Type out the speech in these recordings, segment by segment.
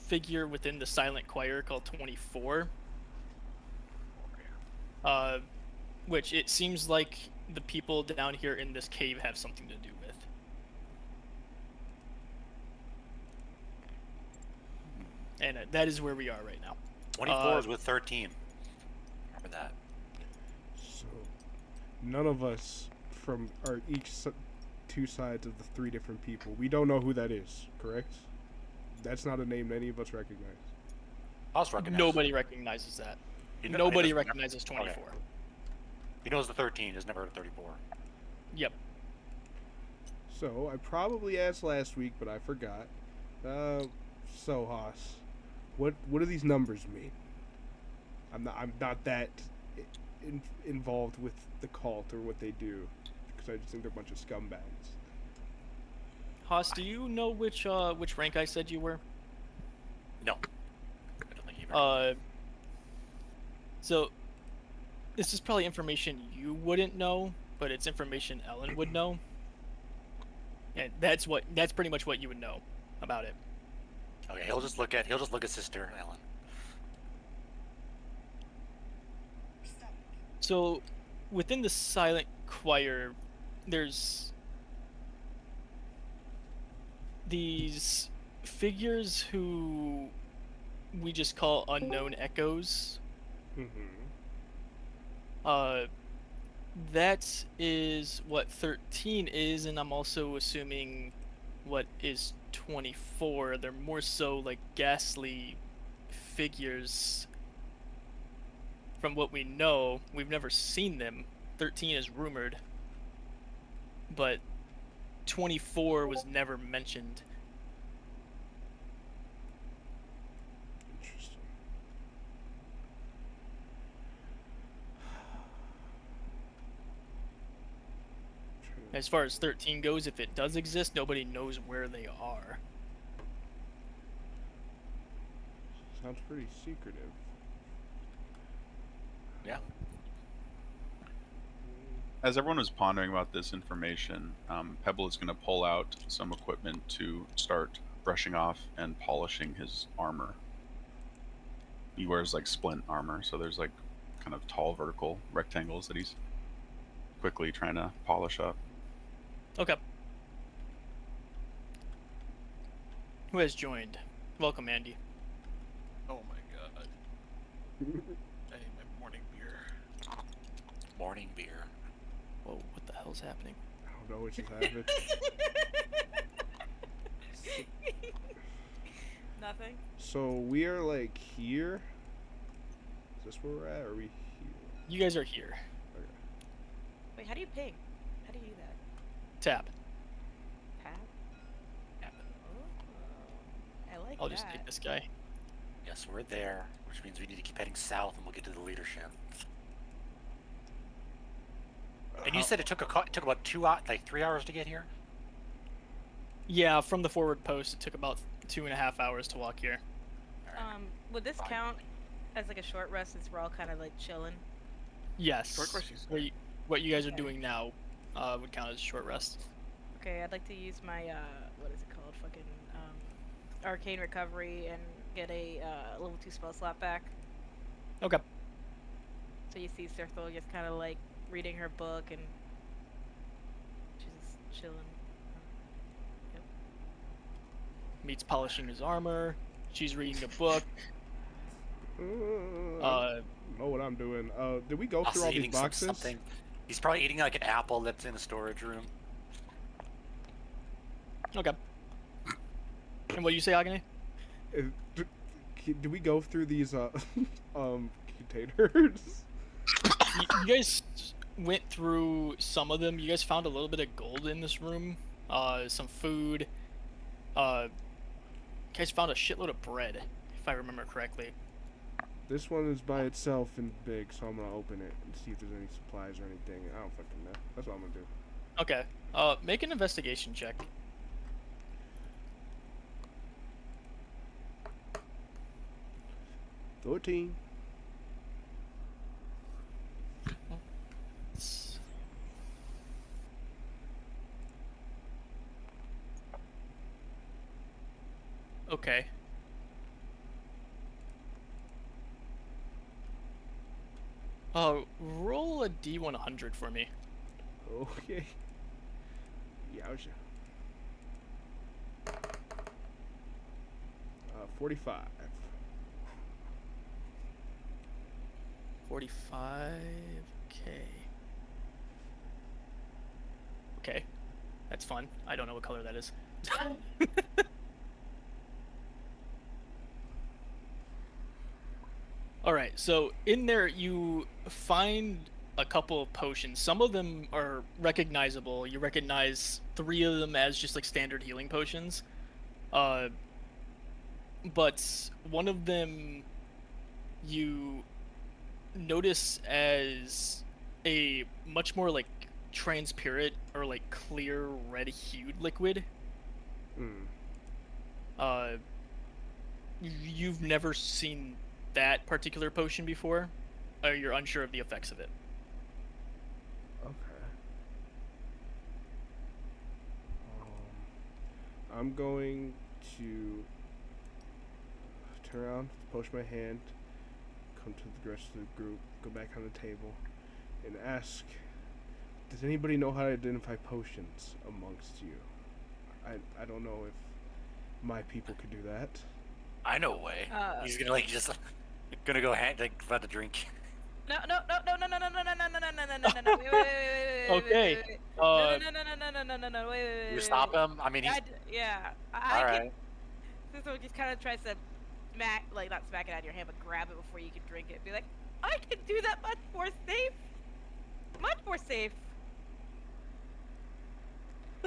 figure within the silent choir called 24. Which it seems like the people down here in this cave have something to do with. And that is where we are right now. 24 is with 13. Remember that. So, none of us from our two sides of the three different people, we don't know who that is, correct? That's not a name any of us recognize. Us recognize. Nobody recognizes that. Nobody recognizes 24. Okay. He knows the 13. He's never heard of 34. Yep. So, I probably asked last week, but I forgot. So, Haas, what do these numbers mean? I'm not that involved with the cult or what they do, because I just think they're a bunch of scumbags. Haas, do you know which rank I said you were? No. I don't think you So, this is probably information you wouldn't know, but it's information Ellen would know. And that's pretty much what you would know about it. Okay, he'll just look at Sister Ellen. So, within the silent choir, there's these figures who we just call unknown echoes. That is what 13 is, and I'm also assuming what is 24. They're more so like ghastly figures. From what we know, we've never seen them. 13 is rumored, but 24 was never mentioned. Interesting. As far as 13 goes, if it does exist, nobody knows where they are. Sounds pretty secretive. Yeah. As everyone was pondering about this information, Pebble is going to pull out some equipment to start brushing off and polishing his armor. He wears like splint armor, so there's like kind of tall vertical rectangles that he's quickly trying to polish up. Okay. Who has joined? Welcome, Andy. Oh my god. I need my morning beer. Morning beer. Whoa, what the hell's happening? I don't know what just happened. Nothing. So we are like here. Is this where we're at? Or are we here? You guys are here. Okay. Wait, how do you ping? How do you do that? Tab. Tab? Yeah. Oh, I like I'll that. just take this guy. Yes, we're there, which means we need to keep heading south, and we'll get to the leadership. And you said it took about 3 hours to get here. Yeah, from the forward post, it took about 2.5 hours to walk here. Right. Would this count as like a short rest since we're all kind of like chilling? Yes. Short rest is- What you guys are doing now would count as a short rest. Okay, I'd like to use my what is it called? Fucking arcane recovery and get a level 2 spell slot back. Okay. So you see Sirthel just kind of like reading her book and she's just chilling. Yep. Meets polishing his armor. She's reading a book. I know what I'm doing. Did we go through all these boxes? Something. He's probably eating like an apple that's in a storage room. Okay. And what do you say, Agane? Do we go through these containers? You guys went through some of them. You guys found a little bit of gold in this room. Some food. You guys found a shitload of bread, if I remember correctly. This one is by itself and big, so I'm gonna open it and see if there's any supplies or anything. I don't fucking know. That's what I'm gonna do. Okay. Make an investigation check. $14. Okay. Roll a D100 for me. Okay. Yowza. 45. 45. Okay. Okay. That's fun. I don't know what color that is. Alright, so in there you find a couple of potions. Some of them are recognizable. You recognize 3 of them as just like standard healing potions. But one of them you notice as a much more like transparent or like clear red hued liquid. Hmm. You've never seen that particular potion before, or you're unsure of the effects of it. Okay. I'm going to turn around, push my hand, come to the rest of the group, go back on the table, and ask, does anybody know how to identify potions amongst you? I don't know if my people could do that. I know a way. He's gonna like just gonna go like about to drink. No, no, no, no, no, no, no, no, no, no, no, no, no, no, no, wait, Okay. no, no, no, no, no, no, no, no, wait, You stop him. I mean, he's yeah, all I can. right. So just kind of tries to smack, like not smack it out of your hand, but grab it before you can drink it. Be like, I can do that much more safe, much more safe.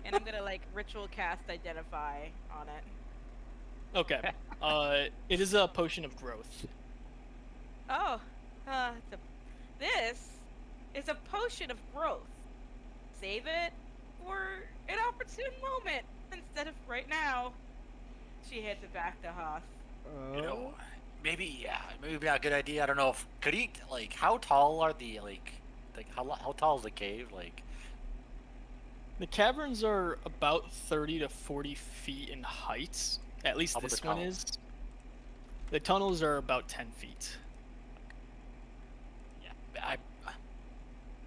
And I'm gonna like ritual cast identify on it. Okay. It is a potion of growth. Oh, this is a potion of growth. Save it for an opportune moment instead of right now. She hands it back to Haas. You know, maybe not a good idea. I don't know if could he like how tall are the like how tall is the cave like? The caverns are about 30 to 40 feet in height. At least How about this the one tunnels? is. The tunnels are about 10 feet. Yeah, I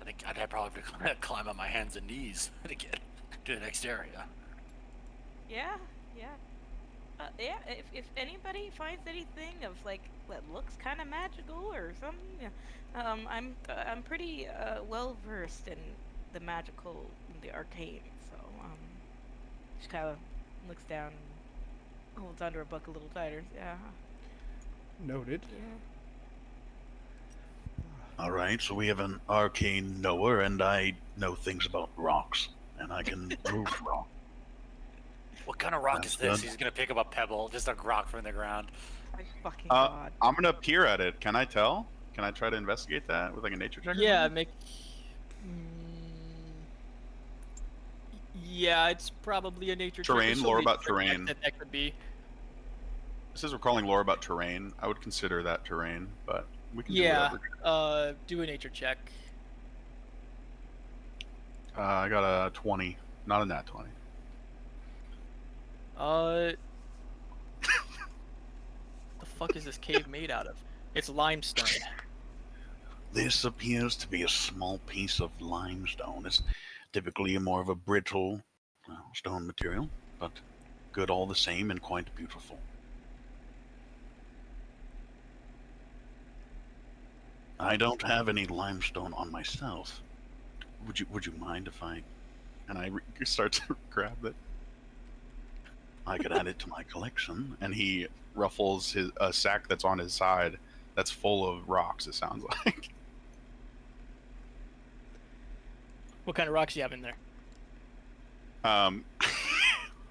think I'd probably have to climb on my hands and knees to get to the next area. Yeah, yeah. Yeah, if anybody finds anything of like that looks kind of magical or something, I'm pretty well versed in the magical, the arcane. So just kind of looks down and holds onto her book a little tighter. Yeah, Noted. yeah. All right, so we have an arcane knower, and I know things about rocks, and I can move rock. What kind of rock That's is this? good. He's gonna pick up a pebble, just a rock from the ground. My fucking god. I'm gonna peer at it. Can I tell? Can I try to investigate that with like a nature check? or Yeah, something? make. Yeah, it's probably a nature check. Terrain, There's so lore many about different terrain. types that could be. This is we're calling lore about terrain. I would consider that terrain, but we can Yeah. do whatever. Do a nature check. I got a 20, not a nat 20. The fuck is this cave made out of? It's limestone. This appears to be a small piece of limestone. It's typically more of a brittle stone material, but good all the same and quite beautiful. I don't have any limestone on myself. Would you mind if I? And I start to grab it. I could add it to my collection. And he ruffles his a sack that's on his side that's full of rocks, it sounds like. What kind of rocks do you have in there?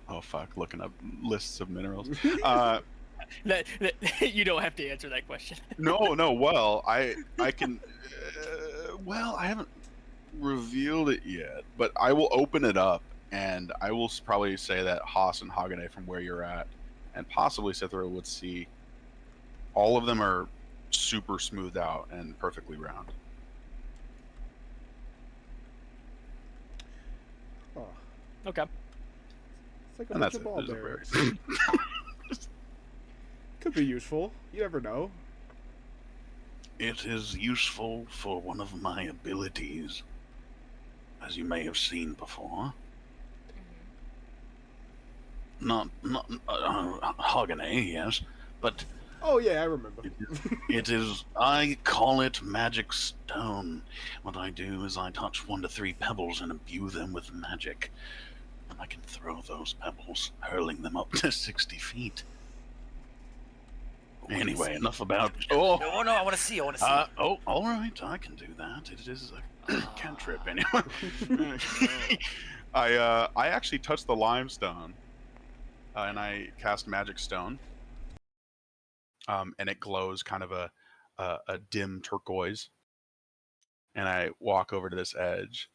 Oh fuck, looking up lists of minerals. That you don't have to answer that question. No, well, I can. Well, I haven't revealed it yet, but I will open it up, and I will probably say that Haas and Hagane, from where you're at, and possibly Cithra would see. All of them are super smoothed out and perfectly round. Oh, Okay. it's like a And bunch that's of it. ball There's a bearings. very- Could be useful. You never know. It is useful for one of my abilities, as you may have seen before. Not Hogany, yes, but Oh yeah, I remember. it is. I call it magic stone. What I do is I touch 1 to 3 pebbles and imbue them with magic, and I can throw those pebbles, hurling them up to 60 feet. Anyway, enough about. Oh no, I want to see. I want to see. Oh, all right, I can do that. It is a cantrip anyway. I actually touched the limestone, and I cast magic stone. And it glows kind of a dim turquoise. And I walk over to this edge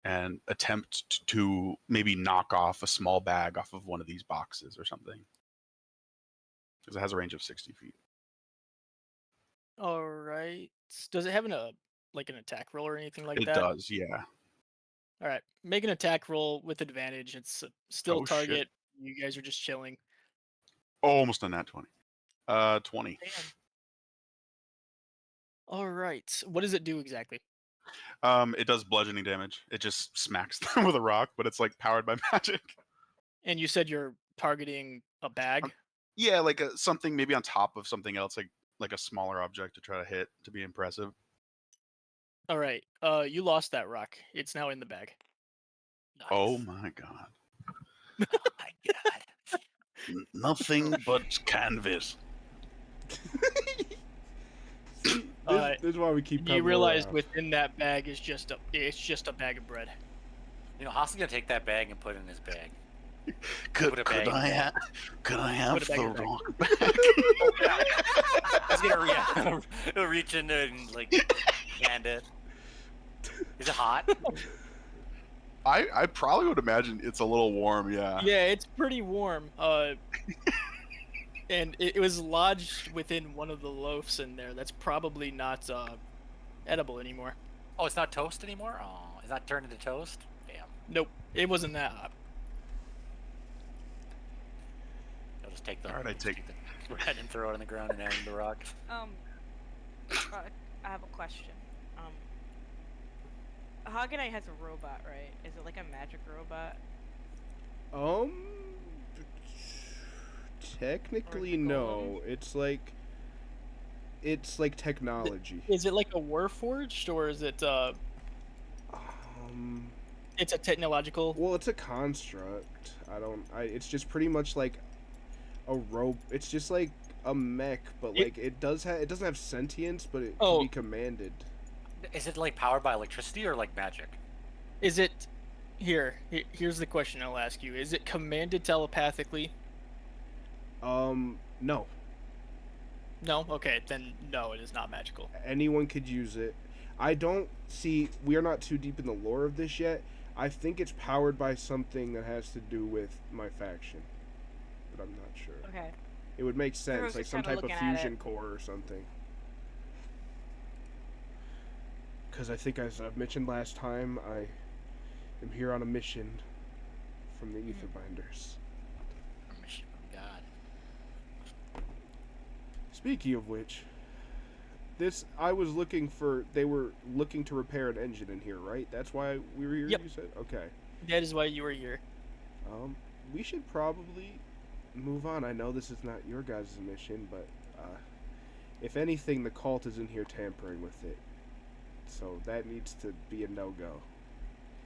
and attempt to maybe knock off a small bag off of one of these boxes or something, because it has a range of 60 feet. All right. Does it have an attack roll or anything like It that? does, yeah. All right. Make an attack roll with advantage. It's still Oh, target. shit. You guys are just chilling. Oh, almost on that 20. 20. Damn. All right. What does it do exactly? It does bludgeoning damage. It just smacks them with a rock, but it's like powered by magic. And you said you're targeting a bag. Yeah, like something maybe on top of something else, like a smaller object to try to hit to be impressive. All right. You lost that rock. It's now in the bag. Nice. Oh my god. Oh my god. Nothing but canvas. See, Uh, this is why we keep. You Pebble realize around. within that bag is just a bag of bread. You know, Haas is gonna take that bag and put it in his bag. Could Put a bag in I the have? Could I have Put a bag the in the bag. rock back? He's gonna he'll reach in there and like hand it. Is it hot? I probably would imagine it's a little warm, yeah. Yeah, it's pretty warm. And it was lodged within one of the loaves in there. That's probably not edible anymore. Oh, it's not toast anymore? Oh, it's not turned into toast? Damn. Nope, it wasn't that hot. I'll just take the Alright, I take- the bread and throw it on the ground and hand him the rock. I have a question. Hagenite has a robot, right? Is it like a magic robot? Technically, Or is it no. It's like technology. Is it like a warforged or is it it's a technological? Well, it's a construct. It's just pretty much like a rope. It's just like a mech, but like it doesn't have sentience, but it can be commanded. Is it like powered by electricity or like magic? Is it here's the question I'll ask you. Is it commanded telepathically? No. No? Okay, then no, it is not magical. Anyone could use it. I don't see. We are not too deep in the lore of this yet. I think it's powered by something that has to do with my faction, but I'm not sure. Okay. It would make sense, was like just some kinda type of looking at fusion it. core or something. Because I think, as I've mentioned last time, I am here on a mission from the Aetherbinders. God. Speaking of which, I was looking for. They were looking to repair an engine in here, right? That's why we were here. Yep. You said, okay. That is why you were here. We should probably move on. I know this is not your guys' mission, but if anything, the cult is in here tampering with it. So that needs to be a no-go.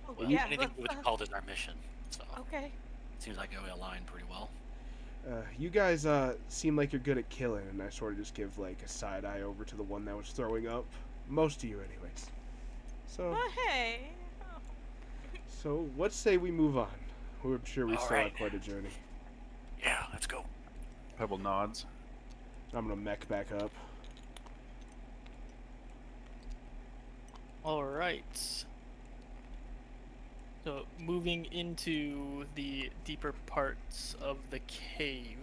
Oh, Well, yeah. anything to do with the cult is our mission. So Okay. seems like we align pretty well. You guys seem like you're good at killing, and I sort of just give like a side eye over to the one that was throwing up. Most of you, anyways. So, Oh, hey. Oh. so let's say we move on. I'm sure we All still right. have quite a journey. Yeah, let's go. Pebble nods. I'm gonna mech back up. All right. So moving into the deeper parts of the cave,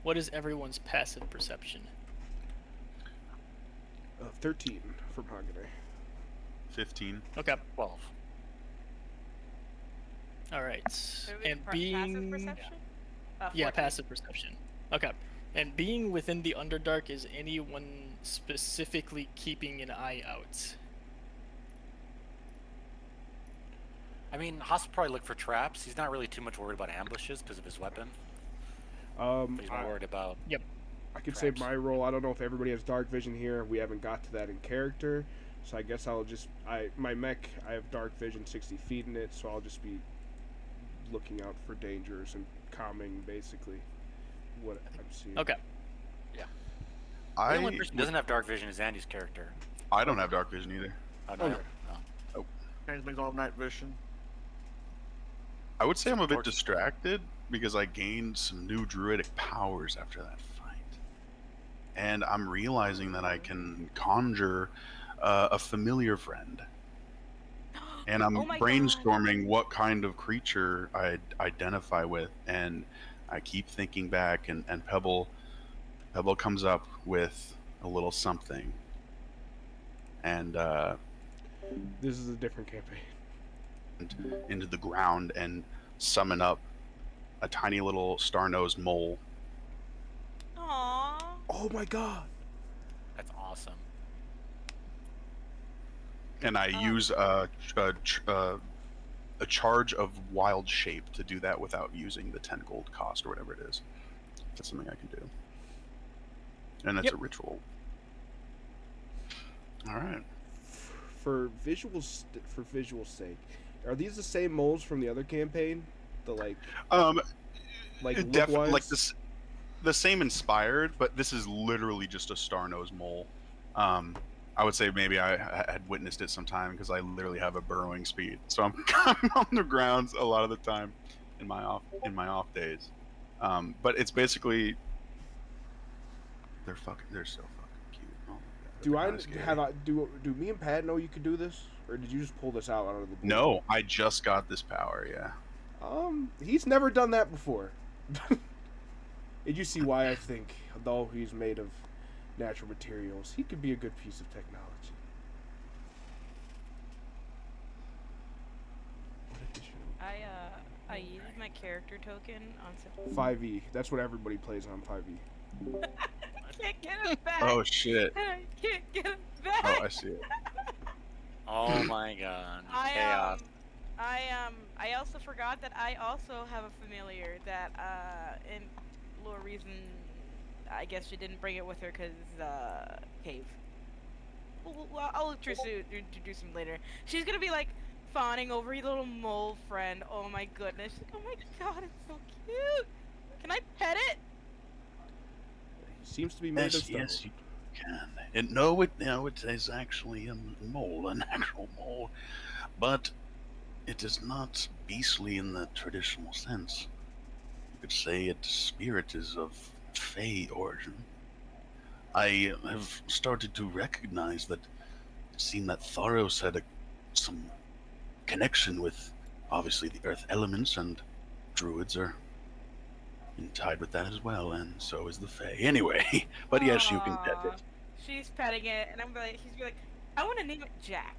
what is everyone's passive perception? 13 from Hagane. 15. Okay. 12. All right. So it was And passive being perception? yeah, 14. passive perception. Okay. And being within the Underdark, is anyone specifically keeping an eye out? I mean, Haas will probably look for traps. He's not really too much worried about ambushes because of his weapon. But he's more worried about. I could say traps. my role. I don't know if everybody has dark vision here. We haven't got to that in character, so I guess I'll just my mech. I have dark vision, 60 feet in it, so I'll just be looking out for dangers and calming basically what I'm seeing. Okay. The only person who doesn't have dark vision is Andy's character. I don't have dark vision either. Oh, no. Okay. No. Guys makes all night vision. I would say I'm a bit Torch. distracted because I gained some new druidic powers after that fight. And I'm realizing that I can conjure a familiar friend. And I'm Oh my brainstorming what kind of creature I'd identify with. And I keep thinking back, and Pebble comes up with a little something. And This is a different campaign. into the ground and summon up a tiny little star-nosed mole. Aww. Oh my god! That's awesome. And I use a charge of wild shape to do that without using the 10 gold cost or whatever it is. That's something I can do. And that's Yep. a ritual. All right. For visual sake, are these the same moles from the other campaign? The like Definitely look-wise? like this, the same inspired, but this is literally just a star-nosed mole. I would say maybe I had witnessed it sometime because I literally have a burrowing speed, so I'm on the grounds a lot of the time in my off days. But it's basically they're so fucking cute. Oh my god. Do they're I kinda scary. do me and Pat know you could do this, or did you just pull this out of the blue? No, I just got this power. Yeah. He's never done that before. And you see why I think, though he's made of natural materials, he could be a good piece of technology. What edition? I used my character token on some. 5e. That's what everybody plays on 5e. I can't get it back. Oh shit. I can't get it back. Oh, I see it. Oh my god. Chaos. I also forgot that I also have a familiar that in lore reason I guess she didn't bring it with her because cave. Well, I'll introduce him later. She's gonna be like fawning over your little mole friend. Oh my goodness. She's like, oh my god, it's so cute. Can I pet it? He seems to be made of Yes, stone. yes, you can. And no, it is actually a mole, an actual mole, but it is not beastly in the traditional sense. You could say its spirit is of fey origin. I have started to recognize that it seemed that Tharos had some connection with, obviously, the earth elements, and druids are tied with that as well, and so is the Fae. Anyway, but yes, you can pet Aw. it. She's petting it, and she's like, I want to name it Jack.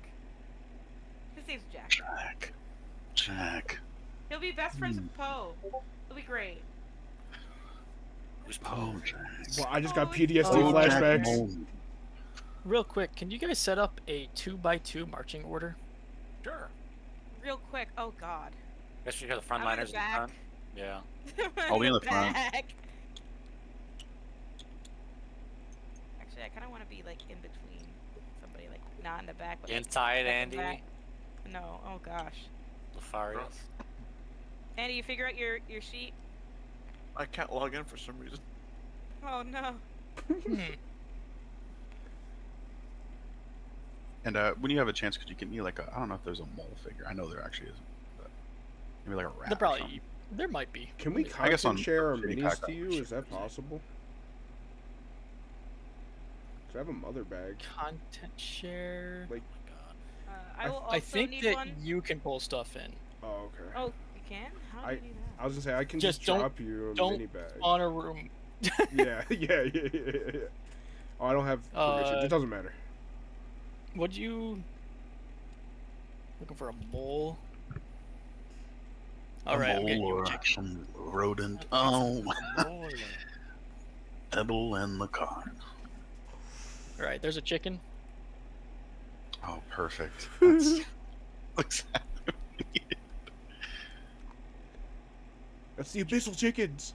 His name's Jack. Jack. He'll be best friends with Poe. It'll be great. Who's Oh, Poe? Jack. Well, I just got Oh, PTSD oh, Jack flashbacks. Mole. Real quick, can you guys set up a 2x2 marching order? Sure. Real quick. Oh God. Guess you hear the I'm in frontliners the back. front. Yeah. I'll be in the front. back. Actually, I kind of want to be like in between somebody, like not in the back, but like, Inside, at the Andy. back. No. Oh gosh. Lefarius. Andy, you figure out your sheet. I can't log in for some reason. Oh no. And when you have a chance, could you get me like I don't know if there's a mole figure. I know there actually isn't, but maybe like a rat. There or probably, something. there might be. Can we I guess content on share our City minis Pack, to you? I'm Is that sure. possible? Cause I have a mother bag. Content share. Like, I will also I think need that one. you can pull stuff in. oh okay. Oh, you can? How do you do that? I was gonna say I can Just just don't- drop you a don't mini bag. On a room. Yeah. Oh, I don't have permission. It doesn't matter. Would you looking for a mole? All right, I'm getting you a or chicken. some rodent. Oh, pebble and the card. All right, there's a chicken. Oh, perfect. That's exactly. That's the abyssal chickens.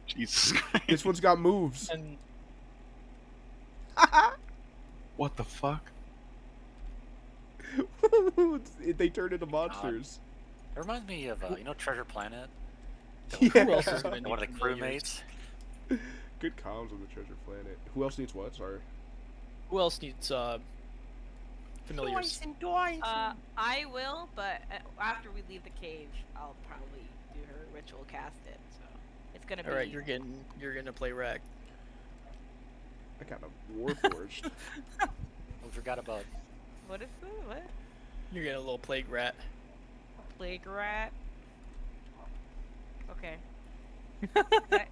Jesus Christ. This one's got moves. And What the fuck? They turn into monsters. It reminds me of Treasure Planet. who else is gonna need One of the familiars? crewmates. Good comms on the treasure planet. Who else needs what? Sorry. Who else needs familiars? I will, but after we leave the cave, I'll probably do her ritual cast it. So it's gonna be. All right, you're gonna play rag. I got a warforged. We forgot about. What is the what? You're getting a little plague rat. Plague rat. Okay.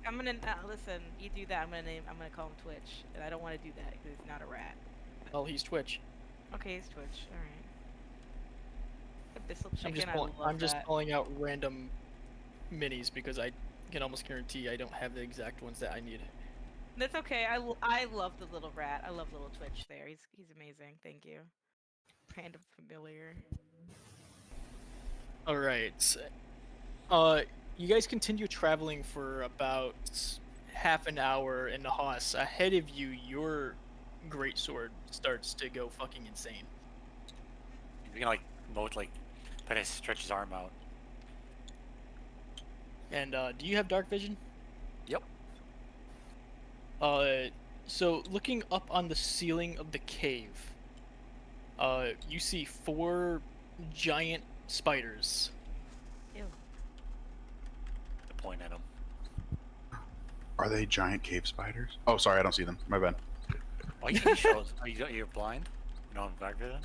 I'm gonna listen. You do that. I'm gonna call him Twitch, and I don't want to do that because he's not a rat. Oh, he's Twitch. Okay, he's Twitch. All right. Abyssal I'm chicken. just that. pulling out random minis because I can almost guarantee I don't have the exact ones that I need. That's okay. I love the little rat. I love little Twitch there. He's amazing. Thank you. Random familiar. All right. You guys continue traveling for about half an hour in the Haas. Ahead of you, your greatsword starts to go fucking insane. You can kind of stretch his arm out. And do you have dark vision? Yep. So looking up on the ceiling of the cave, you see 4 giant spiders. Ew. To point at him. Are they giant cave spiders? Oh, sorry, I don't see them. My bad. Oh, you show us. You're blind? You don't have dark vision?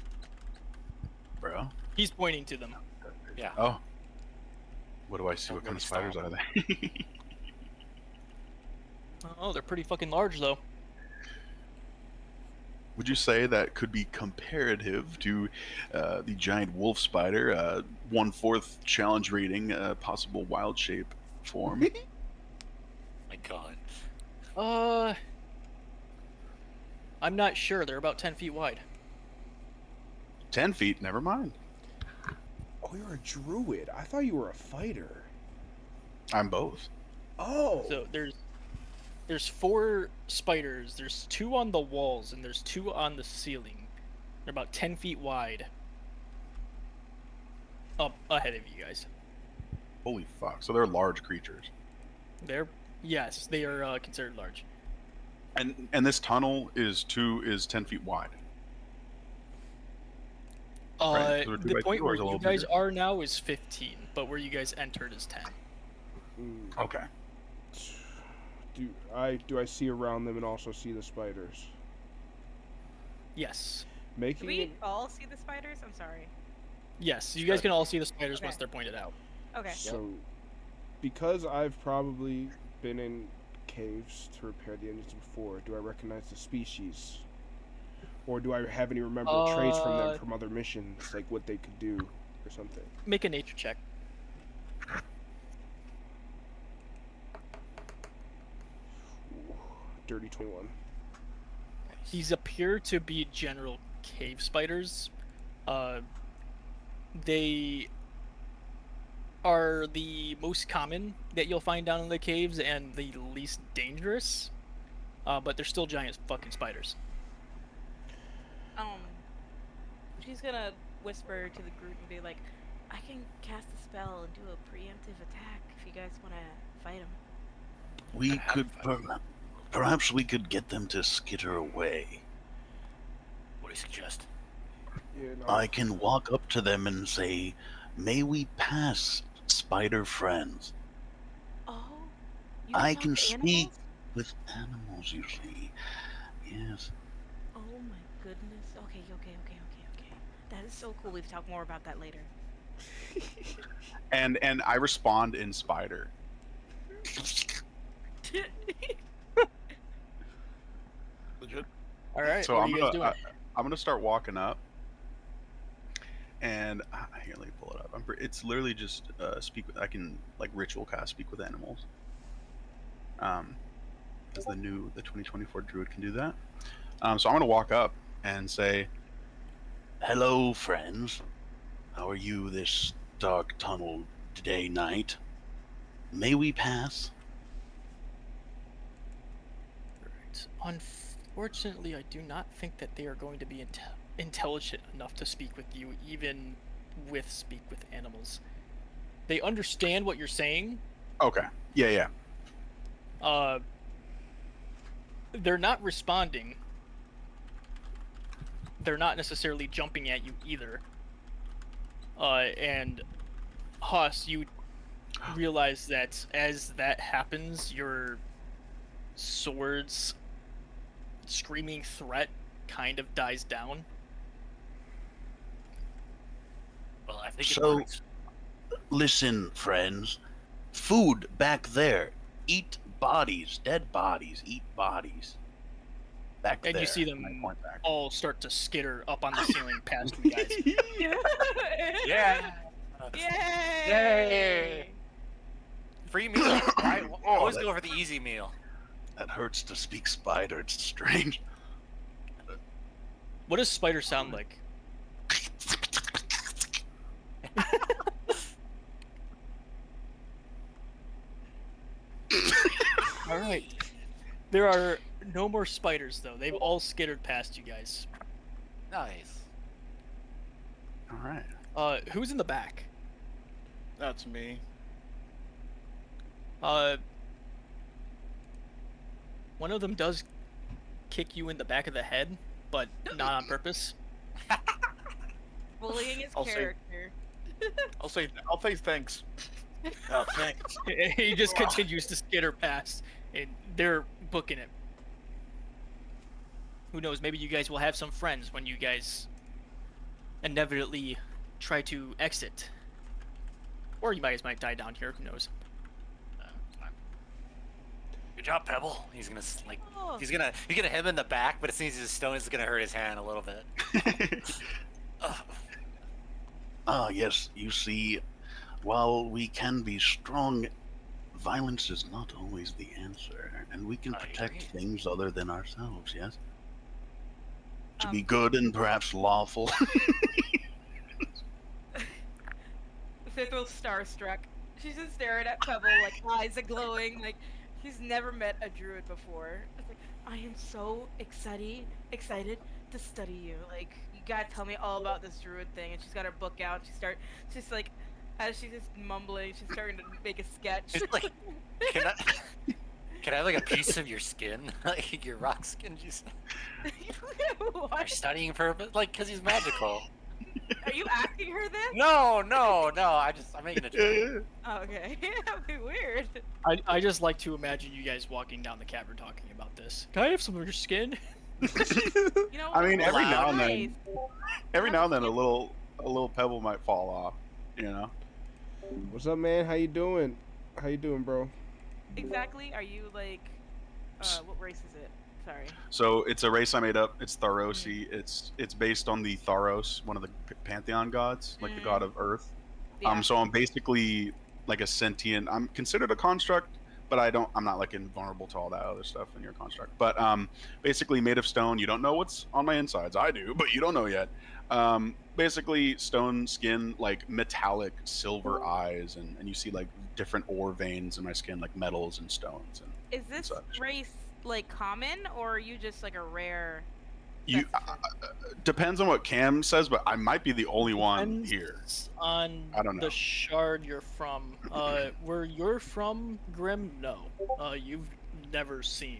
Bro. He's pointing to them. Yeah. Oh. What do I see? Don't What kind of really spiders stop. are they? Oh, they're pretty fucking large though. Would you say that could be comparative to the giant wolf spider, 1/4 challenge rating, possible wild shape form? My God. I'm not sure. They're about 10 feet wide. 10 feet, never mind. Oh, you're a druid. I thought you were a fighter. I'm both. Oh. So there's 4 spiders. There's 2 on the walls and there's 2 on the ceiling. They're about 10 feet wide. Up ahead of you guys. Holy fuck. So they're large creatures. Yes, they are considered large. And this tunnel is 10 feet wide. Right, so they're 2 The by point 2 or where is it a you little guys bigger? are now is 15, but where you guys entered is 10. Okay. Do I see around them and also see the spiders? Yes. Do Making we it all see the spiders? I'm sorry. Yes, you guys Sure. can all see the spiders Okay. once they're pointed out. Okay. so, because I've probably been in caves to repair the engines before, do I recognize the species? Or do I have any memorable traits from them from other missions, like what they could do or something? Make a nature check. Ooh, dirty 21. These appear to be general cave spiders. They are the most common that you'll find down in the caves and the least dangerous. But they're still giant fucking spiders. She's gonna whisper to the group and be like, I can cast a spell and do a preemptive attack if you guys wanna fight them. We could perhaps we could get them to skitter away. What do you suggest? Yeah, no, I can walk up to them and say, "May we pass, spider friends?" Oh, you I talk can to speak animals? with animals, you see. Yes. Oh my goodness. Okay. That is so cool. We can talk more about that later. And I respond in spider. Legit. All right. So what I'm are you guys gonna doing? I'm gonna start walking up, and here, let me pull it up. It's literally just speak. I can like ritual cast speak with animals. as the 2024 druid can do that. So I'm gonna walk up and say, Hello, friends. How are you this dark tunnel day night? May we pass? Right. Unfortunately, I do not think that they are going to be intelligent enough to speak with you, even with speak with animals. They understand what you're saying. okay, yeah. They're not responding. They're not necessarily jumping at you either. And Haas, you realize that as that happens, your sword's screaming threat kind of dies down. Well, I think So- it works. Listen, friends. Food back there. Eat bodies. Dead bodies. Eat bodies. Back And there. you see And I them point back. all start to skitter up on the ceiling past you guys. Yeah. Yay! Yay! Free meal. Right? Always that- go for the easy meal. That hurts to speak spider. It's strange. What does spider sound like? All right. There are no more spiders, though. They've all skittered past you guys. Nice. All right. Who's in the back? That's me. One of them does kick you in the back of the head, but not on purpose. Bullying his I'll say- character. I'll say thanks. Oh, thanks. He just continues to skitter past, and they're booking it. Who knows? Maybe you guys will have some friends when you guys inevitably try to exit. Or you guys might die down here. Who knows? Good job, Pebble. He's gonna Oh. he's gonna hit him in the back, but as soon as he's a stone, it's gonna hurt his hand a little bit. Ugh. Ah, yes, you see, while we can be strong, violence is not always the answer, and we can I protect agree. things other than ourselves, yes? To Um, be good and perhaps lawful. Cithral's starstruck. She's just staring at Pebble, like eyes are glowing, like she's never met a druid before. It's like, I am so excited to study you. Like, you gotta tell me all about this druid thing. And she's got her book out. She's like, as she's just mumbling, she's starting to make a sketch. It's like, can I have like a piece of your skin, like your rock skin? Just are What? you studying for like because he's magical. Are you asking her this? No. I'm making a joke. Oh, okay. That'd be weird. I just like to imagine you guys walking down the cavern talking about this. Can I have some of your skin? You know, I mean, every now and nice. then, every now and then, a little pebble might fall off. You know. What's up, man? How you doing? How you doing, bro? Exactly. Are you like, what race is it? Sorry. So it's a race I made up. It's Tharosi. It's based on the Tharos, one of the pantheon gods, like the god of Earth. Yeah. So I'm basically like a sentient. I'm considered a construct, but I'm not like invulnerable to all that other stuff in your construct. But basically made of stone. You don't know what's on my insides. I do, but you don't know yet. Basically stone skin, like metallic silver eyes, and you see like different ore veins in my skin, like metals and stones. And Is this such. race like common, or are you just like a rare? you specimen? depends on what Cam says, but I might be the only one Depends here. On I don't know. the shard you're from. Where you're from, Grim? No. You've never seen.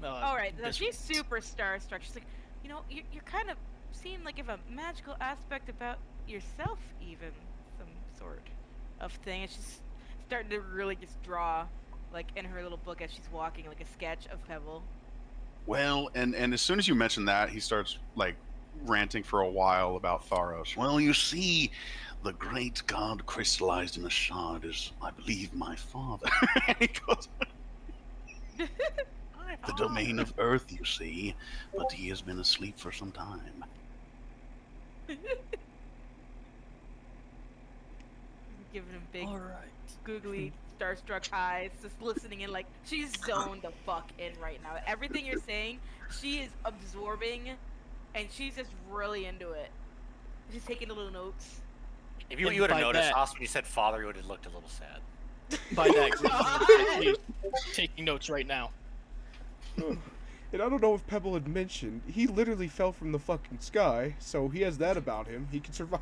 All right, so this she's race. super starstruck. She's like, you know, you're kind of seem like you have a magical aspect about yourself, even some sort of thing. And she's starting to really just draw, like in her little book as she's walking, like a sketch of Pebble. Well, And as soon as you mention that, he starts like ranting for a while about Tharos. well, you see, the great god crystallized in a shard is, I believe, my father. And he goes, The domain of Earth, you see, but he has been asleep for some time. Giving him big, All right. googly starstruck eyes, just listening in. Like she's zoned the fuck in right now. Everything you're saying, she is absorbing, and she's just really into it. She's taking little notes. If you And would have by noticed, that- Haas, when you said father, you would have looked a little sad. By that, he's taking notes right now. And I don't know if Pebble had mentioned, he literally fell from the fucking sky, so he has that about him. He can survive.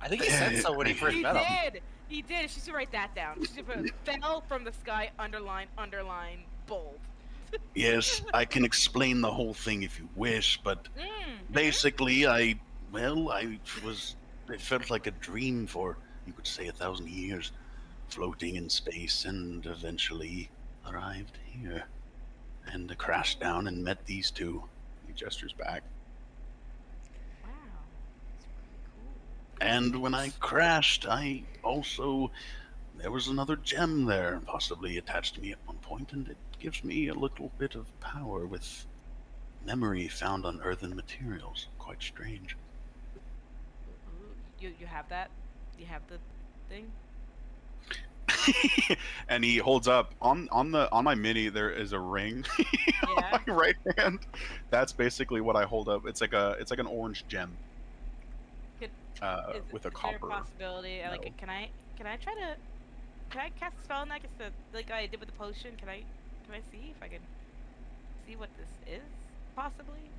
I think he said so when he first He met him. did. He did. She should write that down. She should put fell from the sky. Underline. Underline. Bold. Yes, I can explain the whole thing if you wish, but basically, it felt like a dream for, you could say, 1,000 years, floating in space, and eventually arrived here. And crashed down and met these two. He gestures back. Wow. That's really cool. And when I crashed, there was another gem there, possibly attached to me at one point, and it gives me a little bit of power with memory found on earthen materials. Quite strange. You have that? You have the thing? And he holds up on my mini. There is a ring on Yeah. my right hand. That's basically what I hold up. It's like an orange gem. Could- With a is copper. there a possibility? Like, metal. can I cast a spell on that? Just like I did with the potion. Can I see if I can see what this is? Possibly.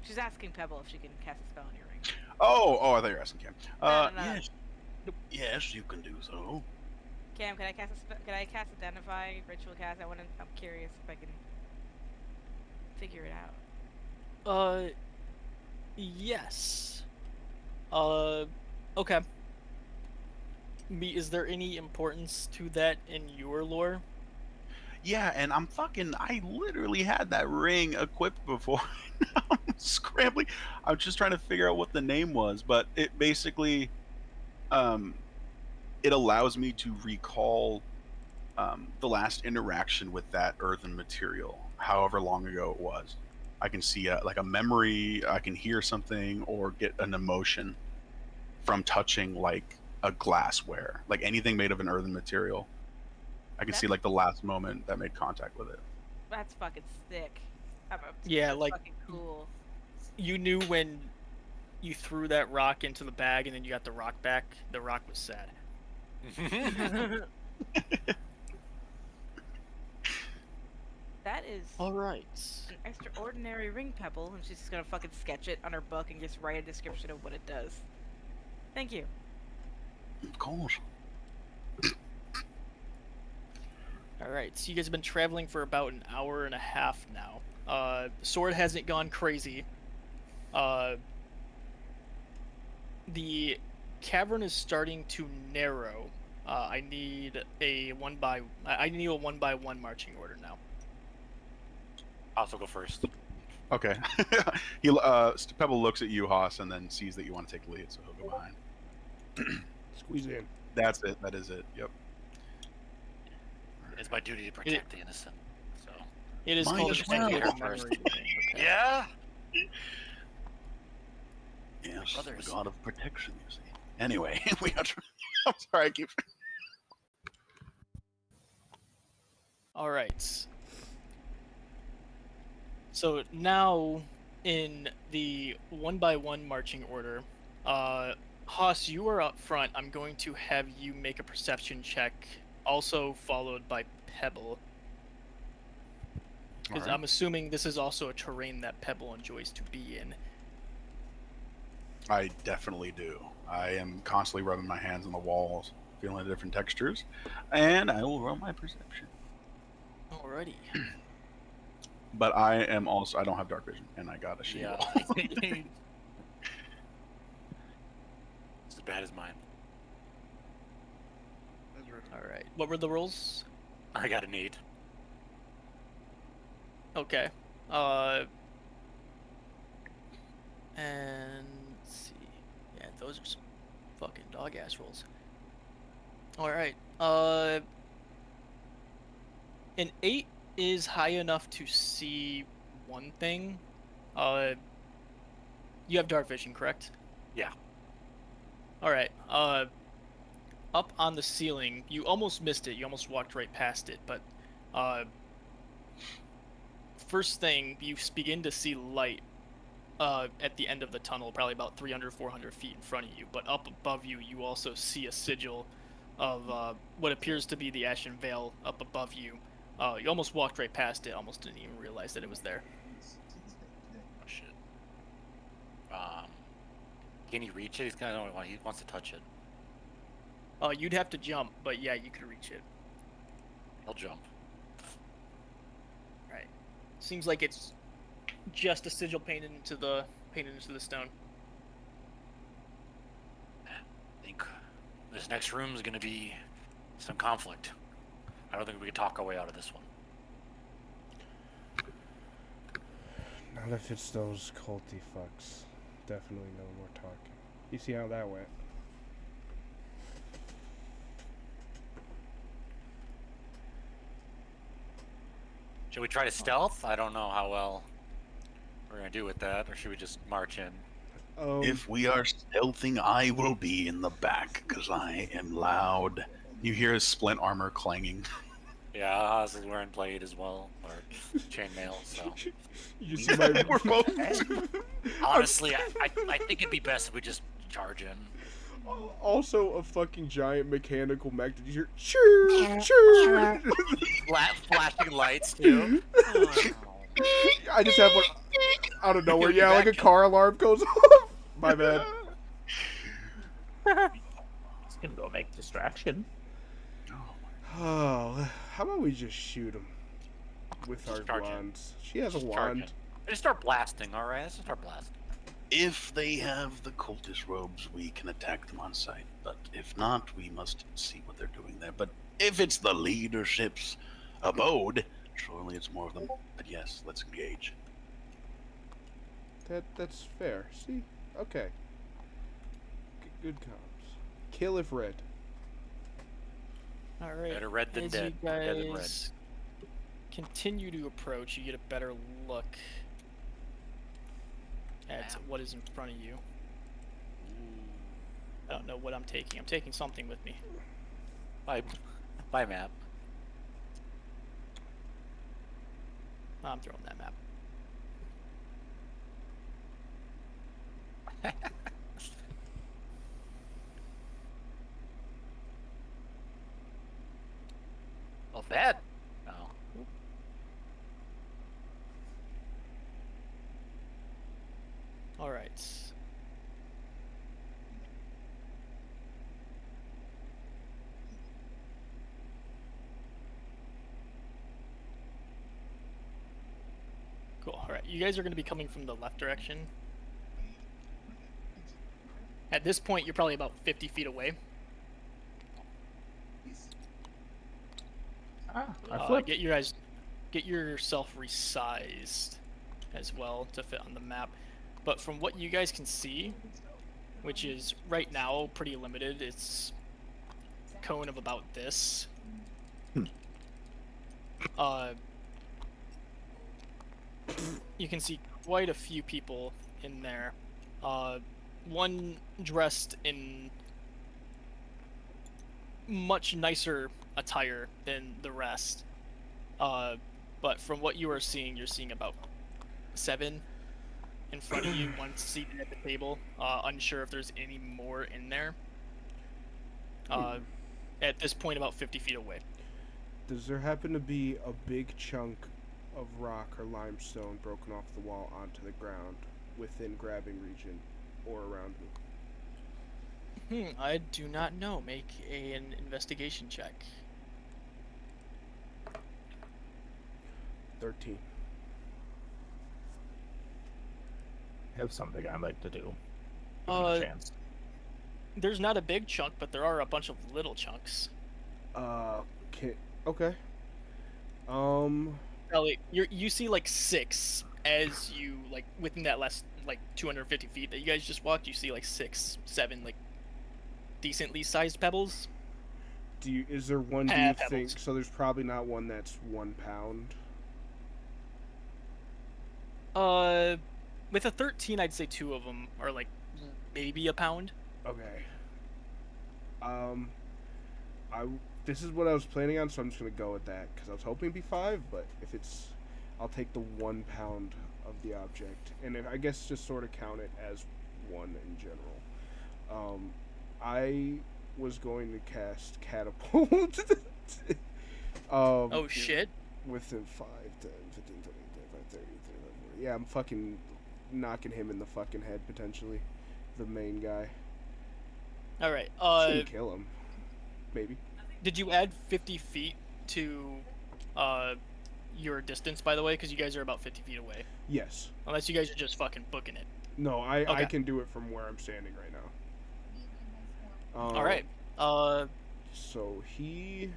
She's asking Pebble if she can cast a spell on your ring. Oh, I thought you were asking Cam. No. Yes. Yes, you can do so. Cam, can I cast Identify Ritual Cast? I'm curious if I can figure it out. Yes. Okay. Is there any importance to that in your lore? Yeah, and I literally had that ring equipped before. I'm scrambling. I'm just trying to figure out what the name was, but it basically, it allows me to recall the last interaction with that earthen material, however long ago it was. I can see like a memory, I can hear something, or get an emotion from touching like a glassware, like anything made of an earthen material. I can see like the last moment that made contact with it. That's fucking sick. Yeah, that's like- fucking cool. You knew when you threw that rock into the bag and then you got the rock back. The rock was sad. That is All right. an extraordinary ring, Pebble, and she's just gonna fucking sketch it on her book and just write a description of what it does. Thank you. Of course. All right. So you guys have been traveling for about an hour and a half now. Sword hasn't gone crazy. The cavern is starting to narrow. I need a one by one marching order now. I'll also go first. Okay. Pebble looks at you, Haas, and then sees that you want to take the lead, so he'll go behind. Squeeze in. That's it. That is it. Yep. It's my duty to protect the innocent. So. It is Might called as a well. Protect Go first. Memory Ring, okay. Yeah. Yes, brothers. the god of protection, you see. Anyway, we are. I'm sorry. I keep. All right. So now, in the one by one marching order, Haas, you are up front. I'm going to have you make a perception check, also followed by Pebble, because Alright. I'm assuming this is also a terrain that Pebble enjoys to be in. I definitely do. I am constantly rubbing my hands on the walls, feeling the different textures, and I will roll my perception. Alrighty. But I am also, I don't have dark vision, and I got a shield. Yeah. It's as bad as mine. That's right. All right. What were the rolls? I got an 8. Okay. And let's see. Yeah, those are some fucking dog ass rolls. All right. An 8 is high enough to see one thing. You have dark vision, correct? Yeah. All right. Up on the ceiling, you almost missed it. You almost walked right past it, but first thing you begin to see light at the end of the tunnel, probably about 300, 400 feet in front of you. But up above you, you also see a sigil of what appears to be the Ashen Veil up above you. You almost walked right past it, almost didn't even realize that it was there. Oh shit. Can he reach it? He's kind of he wants to touch it. You'd have to jump, but yeah, you could reach it. He'll jump. Right. Seems like it's just a sigil painted into the stone. I think this next room is gonna be some conflict. I don't think we can talk our way out of this one. Not if it's those culty fucks. Definitely no more talking. You see how that went? Should we try to stealth? I don't know how well we're gonna do with that, or should we just march in? If we are stealthing, I will be in the back because I am loud. You hear his splint armor clanging. Yeah, Haas is wearing blade as well, or chainmail. So you see my... We're both. honestly, I think it'd be best if we just charge in. Also, a fucking giant mechanical mech. Did you hear? Choo, choo. Flashing lights too. I just have one out of nowhere. Yeah, like a car alarm goes off. My bad. It's gonna go make distraction. Oh, how about we just shoot him with Just our charge in. wands? She has a Charge wand. in. Just start blasting. All right, let's just start blasting. If they have the cultist robes, we can attack them on sight. But if not, we must see what they're doing there. But if it's the leadership's abode, surely it's more of them. But yes, let's engage. That's fair. See? Okay. Good comms. Kill if red. All right. Better red than As dead. you Dead than red. guys continue to approach, you get a better look at what is in front of you. I don't know what I'm taking. I'm taking something with me. Bye, map. I'm throwing that map. Oh, bad. No. All right. Cool. All right. You guys are going to be coming from the left direction. At this point, you're probably about 50 feet away. I flipped. Get yourself resized as well to fit on the map. But from what you guys can see, which is right now pretty limited, it's a cone of about this. You can see quite a few people in there. One dressed in much nicer attire than the rest. But from what you are seeing, you're seeing about 7 in front of you, one seated at the table. Unsure if there's any more in there. At this point, about 50 feet away. Does there happen to be a big chunk of rock or limestone broken off the wall onto the ground within grabbing region or around me? I do not know. Make an investigation check. 13. I have something I'd like to do. Give me a chance. There's not a big chunk, but there are a bunch of little chunks. Okay. Probably you see like 6 as you like within that last like 250 feet that you guys just walked. You see like 6, 7 like decently sized pebbles. Is there one? Do you Pebbles. think so? There's probably not one that's 1 pound. With a 13, I'd say 2 of them are like maybe a pound. Okay. I this is what I was planning on, so I'm just gonna go with that because I was hoping it'd be 5, but if it's, I'll take the 1 pound of the object, and then I guess just sort of count it as 1 in general. I was going to cast catapult. Oh shit. Within 5, 10, 15, 20, 25, 30, 35, 40. Yeah, I'm fucking knocking him in the fucking head potentially, the main guy. All right. Shouldn't kill him. Maybe. Did you add 50 feet to your distance, by the way? Because you guys are about 50 feet away. Yes. Unless you guys are just fucking booking it. No, I Okay. can do it from where I'm standing right now. All right. So he.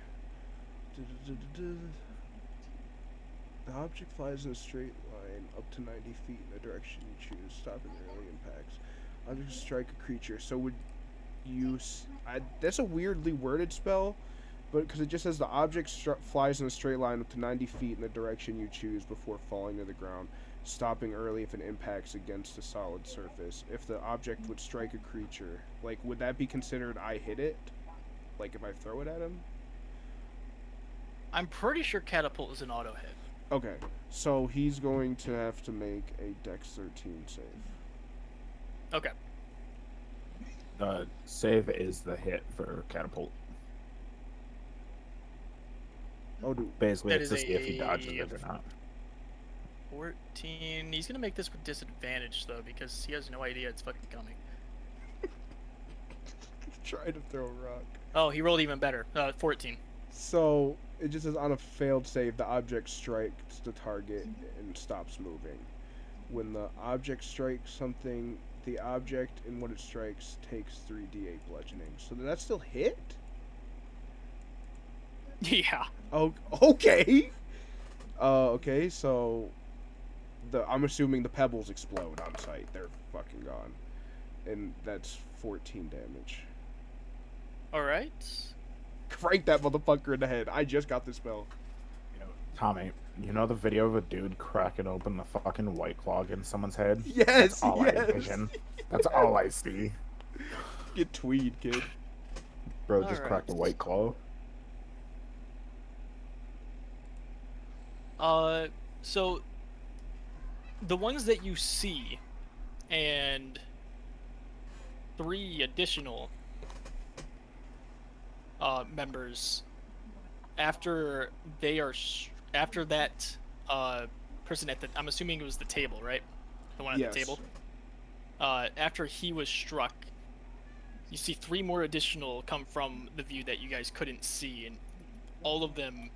The object flies in a straight line up to 90 feet in the direction you choose, stopping early impacts. Object strike a creature. So would you? That's a weirdly worded spell, but because it just says the object flies in a straight line up to 90 feet in the direction you choose before falling to the ground, stopping early if it impacts against a solid surface. If the object would strike a creature, like, would that be considered I hit it? Like if I throw it at him? I'm pretty sure catapult is an auto hit. Okay, so he's going to have to make a Dex 13 save. Okay. The save is the hit for catapult. Oh, dude. Basically, That it's to is see if he a- dodges it or not. 14. He's gonna make this with disadvantage though, because he has no idea it's fucking coming. Try to throw a rock. Oh, he rolled even better. 14. So it just says on a failed save, the object strikes the target and stops moving. When the object strikes something, the object and what it strikes takes 3d8 bludgeoning. So did that still hit? Yeah. Oh, okay. Okay, so I'm assuming the pebbles explode on sight. They're fucking gone, and that's 14 damage. All right. Crank that motherfucker in the head. I just got this spell. Tommy, you know the video of a dude cracking open the fucking white claw in someone's head? Yes, That's all yes. I envision. That's all I see. Get tweed, kid. Bro just Alright. cracked a white claw. So the ones that you see, and 3 additional members after they are after that person at the, I'm assuming it was the table, right? The one at Yes. the table. After he was struck, you see 3 more additional come from the view that you guys couldn't see, and all of them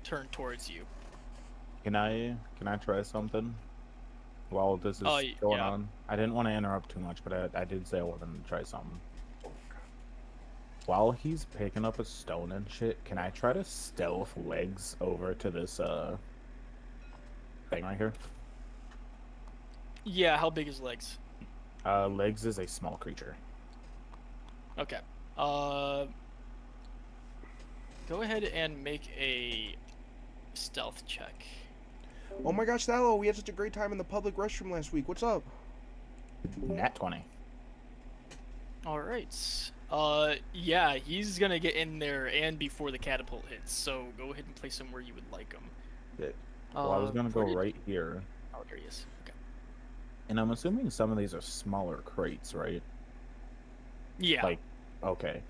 turn towards you. Can I try something while this is Y- going yeah. on? I didn't want to interrupt too much, but I did say I wanted to try something. While he's picking up a stone and shit, can I try to stealth legs over to this thing right here? Yeah, how big is legs? Legs is a small creature. Okay. Go ahead and make a stealth check. Oh my gosh, Thallow, we had such a great time in the public restroom last week. What's up? Nat 20. All right. Yeah, he's gonna get in there and before the catapult hits. So go ahead and place him where you would like him. Well, I was gonna go where did- right here, Oh, there he is. Okay. and I'm assuming some of these are smaller crates, right? Yeah. Like, okay.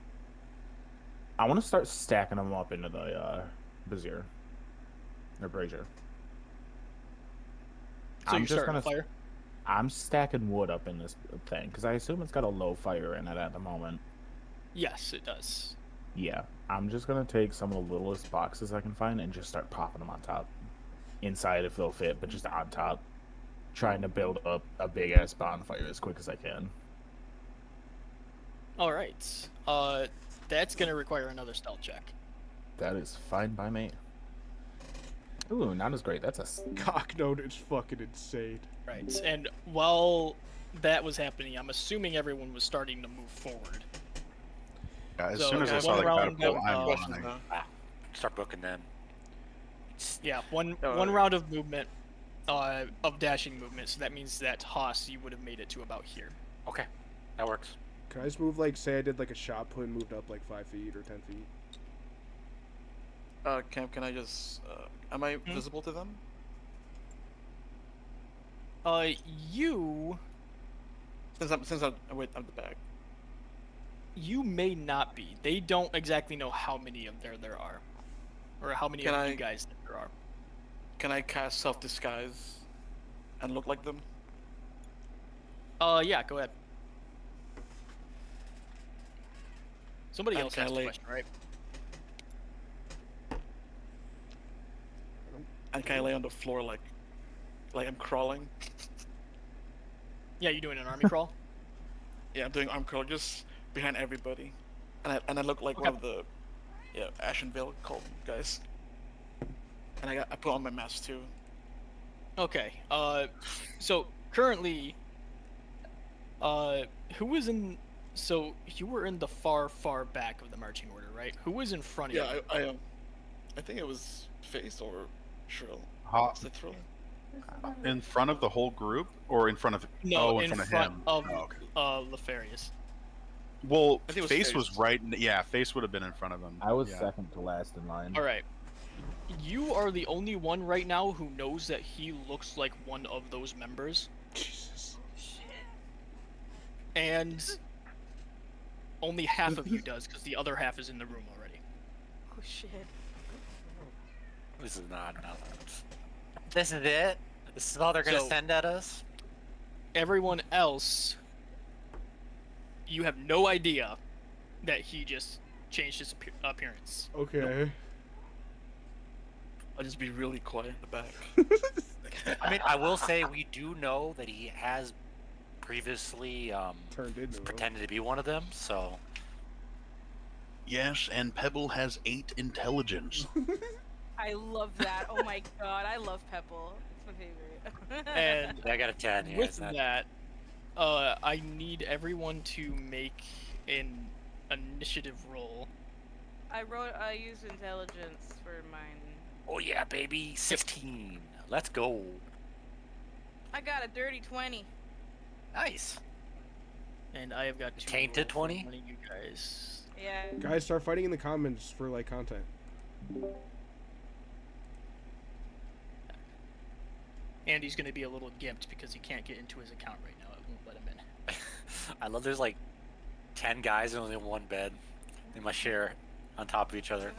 I want to start stacking them up into the brazier. Or brazier. so I'm you're just starting a gonna- fire. I'm stacking wood up in this thing because I assume it's got a low fire in it at the moment. Yes, it does. Yeah, I'm just gonna take some of the littlest boxes I can find and just start popping them on top. Inside if they'll fit, but just on top. Trying to build up a big ass bonfire as quick as I can. All right. That's gonna require another stealth check. That is fine by me. Ooh, not as great. That's a Cocknode is fucking insane. Right. And while that was happening, I'm assuming everyone was starting to move forward. Yeah, as So, soon as I one saw the round catapult, of, I'm Questions running. now. Start booking them. Yeah, one Oh, round of movement, of dashing movement. So that means that Haas, you would have made it to about here. Okay, that works. Can I just move like, say I did like a shot put and moved up like 5 feet or 10 feet? Cam, can I just? Am I visible to them? You Since I'm wait, I'm the back. you may not be. They don't exactly know how many of there are, or how many Can of you I- guys there are. Can I cast self disguise and look like them? Yeah, go ahead. Somebody I'm else asked a kinda question, right? And can I lay on the floor like I'm crawling? Yeah, you doing an army crawl? Yeah, I'm doing arm crawl just behind everybody, and I look like Okay. one of the Ashenvale cult guys. And I put on my mask too. Okay. So currently, who was in? So you were in the far back of the marching order, right? Who was in front of Yeah, you? I think it was Face or Shrill. Is it Shrill? In front of the whole group, or in front of? No, in front of him. of Oh, okay. Lefarius. Well, I think it was Face was Face. right. Yeah, Face would have been in front of him. I was yeah. second to last in line. All right. You are the only one right now who knows that he looks like one of those members, Jesus. and only half of you does, because the other half is in the room already. Oh shit. This is not. This is it. This is all they're gonna So- send at us. Everyone else, you have no idea that he just changed his appearance. Okay. I'll just be really quiet in the back. I mean, I will say we do know that he has previously Turned into him. pretended to be one of them. So Yes, and Pebble has 8 intelligence. I love that. Oh my god, I love Pebble. It's my favorite. And I got a 10. Yeah, with it's not... that, I need everyone to make an initiative roll. I used intelligence for mine. Oh yeah, baby, 16. Let's go. I got a dirty 20. Nice. And I have got to Tainted roll for 20? one of you guys. Yeah. Guys, start fighting in the comments for like content. Andy's gonna be a little gimped because he can't get into his account right now. It won't let him in. I love there's like 10 guys and only one bed. They must share on top of each other.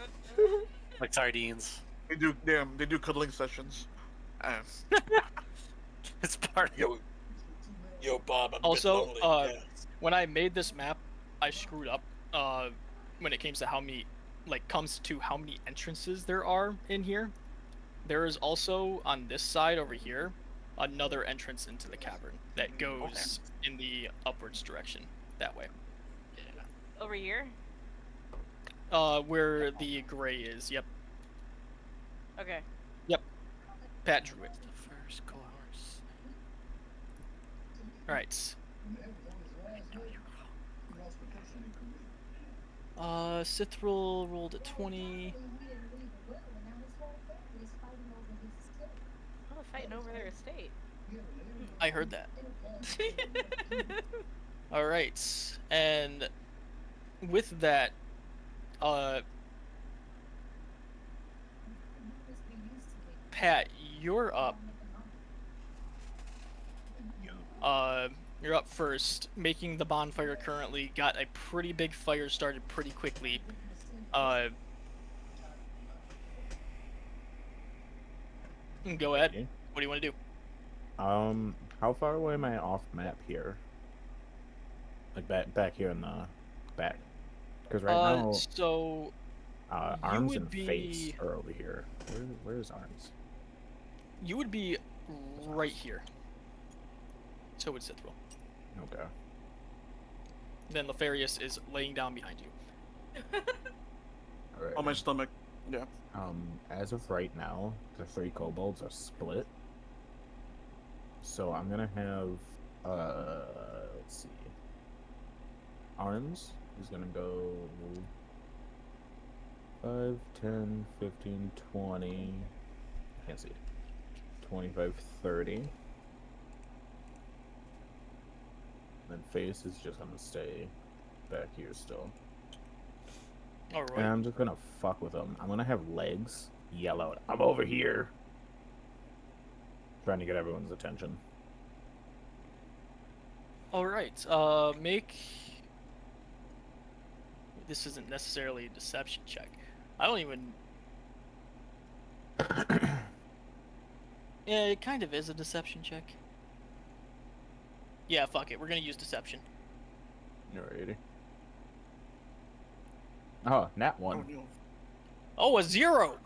Like sardines. They do cuddling sessions. It's part of Yo, Bob. I'm Also, a bit lonely. When I made this map, I screwed up. When it comes to how many entrances there are in here. There is also on this side over here another entrance into the cavern that goes in the upwards direction that way. Over here? Where the gray is. Yep. Okay. Pat drew it. The first course. All right. Cithril rolled a 20. Oh, they're fighting over their estate. I heard that. All right, and with that, Pat, you're up. You're up first, making the bonfire currently. Got a pretty big fire started pretty quickly. Go ahead. Okay. What do you want to do? How far away am I off map here? Like back here in the back, because right now, So arms would and face are over here. Where's arms? you would be right here. So would Cithril. Okay. Then Lefarius is laying down behind you. All right. On my stomach. Yeah. As of right now, the 3 kobolds are split. So I'm gonna have, let's see. Arms is gonna go 5, 10, 15, 20. I can't see it. 25, 30. Then face is just gonna stay back here still. All And right. I'm just gonna fuck with them. I'm gonna have legs yell out, "I'm over here!" Trying to get everyone's attention. All right. Make. This isn't necessarily a deception check. I don't even. Yeah, it kind of is a deception check. Yeah, fuck it. We're gonna use deception. Alrighty. Oh, nat Oh, one. no. Oh, a 0.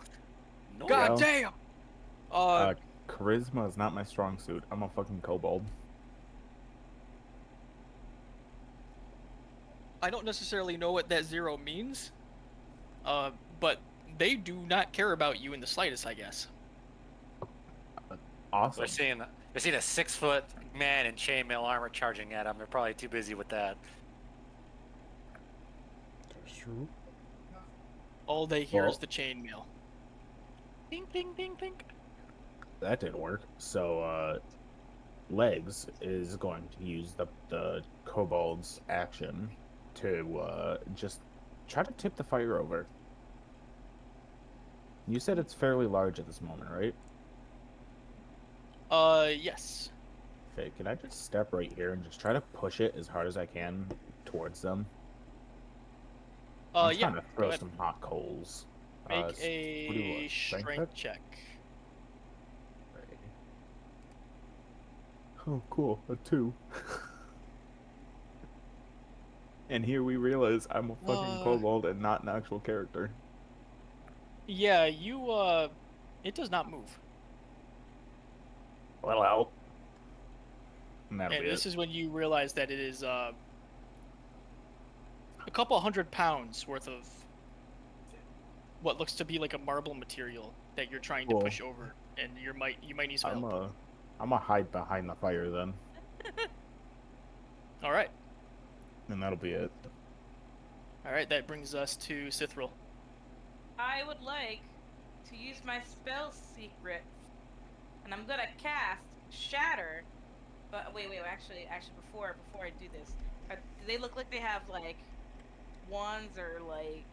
No. God Yeah. damn. Charisma is not my strong suit. I'm a fucking kobold. I don't necessarily know what that 0 means. But they do not care about you in the slightest, I guess. Awesome. They're seeing a 6-foot man in chainmail armor charging at them. They're probably too busy with that. That's true. All they hear is Well- the chainmail. Ding, ding, ding, ding. That didn't work. So, Legs is going to use the kobold's action to just try to tip the fire over. You said it's fairly large at this moment, right? Yes. Okay, can I just step right here and just try to push it as hard as I can towards them? I'm Yeah. trying to Go throw ahead. some hot coals. Make What do you a want, strength strength check. Oh, cool. A 2. And here we realize I'm a fucking kobold and not an actual character. Yeah, you, it does not move. Well. And that'll And be this it. is when you realize that it is, a couple 100 pounds worth of what looks to be like a marble material that you're trying Cool. to push over, and you might need some help. I'm a hide behind the fire then, All right, and that'll be it. all right. That brings us to Sithril. I would like to use my spell secret, and I'm gonna cast Shatter. But wait, actually, before I do this, do they look like they have like wands or like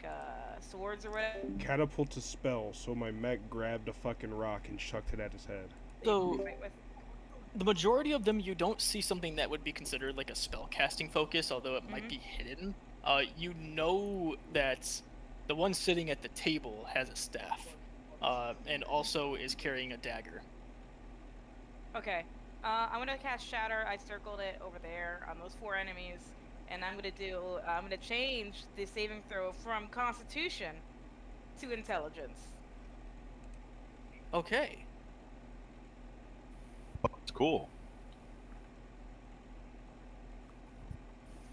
swords or whatever? Catapult to spell, so my mech grabbed a fucking rock and chucked it at his head. that you can So- fight with? The majority of them, you don't see something that would be considered like a spell casting focus, although it might Mhm. be hidden. You know that the one sitting at the table has a staff, and also is carrying a dagger. Okay. I'm gonna cast Shatter. I circled it over there on those 4 enemies, and I'm gonna change the saving throw from Constitution to Intelligence. Okay. It's cool.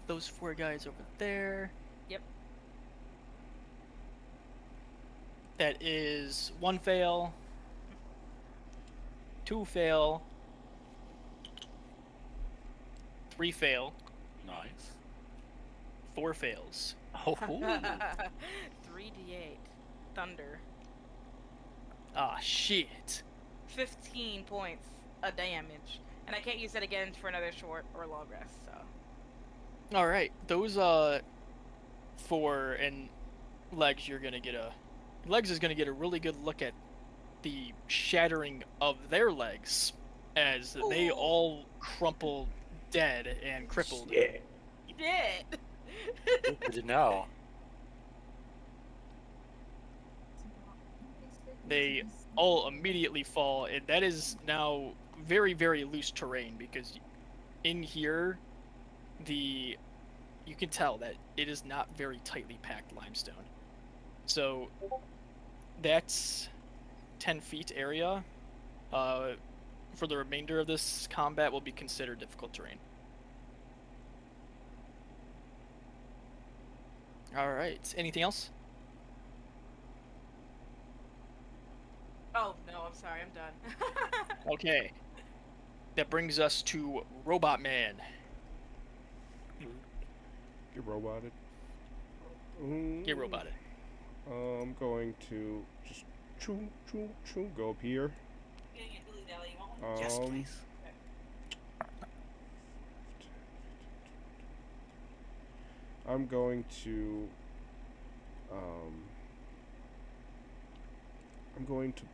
Those 4 guys over there. Yep. That is 1 fail, 2 fail, 3 fail, Nice. 4 fails. Oh, 3d8 thunder. Ah, shit. 15 points of damage, and I can't use that again for another short or long rest. So All right, those 4 and Legs, Legs is gonna get a really good look at the shattering of their legs as they Ooh. all crumple dead and crippled. Yeah. you did. good to know. They all immediately fall, and that is now very, very loose terrain because in here, you can tell that it is not very tightly packed limestone. So that's 10 feet area. For the remainder of this combat will be considered difficult terrain. All right. Anything else? Oh no, I'm sorry, I'm done. Okay. That brings us to Robot Man. Get roboted. Get roboted. I'm going to just go up here. Yes, Um, please. I'm going to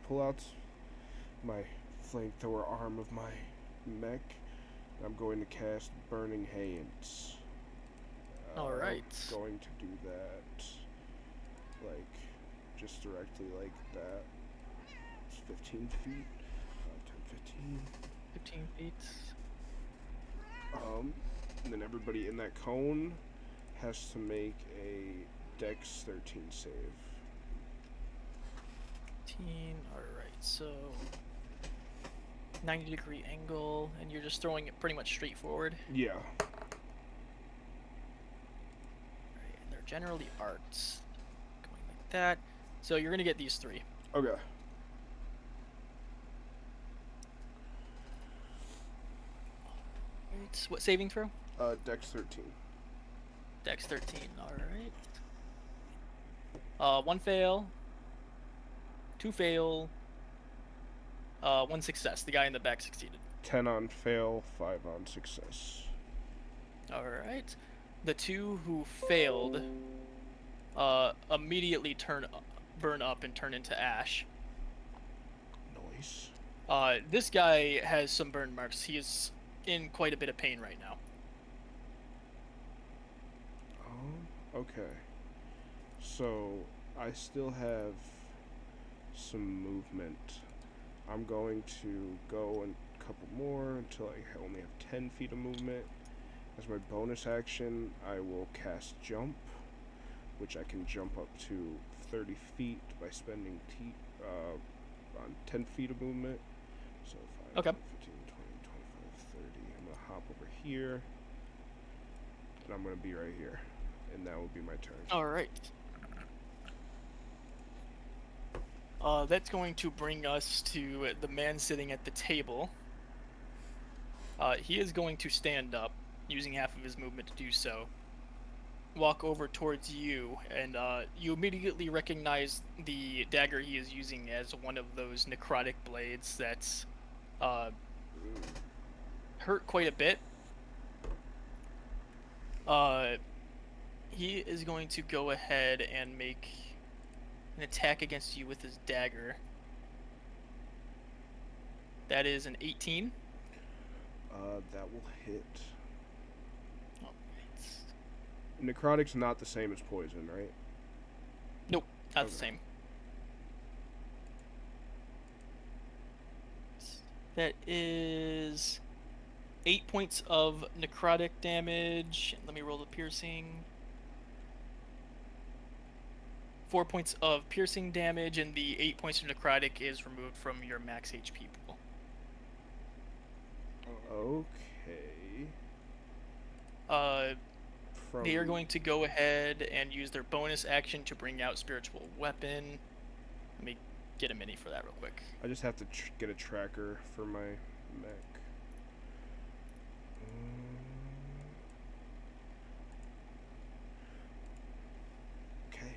pull out my flamethrower arm of my mech. I'm going to cast Burning Hands. All right. I'm going to do that, like, just directly like that. It's 15 feet. 10, 15 feet. and then everybody in that cone has to make a Dex 13 save. 15. All right. So 90-degree angle, and you're just throwing it pretty much straight forward. Yeah. Right, and they're generally arcs. Going like that. So you're gonna get these 3. Okay. Right. What saving throw? Dex 13. Dex 13. All right. 1 fail. 2 fail. 1 success. The guy in the back succeeded. 10 on fail, 5 on success. All right. The 2 who failed immediately burn up and turn into ash. Nice. This guy has some burn marks. He is in quite a bit of pain right now. Okay. So, I still have some movement. I'm going to go a couple more until I only have 10 feet of movement. As my bonus action, I will cast Jump, which I can jump up to 30 feet by spending on 10 feet of movement. So 5, Okay. 10, 15, 20, 25, 30. I'm going to hop over here, and I'm going to be right here. And that will be my turn. All right. That's going to bring us to the man sitting at the table. He is going to stand up, using half of his movement to do so. Walk over towards you, and you immediately recognize the dagger he is using as one of those necrotic blades that's hurt quite a bit. He is going to go ahead and make an attack against you with his dagger. That is an 18. That will hit. Oh, Necrotic's not the same as poison, right? nope, not Okay. the same. That is 8 points of necrotic damage. Let me roll the piercing. 4 points of piercing damage, and the 8 points of necrotic is removed from your max HP pool. Okay. They are going to go ahead and use their bonus action to bring out spiritual weapon. Let me get a mini for that real quick. I just have to get a tracker for my mech. Okay.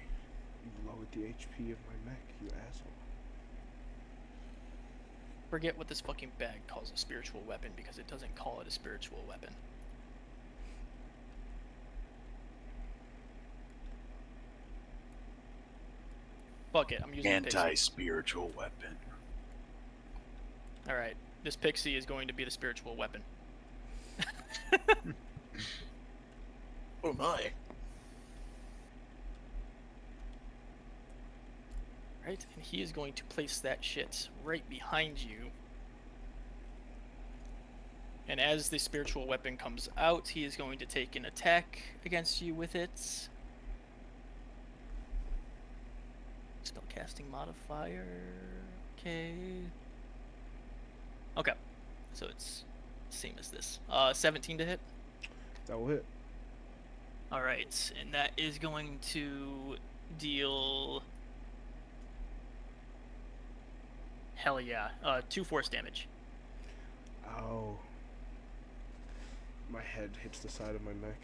You lowered the HP of my mech, you asshole. Forget what this fucking bag calls a spiritual weapon because it doesn't call it a spiritual weapon. Fuck it, I'm using the pixie. Anti-spiritual weapon. Alright, this pixie is going to be the spiritual weapon. Oh my. Right, and he is going to place that shit right behind you. And as the spiritual weapon comes out, he is going to take an attack against you with it. Spellcasting modifier. Okay. Okay. So it's same as this. 17 to hit. That will hit. Alright, and that is going to deal... Hell yeah. 2 force damage. Ow. My head hits the side of my mech.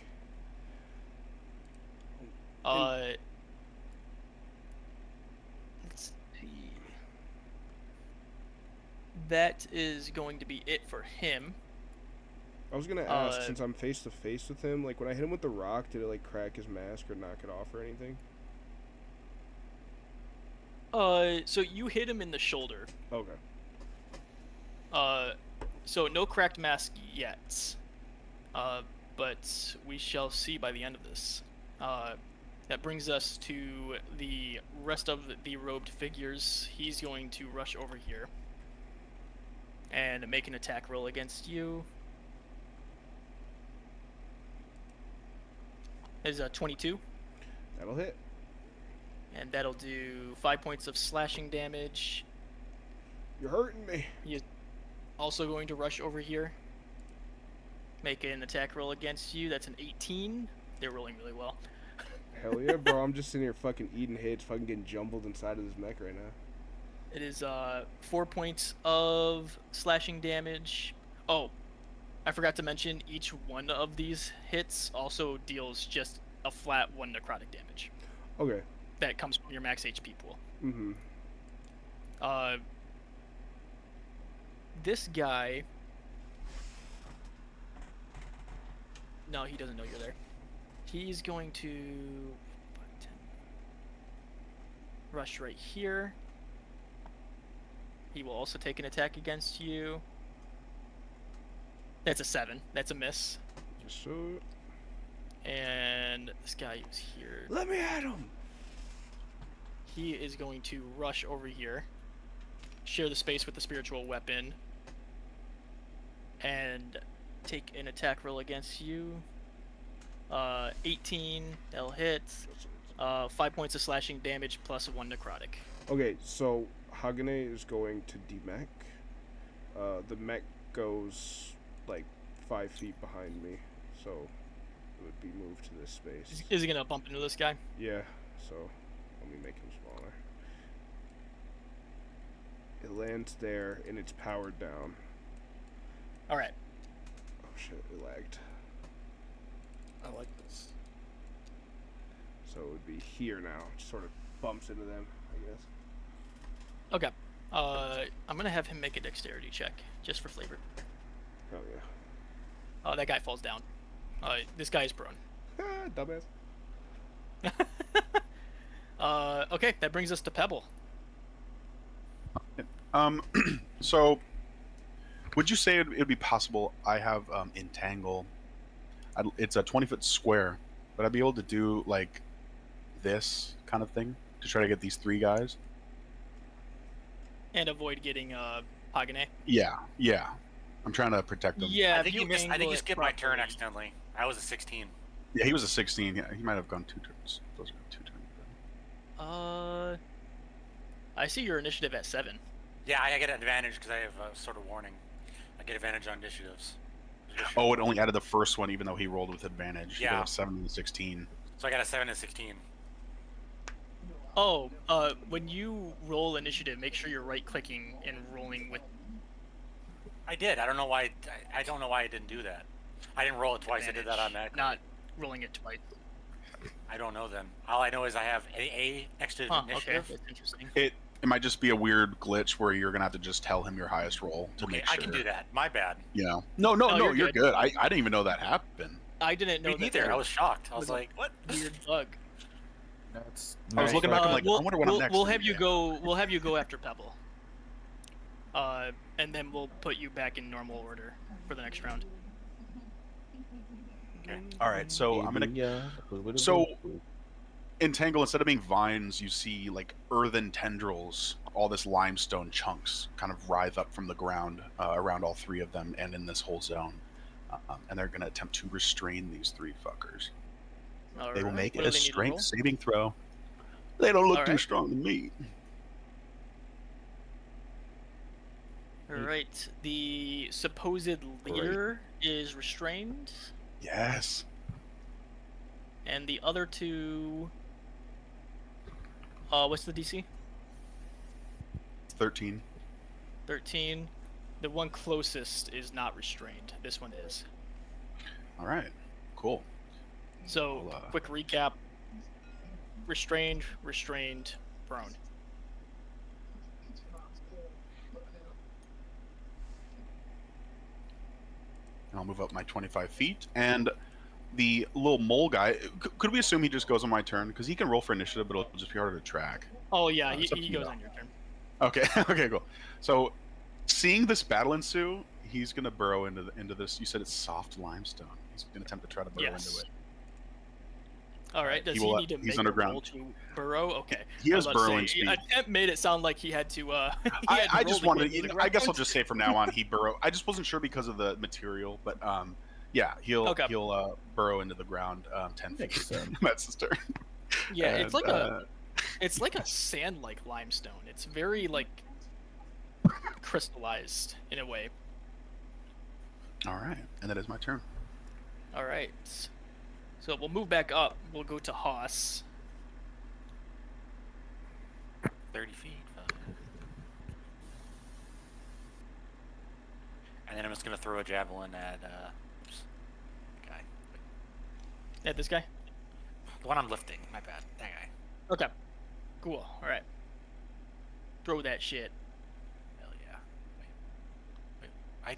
Let's see. That is going to be it for him. I was gonna ask, Uh, since I'm face to face with him, like when I hit him with the rock, did it like crack his mask or knock it off or anything? so you hit him in the shoulder. Okay. So no cracked mask yet. But we shall see by the end of this. That brings us to the rest of the robed figures. He's going to rush over here and make an attack roll against you. Is a 22, That'll hit. and that'll do 5 points of slashing damage. You're hurting me. He's also going to rush over here, make an attack roll against you. That's an 18. They're rolling really well. Hell yeah, bro. I'm just sitting here fucking eating hits, fucking getting jumbled inside of this mech right now. It is 4 points of slashing damage. Oh, I forgot to mention, each one of these hits also deals just a flat 1 necrotic damage. Okay. That comes from your max HP pool. Mm-hmm. This guy... No, he doesn't know you're there. He's going to... rush right here. He will also take an attack against you. That's a 7. That's a miss. Yes, sir. And this guy is here. Let me at him. He is going to rush over here, share the space with the spiritual weapon, and take an attack roll against you. 18, that'll hit. 5 points of slashing damage plus 1 necrotic. Okay, so Hagane is going to demech. The mech goes like 5 feet behind me, so it would be moved to this space. Is he gonna bump into this guy? Yeah, so let me make him smaller. It lands there and it's powered down. Alright. Oh shit, it lagged. I like this. So it would be here now. It sort of bumps into them, I guess. Okay. I'm gonna have him make a dexterity check, just for flavor. Oh yeah. Oh, that guy falls down. This guy is prone. Dumbass. Okay, that brings us to Pebble. So, would you say it'd be possible? I have entangle. It's a 20-foot square, but I'd be able to do like this kind of thing to try to get these 3 guys. And avoid getting Hagane. Yeah. I'm trying to protect them. Yeah, I think you missed. I think angle you it skipped my turn properly. accidentally. I was a 16. Yeah, he was a 16. Yeah, he might have gone 2 turns. Those are 2 turns. I see your initiative at 7. Yeah, I get an advantage because I have a sort of warning. I get advantage on initiatives. Oh, it only added the first one, even though he rolled with advantage. Yeah. He got 7 and 16. So I got a 7 and 16. Oh, when you roll initiative, make sure you're right-clicking and rolling with I did. I don't know why. I don't know why I didn't do that. I didn't roll it twice. I did that advantage, automatically. not rolling it twice. I don't know then. All I know is I have a extra Huh, okay, initiative. that's interesting. It might just be a weird glitch where you're gonna have to just tell him your highest roll to Okay, make sure. I can do that. My bad. You know? No, you're you're good. good. I didn't even know that happened. I didn't know Me that neither. there I was shocked. I was was a like, what? weird bug. That's I was looking back, I'm like, I wonder what I'm next We'll to have you do. go. We'll have you go after Pebble. And then we'll put you back in normal order for the next round. Okay. All right, so I'm gonna. So- Entangle, instead of being vines, you see like earthen tendrils, all this limestone chunks kind of writhe up from the ground around all 3 of them and in this whole zone. And they're going to attempt to restrain these 3 fuckers. They will make What a do they need to strength roll? saving throw. They don't look too Alright. strong to me. All right. The supposed leader is restrained, Yes. and the other 2. What's the DC? 13. 13. The one closest is not restrained. This one is. All right. Cool. So, I'll, quick recap. Restrained, prone. I'll move up my 25 feet. And the little mole guy, could we assume he just goes on my turn? Because he can roll for initiative, but it'll just be harder to track. Oh yeah, It's up to he you, goes though. on your turn. Okay, okay, cool. So, seeing this battle ensue, he's gonna burrow into this. You said it's soft limestone. He's gonna attempt to try to burrow Yes. into it. All right. Does He he, will- need to he's make underground. a roll to burrow? Okay. He I has was about to burrowing say, speed. Attempt made it sound like he had to. He had to I roll just to wanted. get into the I guess I'll ground. just say from now on he burrow. I just wasn't sure because of the material, but yeah, he'll Okay. burrow into the ground 10 feet. Makes sense. That's his turn. Yeah, it's And, like a sand-like limestone. It's very like crystallized in a way. all right, and that is my turn. All right. So we'll move back up. We'll go to Haas. 30 feet. And then I'm just gonna throw a javelin at oops, the guy. Yeah, this guy. The one I'm lifting. My bad. That guy. Okay. Cool. All right. Throw that shit. Hell yeah. Wait.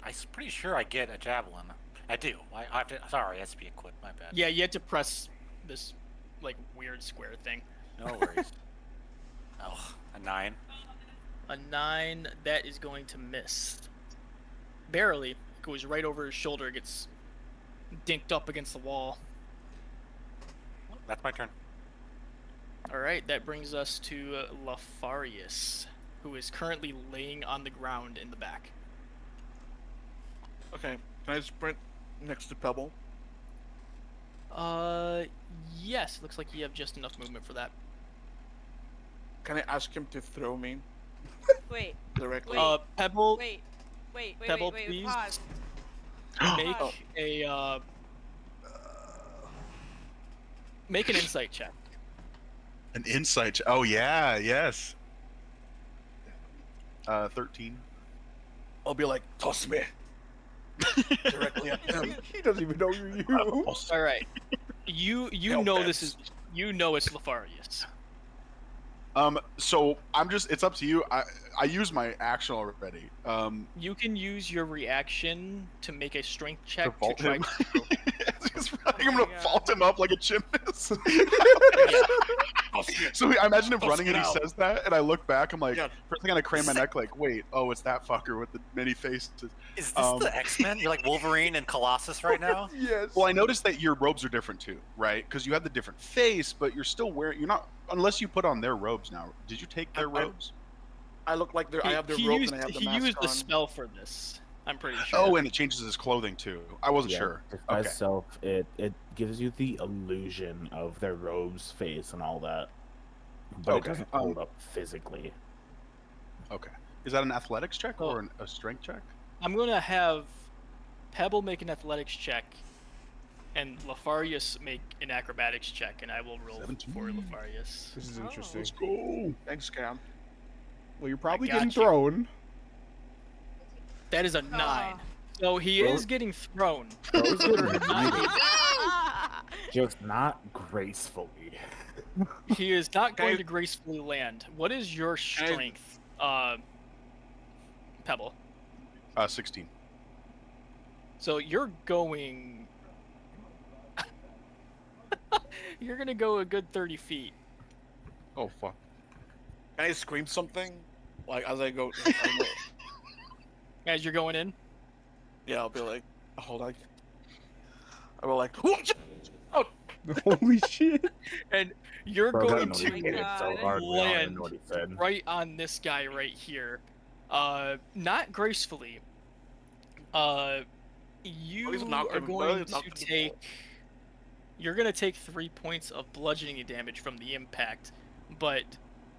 I'm pretty sure I get a javelin. I do. I have to. Sorry, it has to be equipped. My bad. Yeah, you have to press this like weird square thing. No worries. Oh, a 9. A 9, that is going to miss. Barely. Goes right over his shoulder, gets dinked up against the wall. That's my turn. Alright, that brings us to Lafarius, who is currently laying on the ground in the back. Okay, can I sprint next to Pebble? Yes, looks like you have just enough movement for that. Can I ask him to throw me Wait, directly? Wait. Pebble, wait, Pebble, wait, please. pause. Make Oh. make an insight check. An insight. Oh yeah, yes. 13. I'll be like, toss me directly at him. He doesn't even know you're you. All right, you Hell know bets. this is it's Lafarius. So I'm just. It's up to you. I used my action already. You can use your reaction to make a strength check to vault try him. to I'm gonna vault him up like a gymnast. Toss me. So I imagine him Bust running and it he out. says that, and I look back. I'm like, Yeah. first thing I crane my neck, like, wait, oh, it's that fucker with the many faces. Is this the X-Men? You're like Wolverine and Colossus right now? Yes. Well, I noticed that your robes are different too, right? Because you have the different face, but you're still wearing. You're not unless you put on their robes now. Did you take their I- robes? I look like I have the he rope used, and I have the he mask used the on. spell for this. I'm pretty sure. Oh, and it changes his clothing too. I wasn't Yeah, sure. Disguise Okay. self, it gives you the illusion of their robe's face and all that, but Okay, it doesn't hold up physically. Okay. Is that an athletics check Oh. or a strength check? I'm gonna have Pebble make an athletics check, and Lafarius make an acrobatics check, and I will roll 17. for Lafarius. This is Oh. interesting. Let's go. Thanks, Cam. Well, you're probably got getting you. thrown. That is a 9. Aw. So he Roll- is getting thrown. Those are Not- just not gracefully. he is not going Okay. to gracefully land. What is your strength, Pebble? 16. So you're going. You're gonna go a good 30 feet. Oh fuck. Can I scream something? Like, as I go... As you're going in. yeah, I'll be like, hold on. I will like, Holy shit. And you're Bro, going that to hit it so God. hard, we all didn't land know what he said. right on this guy right here. Not gracefully. You he's not are gonna- going he's not to gonna take. You're gonna take 3 points of bludgeoning damage from the impact, but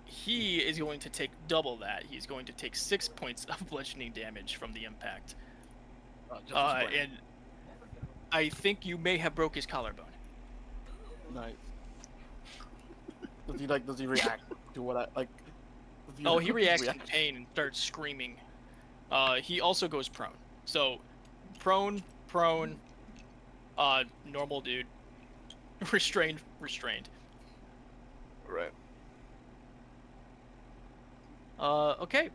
he is going to take double that. He's going to take 6 points of bludgeoning damage from the impact. And I think you may have broke his collarbone. Nice. Does he react to what I, like... does Oh, he reacts in react? pain and starts screaming. He also goes prone. So, prone, normal dude, restrained. Right. Okay.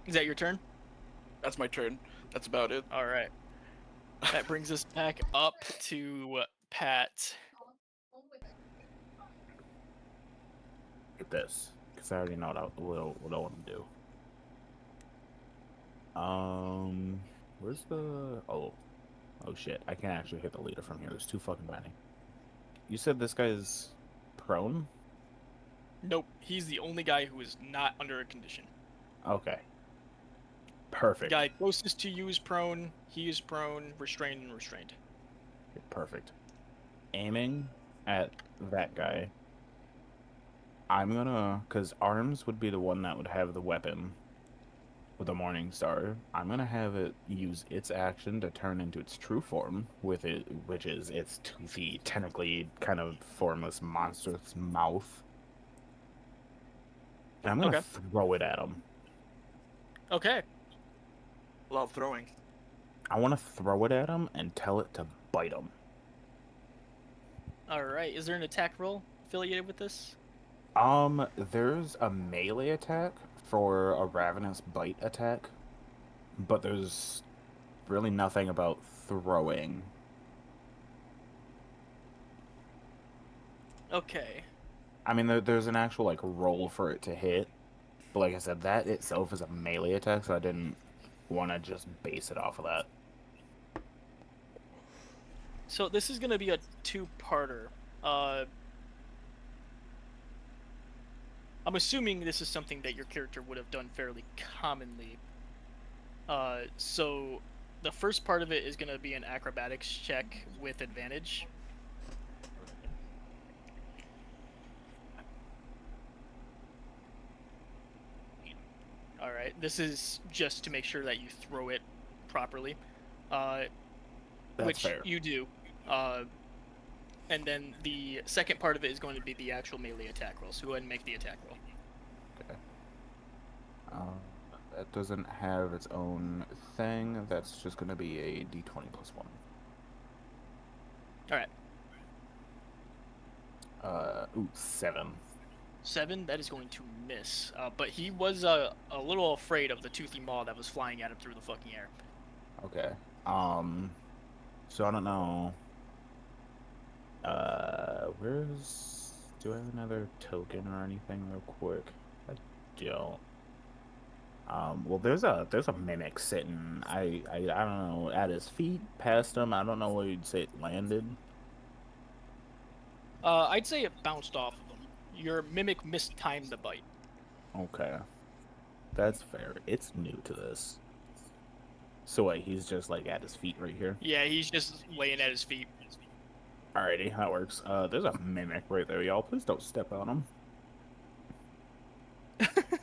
Is that your turn? That's my turn. That's about it. All right. That brings us back up to Pat. Get this, because I already know what I want to do. Where's the... Oh shit, I can't actually hit the leader from here. There's too fucking many. You said this guy's prone? Nope, he's the only guy who is not under a condition. Okay. Perfect. Guy closest to you is prone, he is prone, restrained, and restrained. Perfect. Aiming at that guy. I'm gonna... Because Arms would be the one that would have the weapon with the Morning Star. I'm gonna have it use its action to turn into its true form with it, which is its toothy, tentacly, kind of formless, monstrous mouth. And I'm gonna throw it at him. Okay. Love throwing. I want to throw it at him and tell it to bite him. Alright, is there an attack roll affiliated with this? There's a melee attack for a Ravenous Bite attack, but there's really nothing about throwing. Okay. I mean, there's an actual, like, roll for it to hit, but like I said, that itself is a melee attack, so I didn't want to just base it off of that. So this is going to be a two-parter. I'm assuming this is something that your character would have done fairly commonly. So the first part of it is going to be an acrobatics check with advantage. Alright, this is just to make sure that you throw it properly. That's which fair. you do. And then the second part of it is going to be the actual melee attack roll. So go ahead and make the attack roll. Okay. That doesn't have its own thing. That's just going to be a d20 plus 1. Alright. 7. 7, that is going to miss. But he was a little afraid of the toothy maw that was flying at him through the fucking air. Okay. So I don't know. Where's... Do I have another token or anything real quick? I don't. Well, there's a mimic sitting, I don't know, at his feet, past him. I don't know where you'd say it landed. I'd say it bounced off of him. Your mimic mistimed the bite. Okay. That's fair. It's new to this. So wait, he's just like at his feet right here? Yeah, he's just laying at his feet. Alrighty, that works. There's a mimic right there, y'all. Please don't step on him.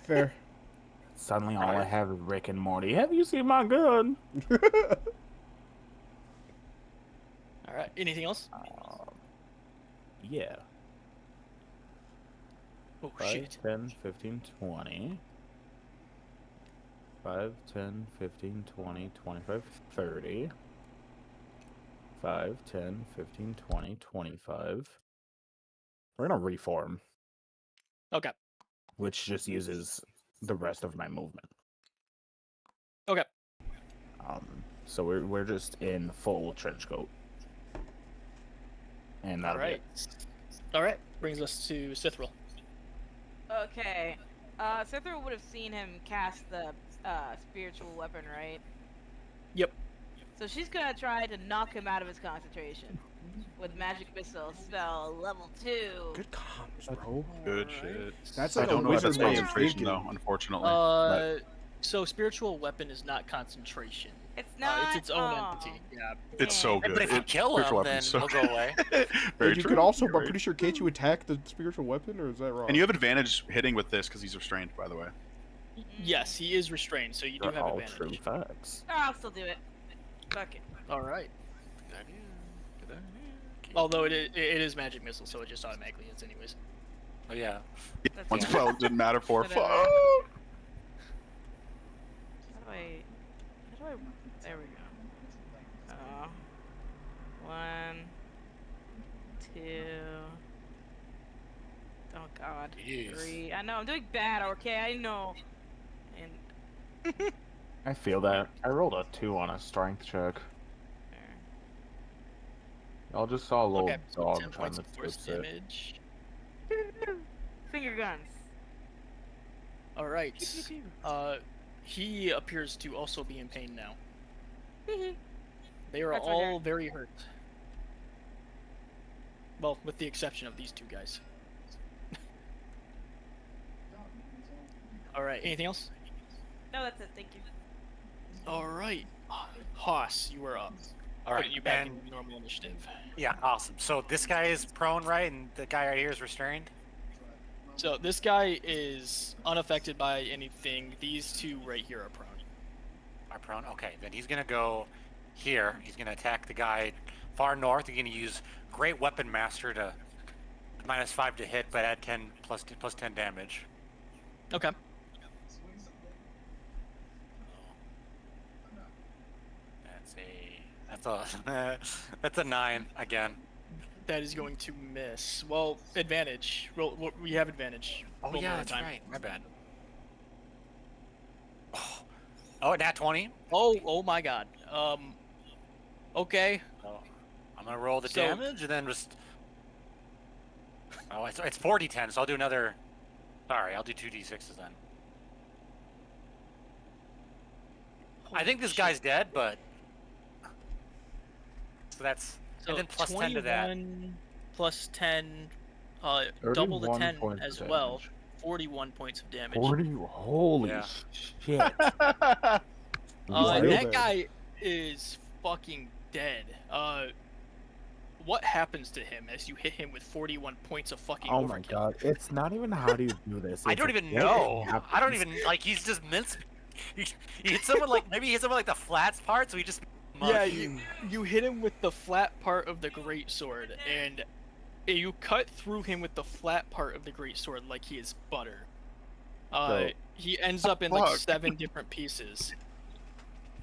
Fair. Suddenly all I have is Rick and Morty. Have you seen my gun? Alright, anything else? Yeah. Oh, 5, shit. 10, 15, 20. 5, 10, 15, 20, 25, 30. 5, 10, 15, 20, 25. We're gonna reform. Okay. Which just uses the rest of my movement. Okay. So we're just in full trench coat. And that'll be Alright. Alright, brings us to Sithril. Okay. Sithra would have seen him cast the spiritual weapon, right? Yep. So she's gonna try to knock him out of his concentration with magic missile spell level 2. Good comms, bro. Good shit. That's I like a don't know if wizard that's way of concentration thinking. though, unfortunately. So spiritual weapon is not concentration. It's not. It's its own oh. entity. Yeah. It's so good. But if you kill him, spiritual then weapon's so he'll go away. Very And you true. could also, You're I'm right. pretty sure, can't you attack the spiritual weapon, or is that wrong? And you have advantage hitting with this because he's restrained, by the way. Yes, he is restrained, so you do They're have all advantage. true facts. Oh, I'll still do it. Fuck it. Alright. Good idea. Good idea. Although it is magic missile, so it just automatically hits anyways. Oh yeah. That's Once fine. well, it didn't matter for. Whatever. Fuck. How do I... There we go. 1, 2... Oh god. Jeez. 3... I know, I'm doing bad, okay? I know. And... I feel that. I rolled a 2 on a strength check. I just saw a little Okay, so dog 10 trying points to of force twist it. damage. Finger guns. All right. He appears to also be in pain now. They are That's all okay. very hurt. Well, with the exception of these two guys. All right. Anything else? No, that's it. Thank you. All right. Haas, you are up. All right, Putting you back and in normal initiative. yeah, awesome. So this guy is prone, right, and the guy right here is restrained. So this guy is unaffected by anything. These two right here are prone. Are prone. Okay, then he's gonna go here. He's gonna attack the guy far north. He's gonna use Great Weapon Master to -5 to hit, but add 10 plus 10 damage. Okay. That's a 9 again. That is going to miss. Well, advantage. Roll. We have advantage. Oh Roll yeah, one at a that's time. right. My bad. Oh, nat 20. Oh my God. Okay. So I'm gonna roll the So- damage and then just. Oh, it's 40-10, so I'll do another. Sorry, I'll do 2d6s then. I think this guy's dead, but. So that's. So and then plus 10 to that. 21 plus 10, double the 31 10 points as of well. damage. 41 points of damage. 40? Holy Yeah. shit. He's still that there. guy is fucking dead. What happens to him as you hit him with 41 points of fucking Oh my overkill? god. It's not even how do you do this. I it's don't like, even what know. I don't happens? even like. He's just mince. He hit someone like maybe he hit someone like the flats part, so he just. Yeah, you hit him with the flat part of the great sword, and you cut through him with the flat part of the great sword like he is butter. So- He ends up in like Fuck. 7 different pieces.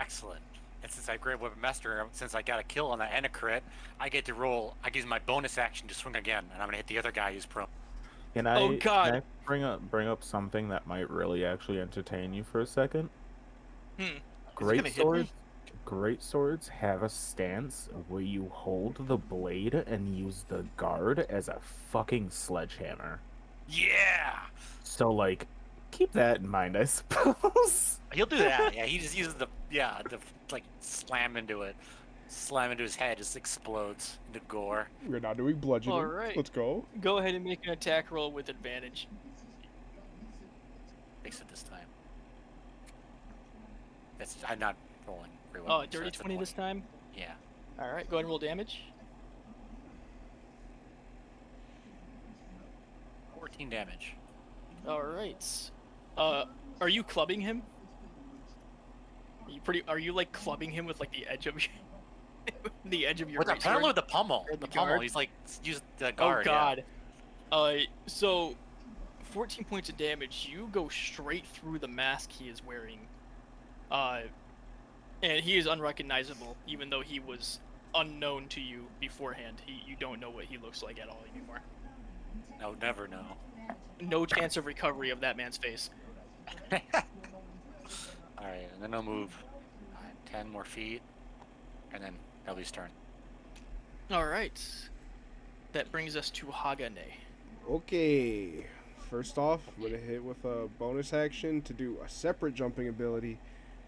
Excellent. And since I Great Weapon Master, since I got a kill on that and a crit, I get to roll. I use my bonus action to swing again, and I'm gonna hit the other guy who's prone. Can I, Oh, God. Can I bring up something that might really actually entertain you for a second? Hmm. Great gonna hit me? swords. Great swords have a stance where you hold the blade and use the guard as a fucking sledgehammer. Yeah. So like, keep that in mind, I suppose. He'll do that. Yeah, he just uses the like slam into it, slam into his head, just explodes into gore. We're not doing bludgeoning. All right. Let's go. Go ahead and make an attack roll with advantage. Takes it this time. I'm not rolling. Great Weapon, Oh, so dirty that's a 20 this 20. time. Yeah. All right, go ahead and roll damage. 14 damage. All right. Are you clubbing him? Are you like clubbing him with like the edge of the edge of your With great apparently sword? with the pummel. Or The the pummel. guard? He's like use the guard. Oh God. So 14 points of damage. You go straight through the mask he is wearing. And he is unrecognizable, even though he was unknown to you beforehand. You don't know what he looks like at all anymore. Yeah. No, never know. No chance of recovery of that man's face. All right, and then I'll move 10 more feet, and then Elby's turn. All right. That brings us to Hagane. Okay. First off, I'm going to hit with a bonus action to do a separate jumping ability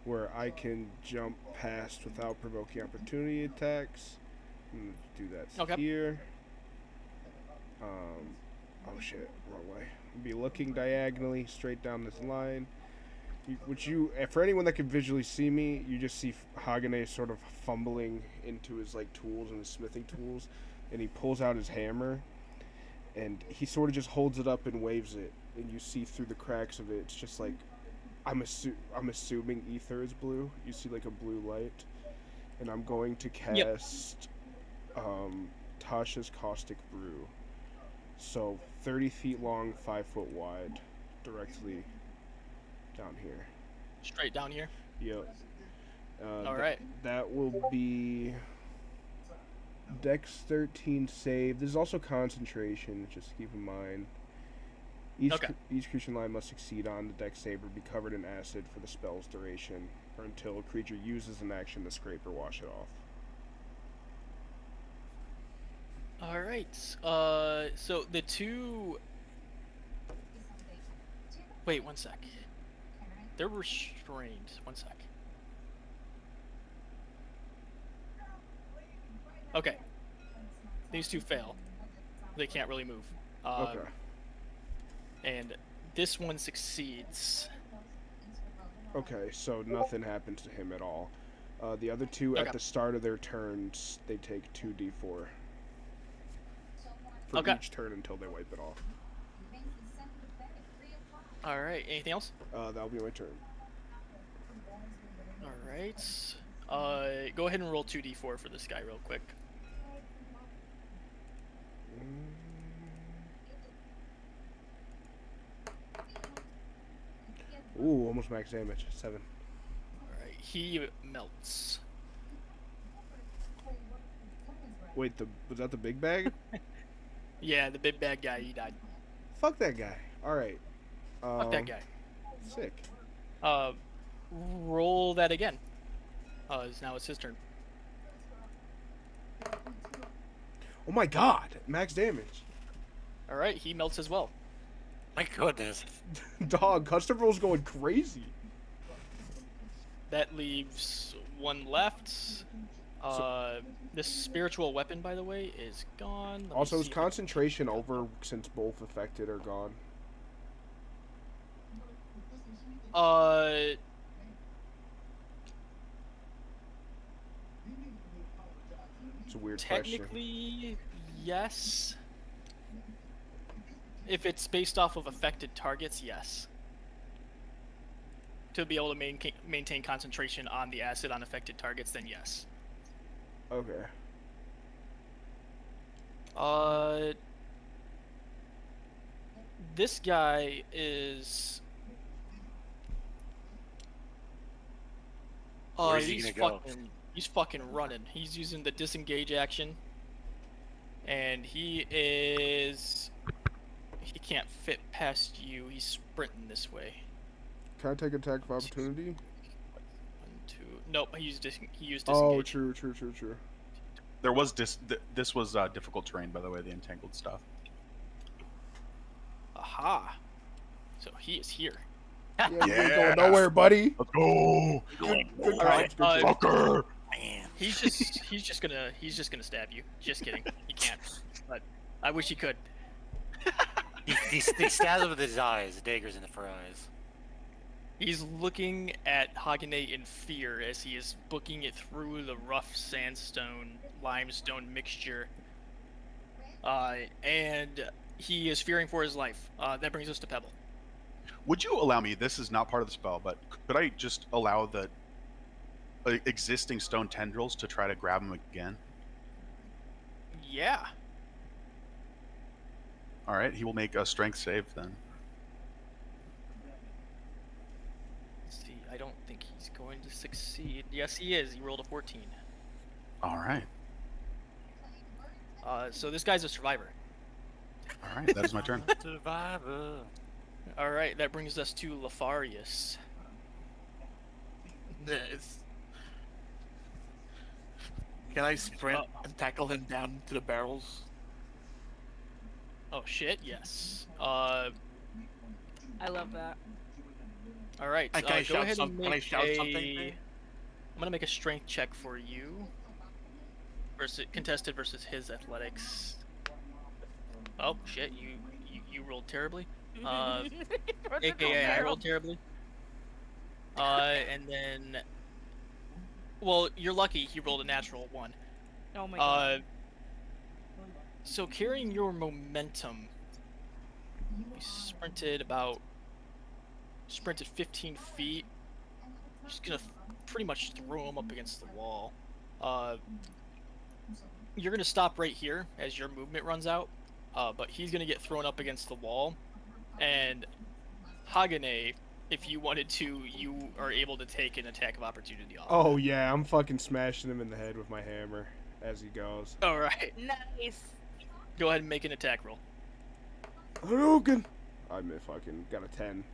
where I can jump past without provoking opportunity attacks. I'm going to do that Okay. here. Oh shit, wrong way. Be looking diagonally straight down this line. For anyone that can visually see me, you just see Hagane sort of fumbling into his like tools and his smithing tools, and he pulls out his hammer, and he sort of just holds it up and waves it, and you see through the cracks of it, it's just like, I'm assuming ether is blue. You see like a blue light, and I'm going to cast Tasha's Caustic Brew. So 30 feet long, 5 foot wide, directly down here. Straight down here. Yep. All right. That will be Dex 13 save. There's also concentration, just keep in mind. Each creature line must succeed on the dex save or be covered in acid for the spell's duration, or until a creature uses an action to scrape or wash it off. All right. So the two. Wait, one sec. They're restrained. One sec. Okay. These two fail. They can't really move. Okay. And this one succeeds. Okay, so nothing happens to him at all. The other two, at Okay. the start of their turns, they take 2d4 for Okay. each turn until they wipe it off. All right. Anything else? That'll be my turn. All right. Go ahead and roll 2d4 for this guy real quick. Ooh, almost max damage. 7. All right. He melts. Wait, was that the big bag? Yeah, the big bad guy. He died. Fuck that guy. All right. Fuck that guy. Sick. Roll that again. Now it's his turn. Oh my god, max damage. All right. He melts as well. My goodness. Dog, custom roll's going crazy. That leaves one left. This spiritual weapon, by the way, is gone. Let me Also, is see if- concentration over since both affected are gone? It's a weird question. Technically, yes. If it's based off of affected targets, yes. To be able to maintain concentration on the acid on affected targets, then yes. Okay. This guy is. Where's he gonna go? He's fucking running. He's using the disengage action, and he can't fit past you. He's sprinting this way. Can I take attack of opportunity? 1, 2. Nope. He used disengage. Oh, true. There was this was difficult terrain, by the way, the entangled stuff. Aha. So he is here. Yeah, you ain't going nowhere, buddy. Let's go, Good All right, times, good shit. fucker! Man. He's just gonna stab you. Just kidding. He can't. But I wish he could. He stabs him with his eyes, daggers in the fur eyes. He's looking at Hagane in fear as he is booking it through the rough sandstone limestone mixture. And he is fearing for his life. That brings us to Pebble. Would you allow me? This is not part of the spell, but could I just allow the existing stone tendrils to try to grab him again? Yeah. All right, he will make a strength save then. Let's see. I don't think he's going to succeed. Yes, he is. He rolled a 14. All right, So this guy's a survivor. all right, that is my turn. Survivor. All right, that brings us to Lefarius. Nice. Can I sprint and tackle him down to the barrels? Oh shit, yes. I love that. All right. Can I Go shout ahead and can I make shout something? a. I'm gonna make a strength check for you. Versus contested versus his athletics. Oh shit! You rolled terribly. AKA I rolled terribly. And then. Well, you're lucky. He rolled a natural 1. Oh my god. So carrying your momentum, we sprinted 15 feet. Just gonna pretty much throw him up against the wall. You're gonna stop right here as your movement runs out, but he's gonna get thrown up against the wall. And Hagane, if you wanted to, you are able to take an attack of opportunity off. Oh yeah, I'm fucking smashing him in the head with my hammer as he goes. All right. Nice. Go ahead and make an attack roll. Hadouken! fucking got a 10.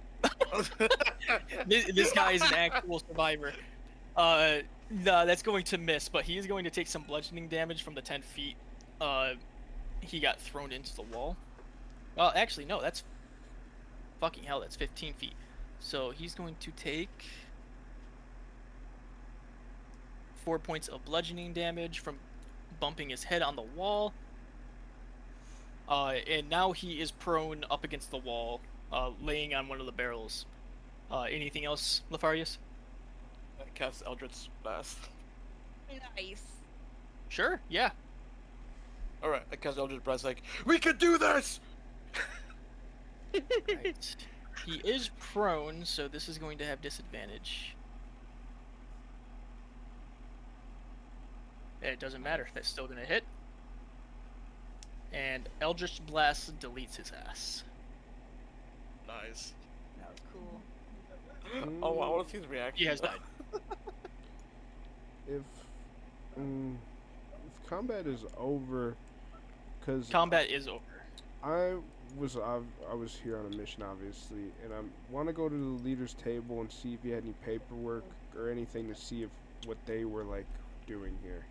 This guy is an actual survivor. No, that's going to miss, but he is going to take some bludgeoning damage from the 10 feet. He got thrown into the wall. Well, actually, no, that's fucking hell. That's 15 feet. So he's going to take 4 points of bludgeoning damage from bumping his head on the wall. And now he is prone up against the wall, laying on one of the barrels. Anything else, Lefarius? I cast Eldritch Blast. Nice. Sure, yeah. Alright, I cast Eldritch Blast like, we can do this! Right. He is prone, so this is going to have disadvantage. It doesn't matter. That's still going to hit. And Eldritch Blast deletes his ass. Nice. That was cool. Oh, I want to see his reaction. He has died. If combat is over, because Combat is over. I was here on a mission, obviously, and I want to go to the leader's table and see if he had any paperwork or anything to see if what they were like doing here.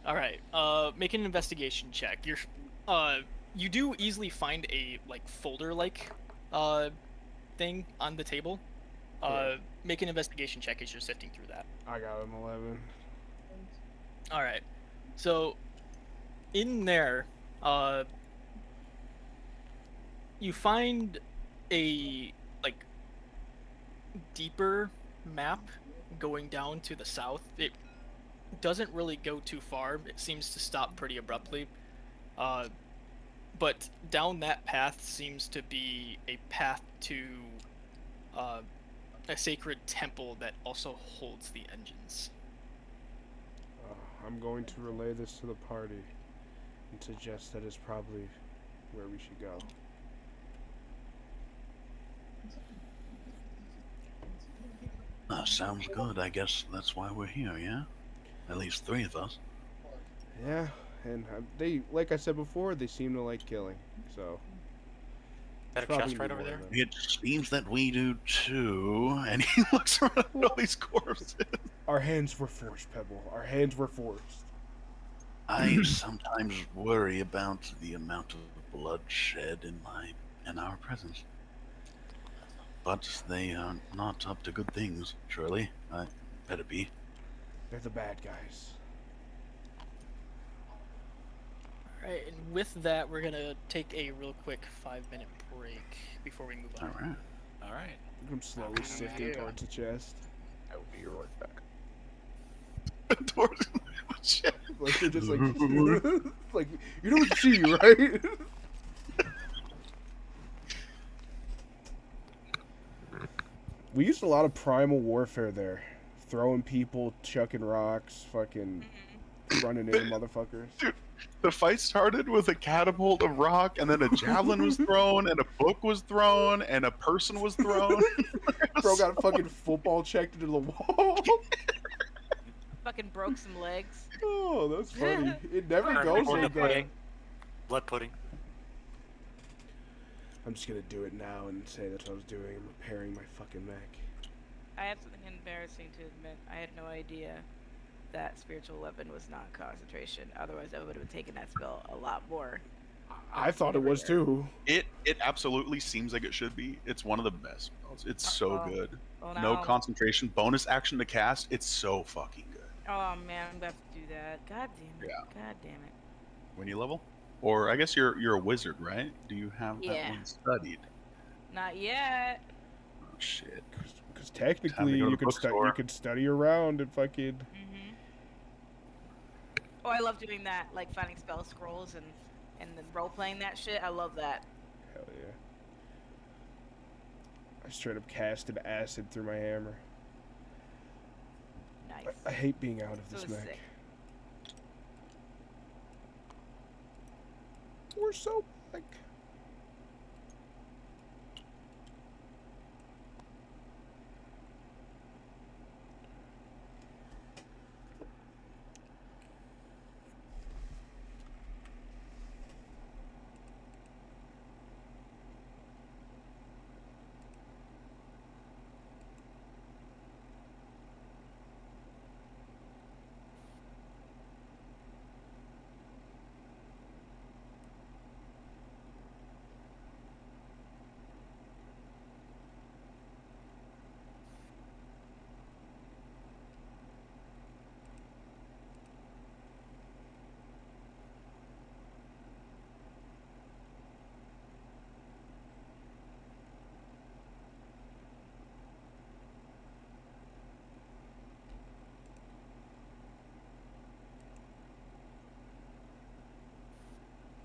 All right. Make an investigation check. You do easily find a like folder-like thing on the table. Yeah. Make an investigation check as you're sifting through that. I got an 11. All right. So in there, you find a like deeper map going down to the south. It doesn't really go too far. It seems to stop pretty abruptly. But down that path seems to be a path to a sacred temple that also holds the engines. I'm going to relay this to the party and suggest that is probably where we should go. Sounds good. I guess that's why we're here, yeah? At least 3 of us. Yeah, and they, like I said before, they seem to like killing, so... Got a probably chest right need over more there? of them. It seems that we do too. And he looks around at all these corpses. Our hands were forced, Pebble. Our hands were forced. I sometimes worry about the amount of blood shed in our presence. But they are not up to good things, surely. I better be. They're the bad guys. Alright, and with that, we're gonna take a real quick 5-minute break before we move on. Alright. All right. I'm slowly sifting towards the chest. I will be right back. Towards shit. Like, they're just like... like, you don't see, right? We used a lot of primal warfare there. Throwing people, chucking rocks, fucking running into motherfuckers. Dude, the fight started with a catapult of rock, and then a javelin was thrown, and a book was thrown, and a person was thrown. Bro got fucking football checked into the wall. Fucking broke some legs. Oh, that's funny. It never Or goes the like that. pudding. Blood pudding. I'm just gonna do it now and say that's what I was doing. I'm repairing my fucking mech. I have something embarrassing to admit. I had no idea that spiritual weapon was not concentration. Otherwise, I would have taken that spell a lot more. I thought it was too. It absolutely seems like it should be. It's one of the best spells. It's so well, good. Well, No now- concentration, bonus action to cast. It's so fucking good. Oh man, I'm gonna have to do that. God damn it. Yeah. God damn it. When you level? Or I guess you're a wizard, right? Do you have that Yeah. one studied? Not yet. Oh shit. Because Time technically, to go to you the could bookstore. you could study around and fucking. Oh, I love doing that, like finding spell scrolls and then role playing that shit. I love that. Hell yeah. I straight up casted acid through my hammer. Nice. I hate being out of So this mech. sick. We're so like.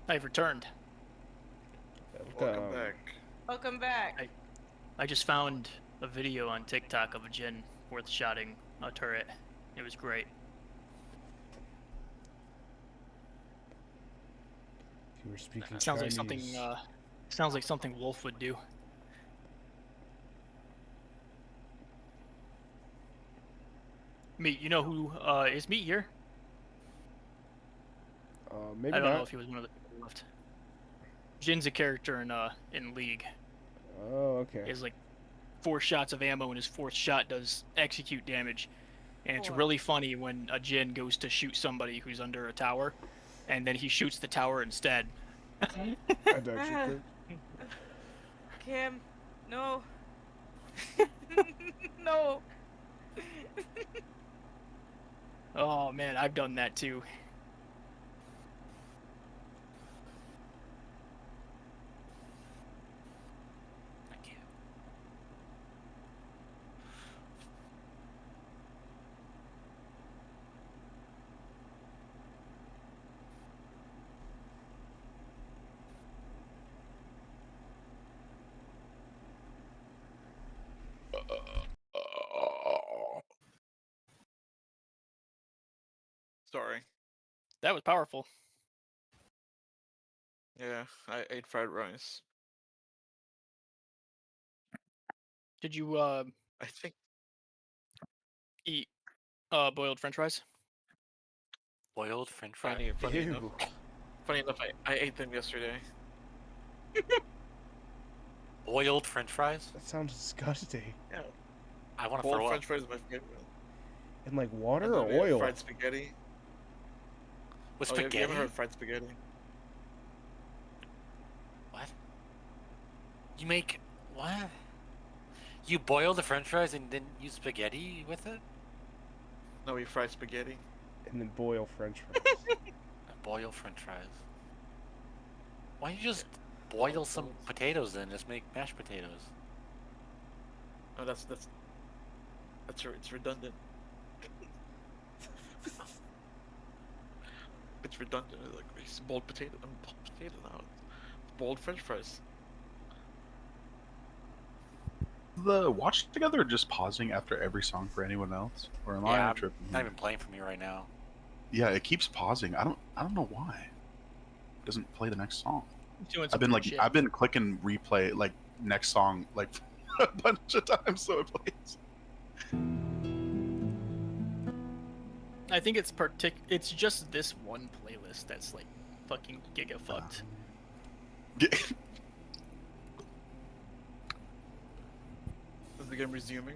I've returned. Welcome back. Welcome back. I just found a video on TikTok of a Jin fourth shotting a turret. It was great. You were speaking Sounds like Chinese. something. Sounds like something Wolf would do. Meat, you know who is Meat here? Maybe I don't know not. if he was one of the people left. Jin's a character in League. Oh, okay. He has like 4 shots of ammo, and his 4th shot does execute damage. And it's Cool. really funny when a Jin goes to shoot somebody who's under a tower, and then he shoots the tower instead. I'd actually think. Kim, no. No. Oh man, I've done that too. Thank you. Sorry. That was powerful. Yeah, I ate fried rice. Did you I think eat boiled French fries? Boiled French fries. funny Ew. enough. Funny enough, I ate them yesterday. Boiled French fries. That sounds disgusting. Yeah. I want to Boiled throw French up. fries is my favorite. In like water And or then we have oil? Fried spaghetti. With Oh, spaghetti. you ever heard of fried spaghetti? What? You make what? You boil the French fries and then use spaghetti with it? No, we fried spaghetti. And then boil French fries. Boil French fries. Why don't you just boil some potatoes and just make mashed potatoes? Oh, it's redundant. It's redundant. It's like it's boiled potato. Boiled potato now. It's boiled French fries. The watch together or just pausing after every song for anyone else, or am I Yeah, tripping? not even playing for me right now. Yeah, it keeps pausing. I don't know why. It doesn't play the next song. Doing I've been some like shit. I've been clicking replay like next song like a bunch of times so it plays. I think it's just this one playlist that's like fucking giga fucked. Is the game resuming?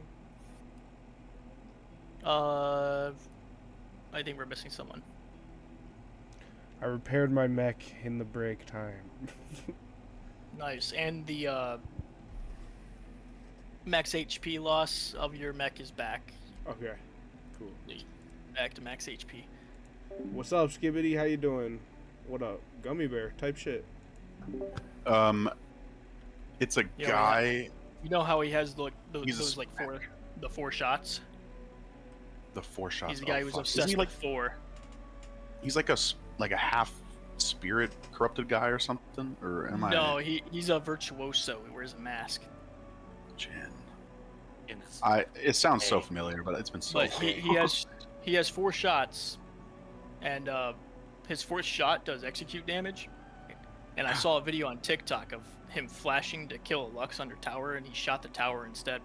I think we're missing someone. I repaired my mech in the break time. Nice. And the max HP loss of your mech is back. Okay, cool. Back to max HP. What's up, Skibbity? How you doing? What up? Gummy bear type shit. It's a Yeah, guy. You know how he has He's a those like four shots? The 4 shots. He's the guy oh, who's fuck. obsessed Isn't he with like 4. he's like a half spirit corrupted guy or something? Or am No, I? he's a virtuoso. He wears a mask. Jin. In this. It sounds so Hey. familiar, but it's been so. But he has 4 shots, and his 4th shot does execute damage. And I saw a video on TikTok of him flashing to kill a Lux under tower, and he shot the tower instead.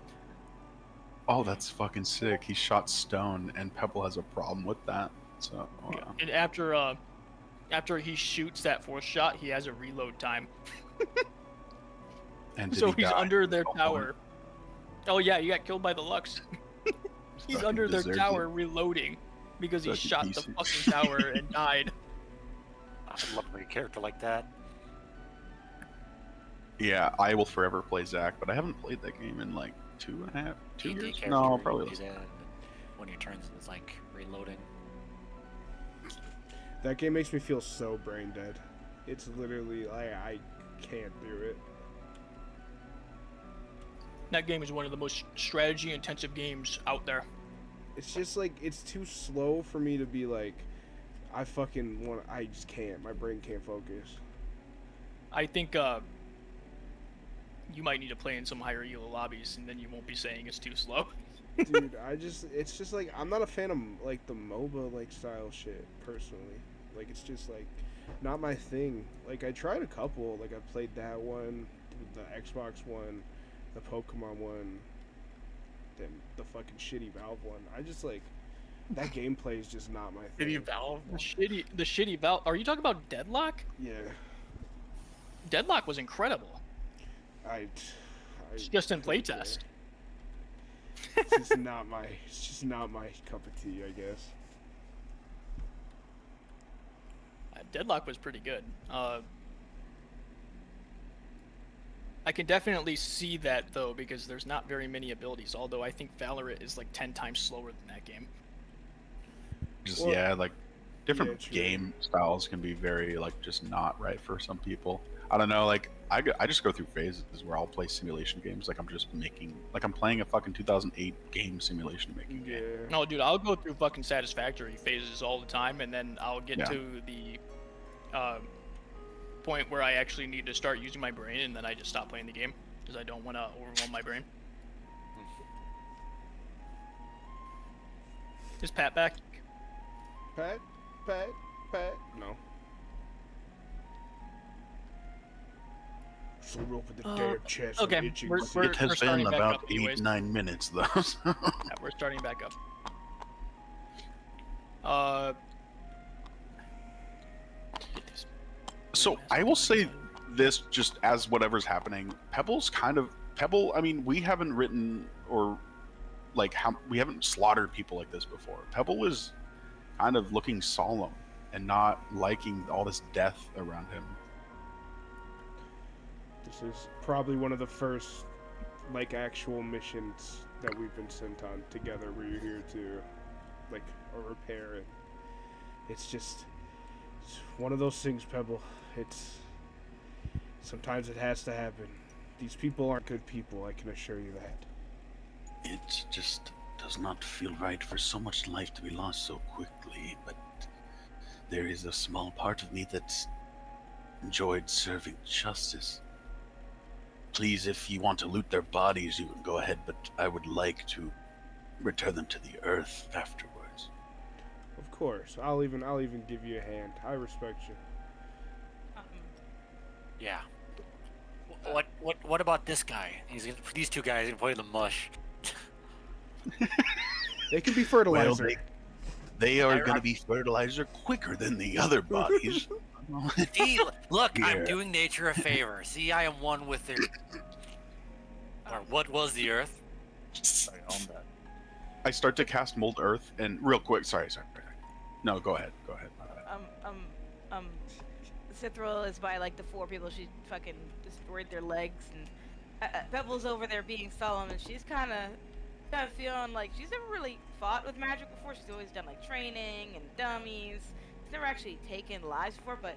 Oh, that's fucking sick. He shot stone, and Pebble has a problem with that. So. And after he shoots that 4th shot, he has a reload time. And did So he he's die? under their Oh, tower. Oh yeah, you got killed by the Lux. He's Fucking under their deserves tower it. reloading because he Fucking shot piece the of fucking tower and died. I'd love to make a character like that. Yeah, I will forever play Zac, but I haven't played that game in like 2 D&D years. character, No, you probably do less. that, and when your turns is like reloading. That game makes me feel so brain dead. It's literally I can't do it. That game is one of the most strategy intensive games out there. It's just like it's too slow for me to be like I just can't. My brain can't focus. I think you might need to play in some higher elo lobbies, and then you won't be saying it's too slow. Dude, it's just like I'm not a fan of like the MOBA like style shit personally. Like it's just like not my thing. Like I tried a couple. Like I played that one, the Xbox one, the Pokemon one, then the fucking shitty Valve one. I just like that gameplay is just not my thing. Shitty Valve. The shitty Valve. Are you talking about Deadlock? Yeah, Deadlock was incredible. I Just in couldn't care. playtest. It's just not my cup of tea, I guess. Deadlock was pretty good. I can definitely see that though, because there's not very many abilities. Although I think Valorant is like 10 times slower than that game. Just Well, yeah, like different yeah, true. game styles can be very like just not right for some people. I don't know, like I just go through phases where I'll play simulation games like I'm just making like I'm playing a fucking 2008 game simulation making Yeah. game. No, dude, I'll go through fucking satisfactory phases all the time, and then I'll get Yeah. to the point where I actually need to start using my brain, and then I just stop playing the game because I don't want to overwhelm my brain. Is Pat back? Pat. No. So we open the damn chest. I'm okay, itching. we're- It has starting been back about up anyways. 8-9 minutes, though. so- Yeah, we're starting back up. Get these- So I will say this just as whatever's happening. Pebble. I mean, we haven't written or like we haven't slaughtered people like this before. Pebble is kind of looking solemn and not liking all this death around him. This is probably one of the first, like, actual missions that we've been sent on together. Where you're here to, like, a repair, and it's just it's one of those things, Pebble. It's sometimes it has to happen. These people aren't good people. I can assure you that. It just does not feel right for so much life to be lost so quickly, but there is a small part of me that's enjoyed serving justice. Please, if you want to loot their bodies, you can go ahead, but I would like to return them to the earth afterwards. Of course, I'll even give you a hand. I respect you. Yeah. What about this guy? These two guys can play the mush. They can be fertilizer. They are going to be fertilizer quicker than the other bodies. See, look, I'm Yeah. doing nature a favor. See, I am one with the. Or what was the earth? Sorry, on that. I start to cast Mold Earth, and real quick, sorry. No, go ahead. Cithril is by like the 4 people she fucking destroyed their legs, and Pebble's over there being solemn, and she's kind of feeling like she's never really fought with magic before. She's always done like training and dummies. She's never actually taken lives before, but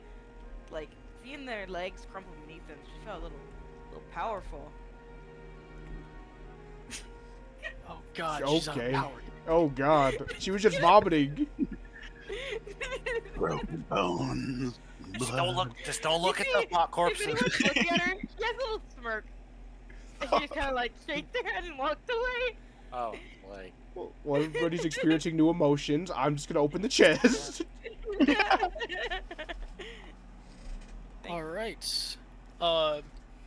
like seeing their legs crumple beneath them, she felt a little powerful. Oh God, she's Okay. overpowered. Oh God, she was just vomiting. Broken bones. Just blood. don't look at the hot If corpses. anyone looked at her, she has a little smirk. And she just kind of like shaked her head and walked away. Oh, boy. Well, everybody's experiencing new emotions. I'm just gonna open the chest. All right. I'm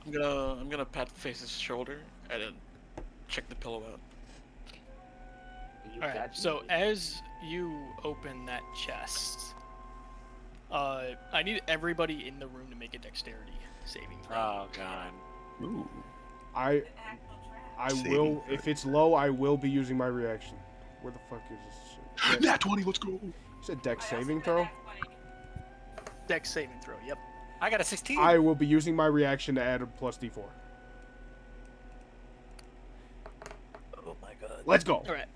gonna pat Face's shoulder and then check the pillow out. All right. So as you open that chest, I need everybody in the room to make a dexterity saving throw. Oh, God. Ooh. I Saving will. throw. If it's low, I will be using my reaction. Where the fuck is this shit? Nat 20, let's go. You said dex saving throw? Dex saving throw. Yep. I got a 16. I will be using my reaction to add a plus d4. Oh my God. Let's go. All right.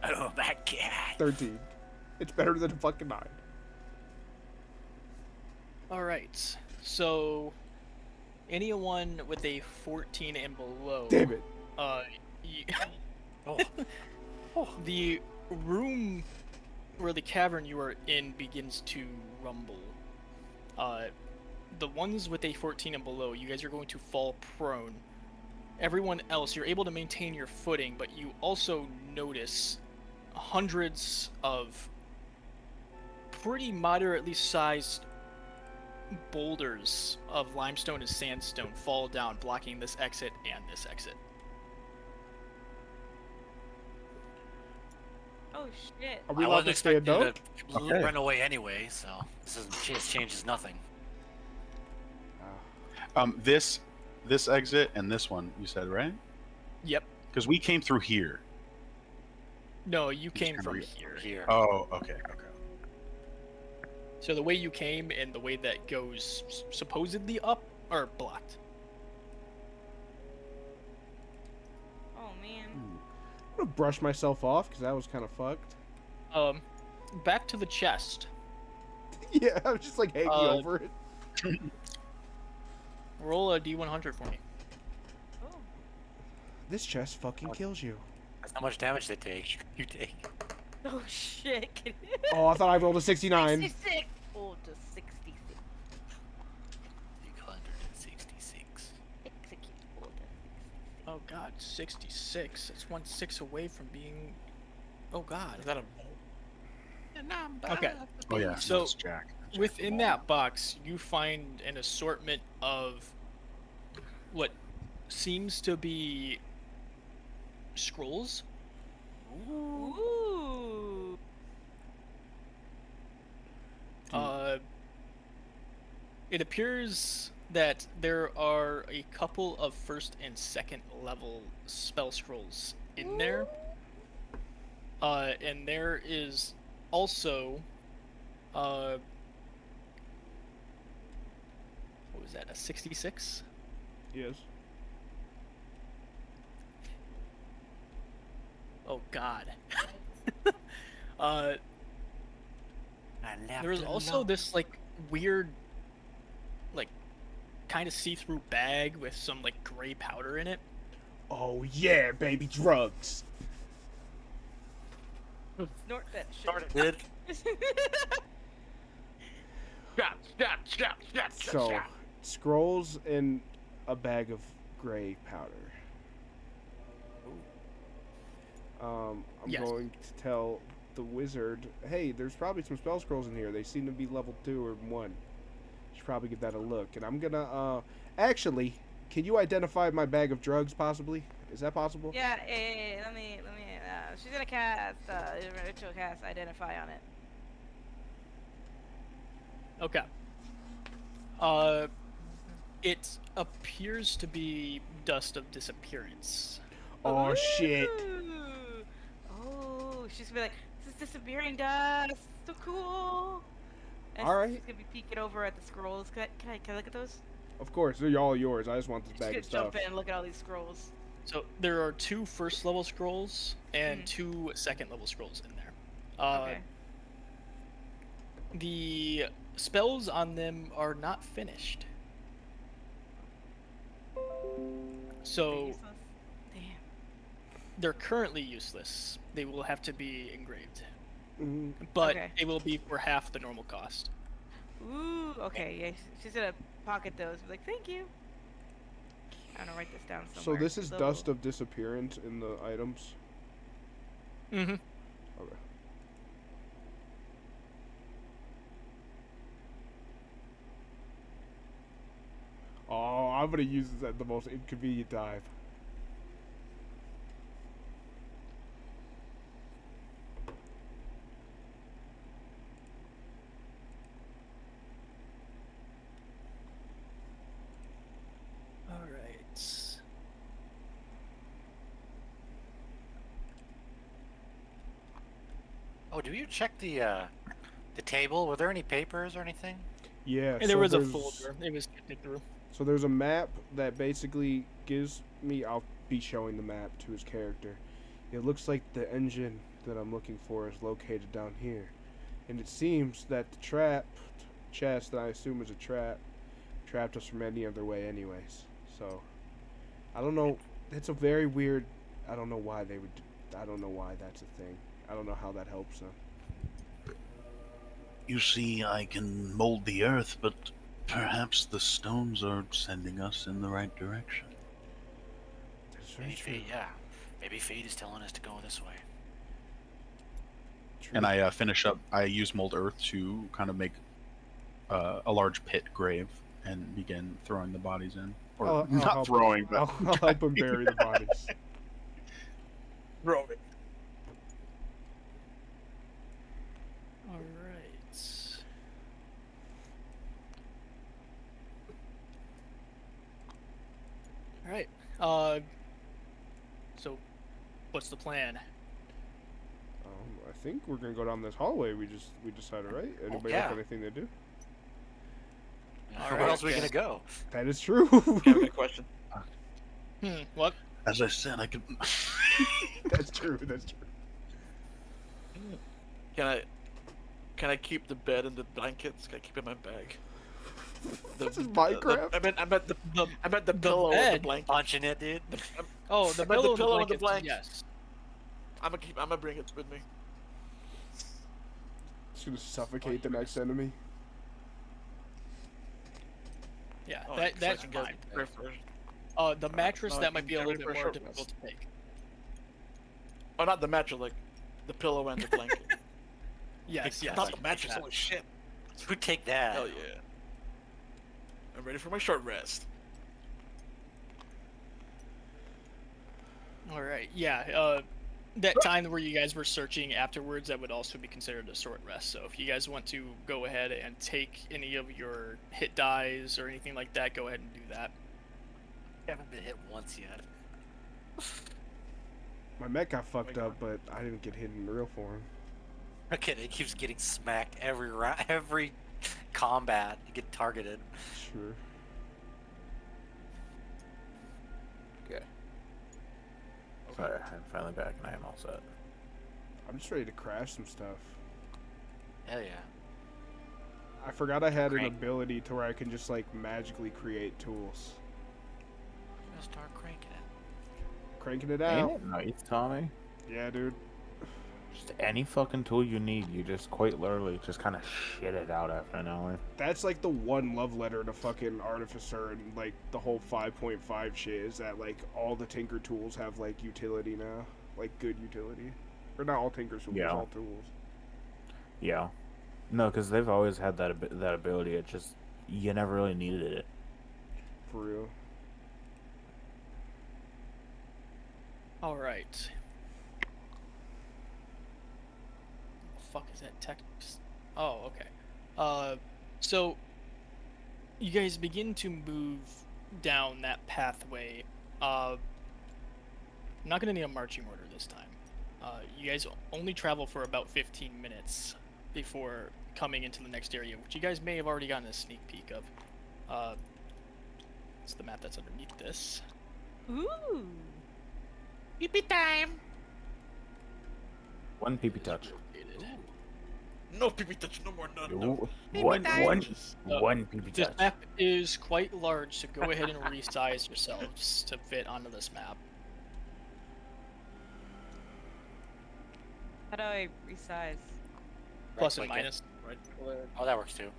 Oh, my God. 13. It's better than fucking 9. All right. So anyone with a 14 and below. Damn it. Oh. The room where the cavern you are in begins to rumble. the ones with a 14 and below, you guys are going to fall prone. Everyone else, you're able to maintain your footing, but you also notice hundreds of pretty moderately sized boulders of limestone and sandstone fall down, blocking this exit and this exit. Oh shit. Are we I allowed wasn't to stand expecting up? to Okay. run away anyway, so this changes nothing. This exit and this one, you said, right? Yep. Because we came through here. No, you came kinda from re- here. Here. Oh, okay. So the way you came and the way that goes supposedly up are blocked. Oh man. I'm gonna brush myself off because that was kind of fucked. Back to the chest. Yeah, I was just like hanging over it. Roll a D100 for me. Oh. This chest fucking kills you. That's how much damage they take. You take. Oh shit. Oh, I thought I rolled a 69. 66. Oh, to 66. 666. Execute order. Oh god, 66. That's 1 6 away from being. Oh god. Is that a Okay. Oh yeah. So, that's Jack. Within that box, you find an assortment of what seems to be scrolls. Ooh. It appears that there are a couple of first and second level spell scrolls in there. And there is also what was that, a 66? Yes. Oh god. I left There was it also alone. this like weird, like kind of see-through bag with some like gray powder in it. Oh yeah, baby, drugs. Snort that shit. Sort of did. So, scrolls and a bag of gray powder. I'm Yes. going to tell the wizard, hey, there's probably some spell scrolls in here. They seem to be level 2 or 1. Should probably give that a look. And I'm gonna, actually, can you identify my bag of drugs, possibly? Is that possible? Yeah, let me, she's gonna cast, ritual cast identify on it. Okay. It appears to be dust of disappearance. Oh, shit. Ooh. Oh, she's gonna be like, this is disappearing dust, so cool. And All right. She's gonna be peeking over at the scrolls. Can I look at those? Of course, they're all yours. I just want this She's bag gonna of stuff. jump in and look at all these scrolls. So there are 2 first level scrolls and Mhm. 2 second level scrolls in there. Okay. The spells on them are not finished. So Useless. Damn. they're currently useless. They will have to be engraved, Mhm. but Okay. they will be for half the normal cost. Ooh, okay, yeah, she's gonna pocket those. Be like, thank you. I'm gonna write this down So somewhere. this is So- dust of disappearance in the items. Mm-hmm. Okay. Oh, I'm gonna use this at the most inconvenient time. All right. Oh, do you check the table? Were there any papers or anything? Yeah. And there was a there's- folder. It was picked through. So there's a map that basically gives me. I'll be showing the map to his character. It looks like the engine that I'm looking for is located down here, and it seems that the trapped chest that I assume is a trap trapped us from any other way, anyways. So I don't know. It's a very weird. I don't know why they would. I don't know why that's a thing. I don't know how that helps them. You see, I can mold the earth, but perhaps the stones are sending us in the right direction. That's very Maybe true. fate, yeah. Maybe fate is telling us to go this way. True. And I finish up. I use mold earth to kind of make a large pit grave and begin throwing the bodies in, or I'll not help throwing, but I'll help him bury the bodies. Throw it. All right. All right. So, what's the plan? I think we're gonna go down this hallway. We decided, right? Anybody yeah. have anything to do? All Where right, else are we okay. gonna go? That is true. Okay, I got a question. What? As I said, I could. That's true. That's true. Can I keep the bed and the blankets? Can I keep it in my bag? This is Minecraft. I meant the pillow and the bed? blanket. Punching it, dude. Oh, the I meant pillow, the and pillow and the blankets, blanket. Yes. I'm gonna bring it with me. It's gonna suffocate the next enemy. Yeah, Oh, that 'cause I that's can get fine. there first. The mattress no, I that might can be a get little it bit for a more short difficult rest. to take. Oh, not the mattress, like the pillow and the blanket. Yes, yes. Not I the can mattress. take that. Holy shit! Who take that? Hell yeah! I'm ready for my short rest. All right. Yeah. That time where you guys were searching afterwards, that would also be considered a short rest. So if you guys want to go ahead and take any of your hit dies or anything like that, go ahead and do that. I haven't been hit once yet. My mech got fucked up, but I didn't get hit in real form. Okay, it keeps getting smacked every round, every combat. You get targeted. Sure. Okay. Sorry, I'm finally back and I am all set. I'm just ready to crash some stuff. Hell yeah. I forgot I had an Crank. ability to where I can just like magically create tools. I'm gonna start cranking it. Cranking it Ain't out. it nice, Tommy? Yeah, dude. Just any fucking tool you need, you just quite literally just kind of shit it out after an hour. That's like the one love letter to fucking Artificer and like the whole 5.5 shit is that like all the Tinker tools have like utility now. Like good utility. Or not all Tinker tools, Yeah. all tools. Yeah. No, because they've always had that ability. It just you never really needed it. For real. All right. Fuck is that text? Oh, okay. So you guys begin to move down that pathway. I'm not gonna need a marching order this time. You guys only travel for about 15 minutes before coming into the next area, which you guys may have already gotten a sneak peek of. It's the map that's underneath this. Ooh. Pee time. One peepee touch. Located. No pee touch. No more. None. Ooh, No. one Uh, one peepee This touch. map is quite large, so go ahead and resize yourselves to fit onto this map. How do I resize? Plus and Right-click it. minus. Right. Oh, that works too.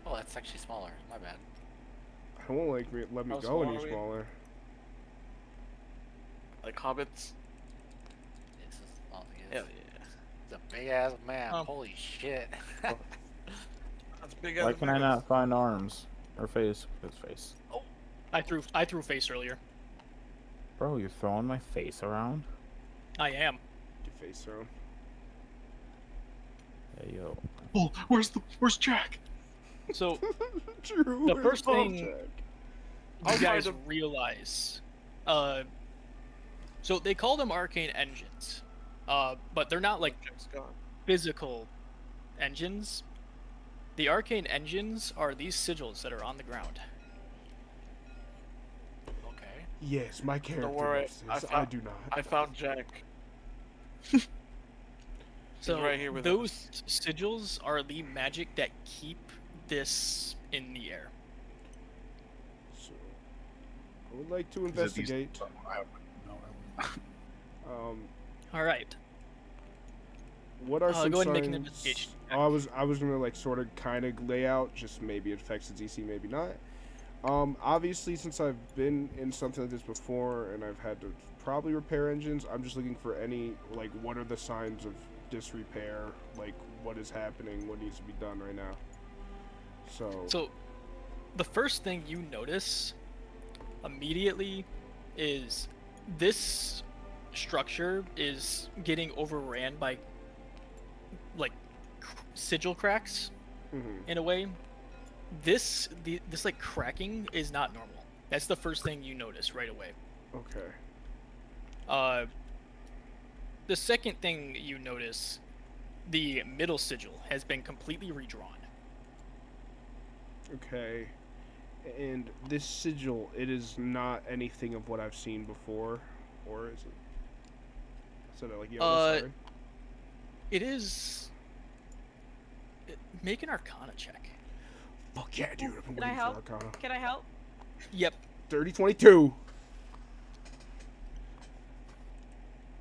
Oh, that's actually smaller. My bad. I won't like let me How go small any are we? smaller. Like hobbits. It's as long as Hell it's, yeah. it's a big ass map. Holy shit. That's big. Why ass can I moves. not find arms or face? His face. I threw face earlier. Bro, you're throwing my face around? I am. Your face thrown. Hey yo. Oh, where's Jack? So True. The where's first Bob thing- Jack? you I'll guys find 'em. realize, so they call them arcane engines, but they're not like Jack's gone. physical engines. The arcane engines are these sigils that are on the ground. Okay. Yes, my character worry, knows I this. I found- do not. I found Jack. So right here with those sigils are the magic that keep this in the air. So, I would like to Is it these- investigate. I wouldn't know. Um, All right. what are some Go ahead and signs? make an investigation Oh, I was gonna like sort of kind of lay out, just maybe it affects the DC, maybe not. Obviously, since I've been in something like this before and I've had to probably repair engines, I'm just looking for any, like, what are the signs of disrepair, like, what is happening, what needs to be done right now. So, the first thing you notice immediately is this structure is getting overran by, like, sigil cracks, in a way. This like cracking is not normal. That's the first thing you notice right away. Okay. The second thing you notice, the middle sigil has been completely redrawn. Okay. And this sigil, it is not anything of what I've seen before, or is it? So like, sorry. It is. Make an Arcana check. Fuck yeah, dude! I've been Can I waiting help? for Arcana. Can I help? Yep. 30-22.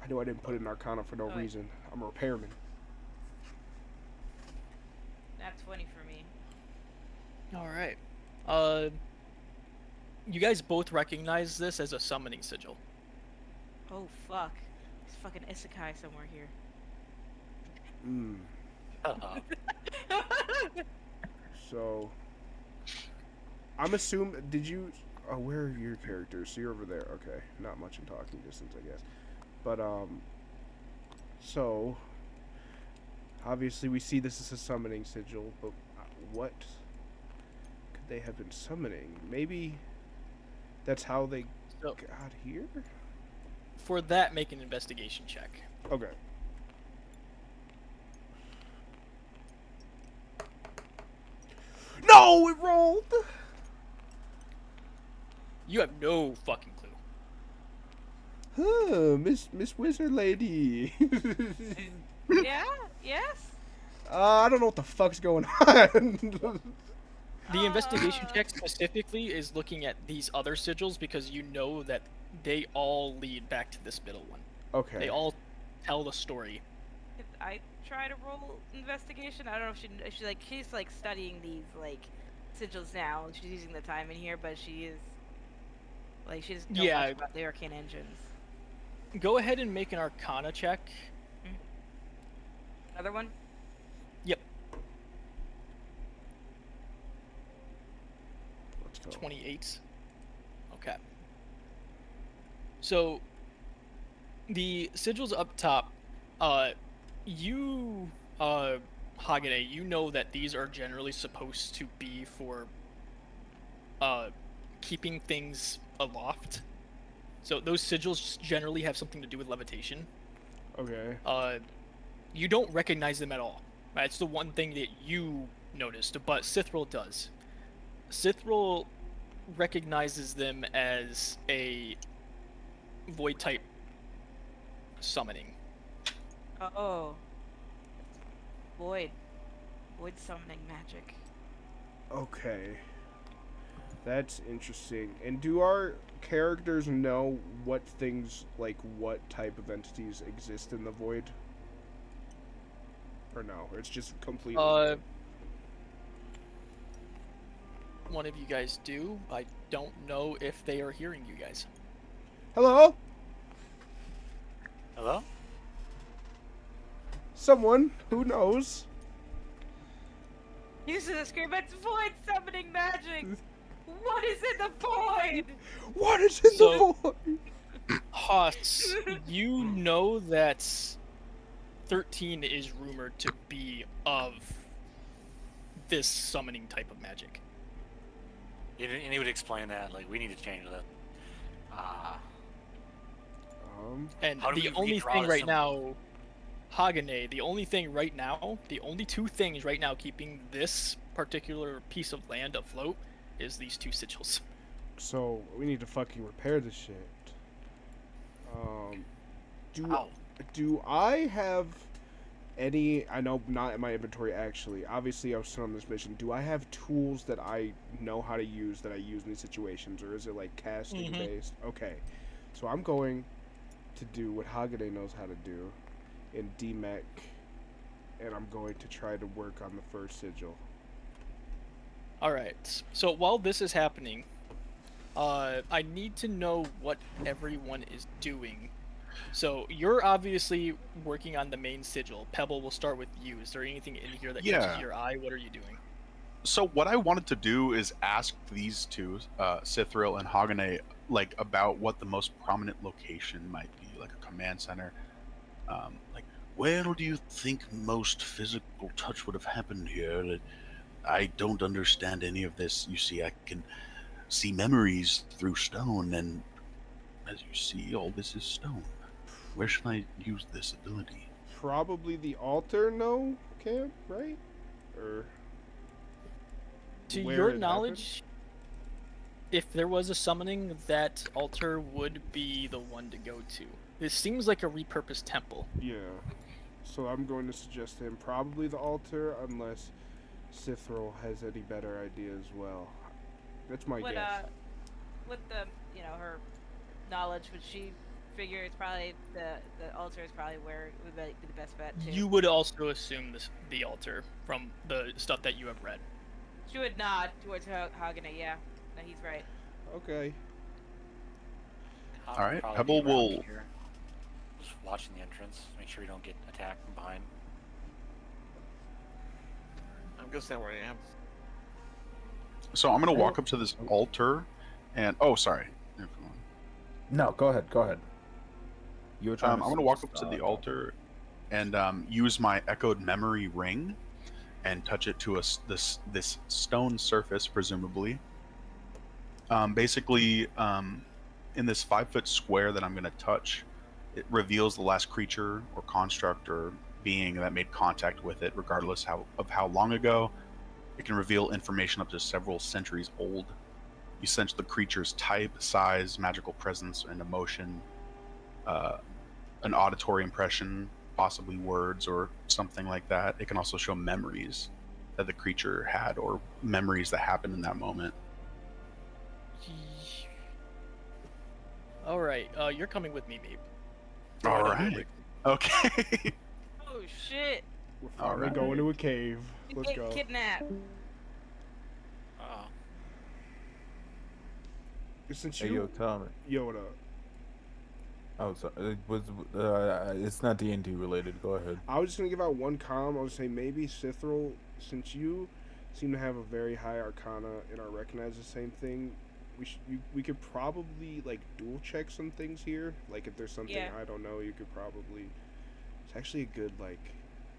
I knew I didn't put in Arcana for no Oh, wait. reason. I'm a repairman. That's 20 for me. All right. You guys both recognize this as a summoning sigil. Oh fuck. There's fucking isekai somewhere here. So, I'm assuming. Did you? Oh, where are your characters? So you're over there. Okay, not much in talking distance, I guess. But so obviously we see this as a summoning sigil, but what could they have been summoning? Maybe that's how they So, got here. for that, make an investigation check. Okay. No, it rolled. You have no fucking clue. Huh, Miss Wizard Lady. Yeah? Yes? I don't know what the fuck's going on. The investigation check specifically is looking at these other sigils because you know that they all lead back to this middle one. Okay. They all tell the story. If I try to roll investigation, I don't know if she's like studying these like sigils now. She's using the time in here, but she is like she doesn't know Yeah. much about the arcane engines. Go ahead and make an Arcana check. Another one? Yep, Let's go. 28. Okay. So, the sigils up top, you, Hagane, you know that these are generally supposed to be for, keeping things aloft. So those sigils generally have something to do with levitation. Okay. You don't recognize them at all. That's the one thing that you noticed, but Sithril does. Sithril recognizes them as a void type summoning. Oh. Void summoning magic. Okay. That's interesting. And do our characters know what things, like what type of entities exist in the void? Or no? Or it's just completely. One of you guys do. I don't know if they are hearing you guys. Hello? Hello? Someone who knows. Use the scream, it's void summoning magic! What is in the void? What is in So- the void? Haas, you know that 13 is rumored to be of this summoning type of magic. And he would explain that, like, we need to change that. And How do the we only redraw thing the right symbol? now, Hagane, the only thing right now, the only two things right now keeping this particular piece of land afloat is these two sigils. So we need to fucking repair this shit. Ow. Do I have any? I know not in my inventory actually. Obviously, I was sent on this mission. Do I have tools that I know how to use that I use in these situations, or is it like casting based? Okay, so I'm going to do what Hagane knows how to do in DMEC and I'm going to try to work on the first sigil. All right. So while this is happening, I need to know what everyone is doing. So you're obviously working on the main sigil. Pebble, we'll start with you. Is there anything in here that catches Yeah. your eye? What are you doing? So what I wanted to do is ask these two, Sithril and Hagane, like about what the most prominent location might be, like a command center. Like, Where do you think most physical touch would have happened here? I don't understand any of this. You see, I can see memories through stone, and as you see, all this is stone. Where should I use this ability? Probably the altar, no, Cam, right? Or To where your it knowledge, if there was a summoning, that altar would be the one to go to. This seems like a repurposed temple. happened? Yeah. So I'm going to suggest to him probably the altar, unless Sithril has any better idea as well. That's my guess. With the her knowledge, would she figure it's probably the altar is probably where it would be the best bet too? You would also assume the altar from the stuff that you have read. She would nod towards Hagane. Yeah, no, he's right. Okay. I'll All right, probably Pebble be around will- here, just watching the entrance, make sure we don't get attacked from behind. I'm gonna stand where I am. So I'm gonna walk up to this altar, and sorry. Never mind. No, go ahead. Go ahead. You were trying. I'm gonna walk up to the altar, and use my echoed memory ring, and touch it to this stone surface, presumably. Basically, in this 5-foot square that I'm gonna touch, it reveals the last creature or construct or being that made contact with it, regardless of how long ago. It can reveal information up to several centuries old. You sense the creature's type, size, magical presence, and emotion. An auditory impression, possibly words or something like that. It can also show memories that the creature had or memories that happened in that moment. All right, you're coming with me, Meep. All right. Okay. Oh shit! We're finally Alright. going to a cave. Let's Get go. kidnapped. Uh-oh. Since Hey, you, yo, Tom. yo, what up? Oh, so it was. It's not D&D related. Go ahead. I was just gonna give out one comm. I was say maybe Sithril, since you seem to have a very high Arcana and are recognized the same thing. We could probably like dual check some things here. Like if there's something Yeah. I don't know, you could probably. It's actually a good like.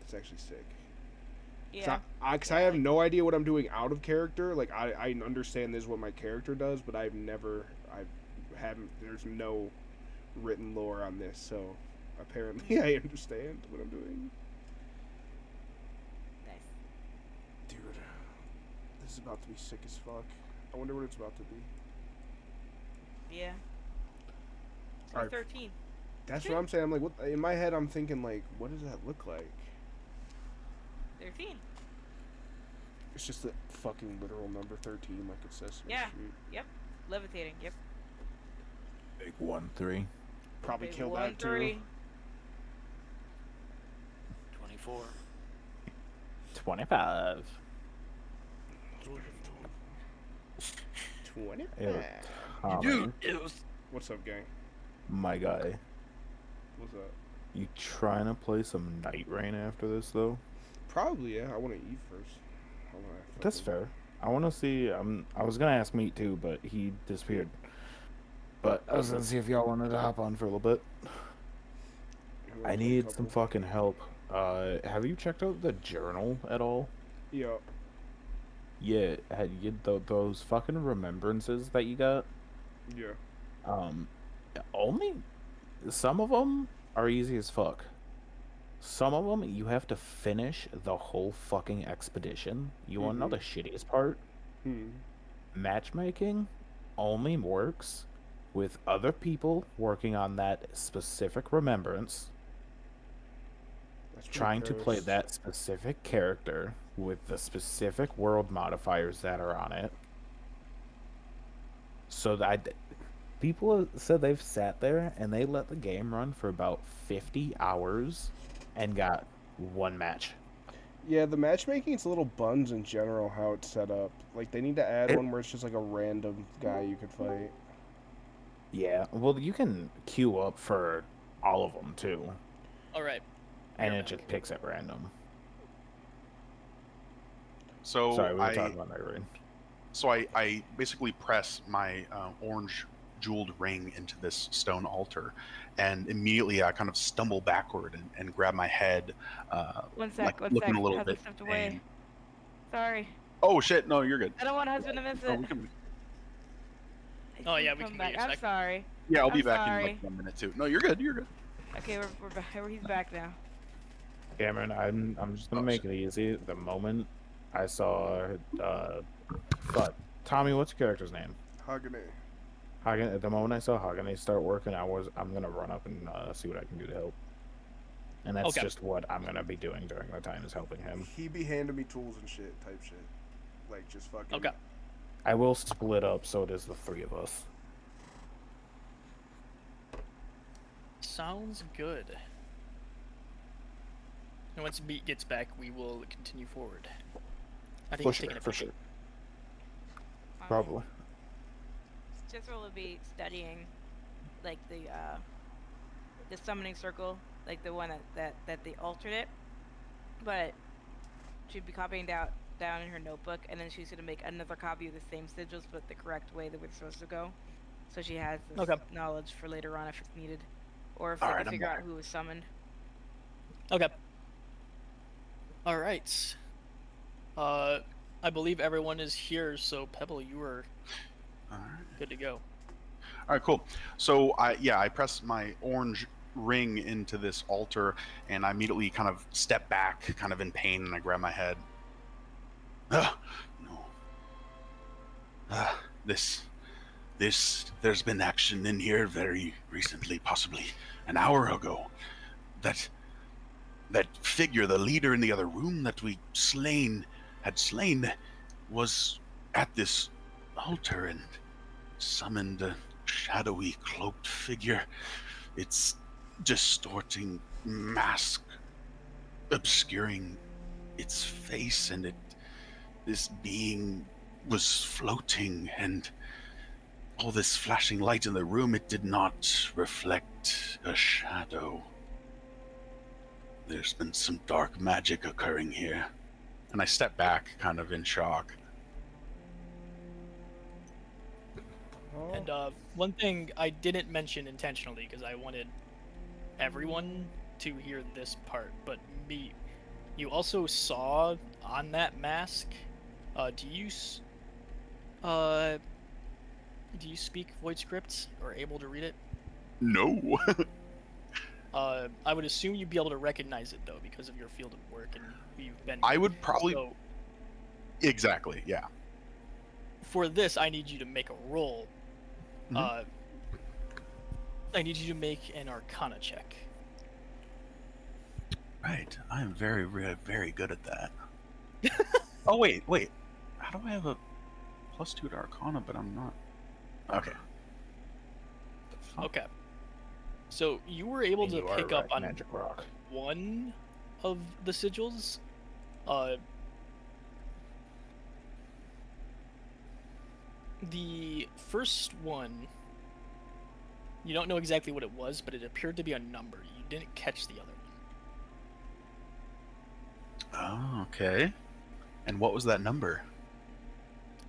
It's actually sick. Yeah. Cause I have no idea what I'm doing out of character. Like I understand this is what my character does, but I haven't. There's no written lore on this, so apparently I understand what I'm doing. Nice. Dude, this is about to be sick as fuck. I wonder what it's about to be. Yeah. So Alright. 13. That's what I'm saying. I'm like, what? In my head, I'm thinking like, what does that look like? 13. It's just a fucking literal number 13, like it says. Yeah. Yep. Levitating. Yep. Big 1-3. Probably Big kill that too. 130. 24. 25. 25. Ew. Dude, it was. What's up, gang? My guy. What's up? You trying to play some Night Rain after this though? Probably, yeah. I want to eat first. I wanna That's fucking- fair. I want to see. I was gonna ask Meat too, but he disappeared. But I was gonna see if y'all wanted to hop on for a little bit. I'm gonna I play a need some couple. fucking help. Have you checked out the journal at all? Yeah. Yeah, had you those fucking remembrances that you got? Yeah. Only some of them are easy as fuck. Some of them you have to finish the whole fucking expedition. You want to know the shittiest part? Matchmaking only works with other people working on that specific remembrance, That's pretty trying to play gross. that specific character with the specific world modifiers that are on it. So that people have said they've sat there and they let the game run for about 50 hours and got one match Yeah, the matchmaking, it's a little buns in general how it's set up. Like, they need to add one where it's just like a random guy you could fight. Yeah, well, you can queue up for all of them too, All right. and You're it just back. picks at random. So Sorry, we were talking about Nightbreed. So I basically press my orange jeweled ring into this stone altar, and immediately I kind of stumble backward and grab my head, One sec, like one looking sec. a little Husband bit stepped in away. pain. Sorry. Oh shit! No, you're good. I don't want husband to miss Oh, it. we can, Oh, yeah, we Come can back. get you a I'm sec. sorry. yeah, I'll be I'm back in sorry. like 1 minute too. No, you're good. You're good. Okay, we're back. He's back now. Cameron, I'm just gonna Oh, make it easy. The moment I saw, fuck, Tommy, what's your character's name? Hagane. Hagen. At the moment I saw Hagane start working, I'm gonna run up and see what I can do to help. And that's Okay. just what I'm gonna be doing during the time is helping him. He be handing me tools and shit, type shit. Like, just fucking. Okay. I will split up so it is the three of us. Sounds good. And once Beat gets back, we will continue forward. I think For he's sure, taking a for break. sure. Probably. Jethro will be studying, like the summoning circle, like the one that they altered it, but she'd be copying down in her notebook, and then she's gonna make another copy of the same sigils, but the correct way that we're supposed to go, so she has this Okay. knowledge for later on if it's needed, or if All they right, can I'm figure out back. who was summoned. Okay. All right. I believe everyone is here, so Pebble, you are All right. good to go. All right, cool. So I press my orange ring into this altar, and I immediately kind of step back, kind of in pain, and I grab my head. No. There's been action in here very recently, possibly an hour ago. That figure, the leader in the other room that we had slain, was at this altar and summoned a shadowy cloaked figure. Its distorting mask obscuring its face, and this being was floating, and all this flashing light in the room, it did not reflect a shadow. There's been some dark magic occurring here. And I step back, kind of in shock. Oh. And one thing I didn't mention intentionally because I wanted everyone to hear this part, but me, you also saw on that mask. Do you speak void script or able to read it? No. I would assume you'd be able to recognize it though because of your field of work and you've been. I would probably. So Exactly, yeah. for this, I need you to make a roll. Mhm. I need you to make an Arcana check. Right. I am very, very good at that. Oh, wait. How do I have a +2 to Arcana, but I'm not? Okay. Okay. So you were able And to you are pick up right, on Magic Rock. one of the sigils. The first one, you don't know exactly what it was, but it appeared to be a number. You didn't catch the other one. Oh, okay. And what was that number?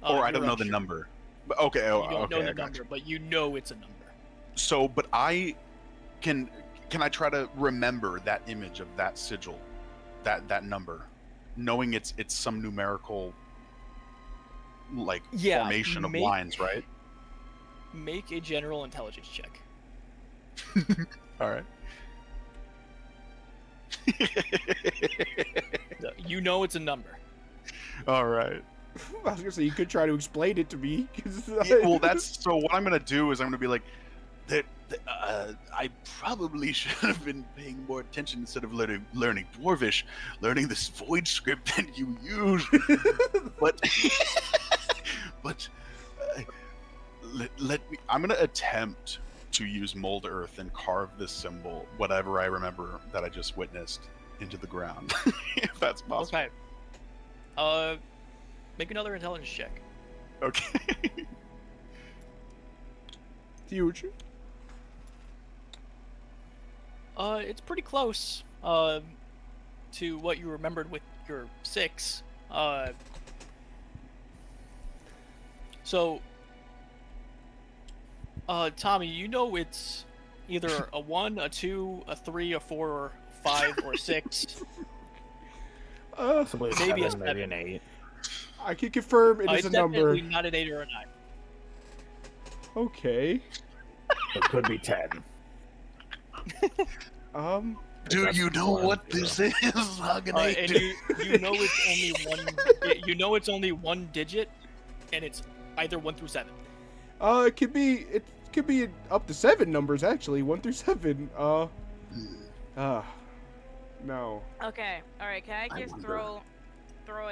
Or I you're don't know the unsure. number. But okay, oh, You don't okay, know I the got number, you. but you know it's a number. So, but I can I try to remember that image of that sigil, that number, knowing it's some numerical like Yeah, formation of make- lines, right? Make a general intelligence check. All right. You know it's a number. All right. I was gonna say you could try to explain it to me. 'Cause Yeah, well, that's so. What I'm gonna do is I'm gonna be like, I probably should have been paying more attention instead of learning Dwarvish, learning this void script that you use. but let me. I'm gonna attempt to use mold earth and carve this symbol, whatever I remember that I just witnessed, into the ground, if that's possible. Okay. Make another intelligence check. Okay. Future. It's pretty close. To what you remembered with your 6. So, Tommy, you know it's either a 1, a 2, a 3, a 4, or 5, or 6. Possibly a Maybe a 7, maybe 7. an 8. I can confirm it is It's a number. definitely not an 8 or a 9. Okay. It could be 10. Do That's you know one, what this is? Hagenate? And you know it's only one. You know it's only one digit, and it's either 1 through 7. It could be up to 7 numbers actually, 1 through 7. No. Okay. All right. Can I just wonder- throw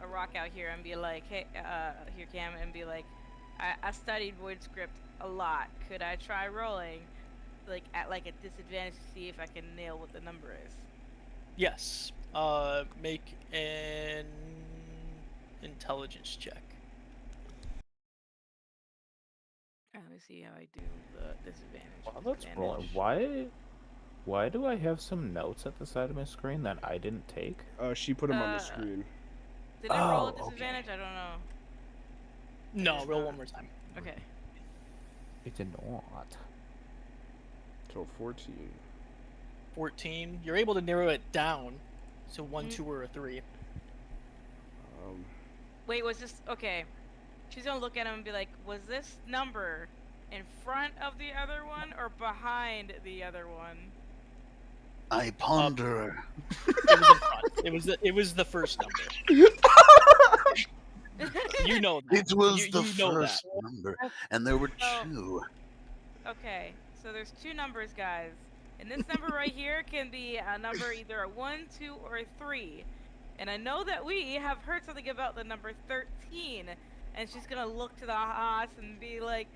a rock out here and be like, hey, here, Cam, and be like, I studied void script a lot. Could I try rolling, like at like a disadvantage to see if I can nail what the number is? Yes. Make an intelligence check. Let me see how I do the disadvantage. Well, that's advantage. rolling. Why do I have some notes at the side of my screen that I didn't take? She put them on the screen. Did I roll a Oh, okay. disadvantage? I don't know. No, roll one more time. Okay. It did not. So 14. 14. You're able to narrow it down to 1, Mhm. 2, or a 3. Wait, was this okay? She's gonna look at him and be like, "Was this number in front of the other one or behind the other one?" I ponder. It was in front. It was the first number. You know that. It was You the know first number, and there were Oh. 2. Okay, so there's 2 numbers, guys. And this number right here can be a number either a 1, 2, or a 3. And I know that we have heard something about the number 13. And she's gonna look to the house and be like,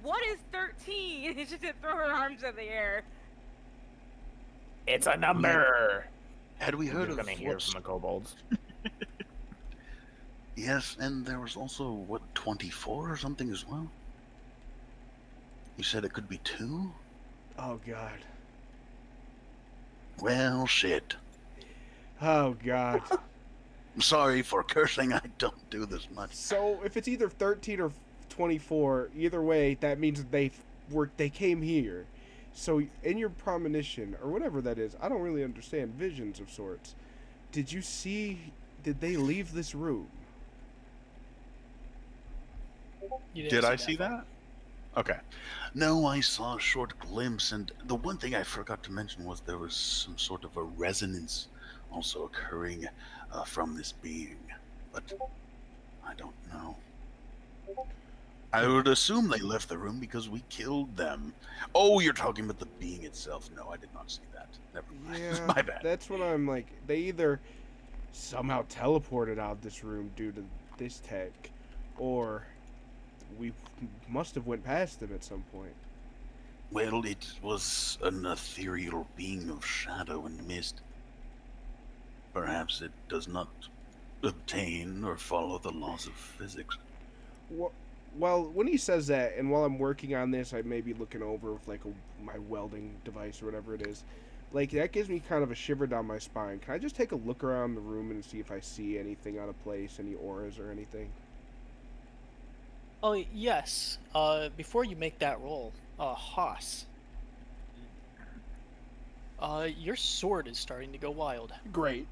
"What is 13?" And she's gonna throw her arms in the air. It's a number! Had we heard You're of gonna hear what's... from the kobolds. Yes, and there was also, what, 24 or something as well? You said it could be 2? Oh god. Well, shit. Oh god. I'm sorry for cursing, I don't do this much. So if it's either 13 or 24, either way, that means they came here. So in your premonition or whatever that is, I don't really understand, visions of sorts. Did they leave this room? You didn't Did I see that? Okay. No, I saw a short glimpse, and the one thing I forgot to mention was there was some sort of a resonance also occurring from this being, but I don't know. I would assume they left the room because we killed them. Oh, you're talking about the being itself. No, I did not see that. Never mind. Yeah, My bad. that's what I'm like. They either somehow teleported out of this room due to this tech, or we must have went past them at some point. Well, it was an ethereal being of shadow and mist. Perhaps it does not obtain or follow the laws of physics. Well, when he says that, and while I'm working on this, I may be looking over with like my welding device or whatever it is. Like, that gives me kind of a shiver down my spine. Can I just take a look around the room and see if I see anything out of place, any auras or anything? Oh, yes. Before you make that roll, Haas. Your sword is starting to go wild. Great.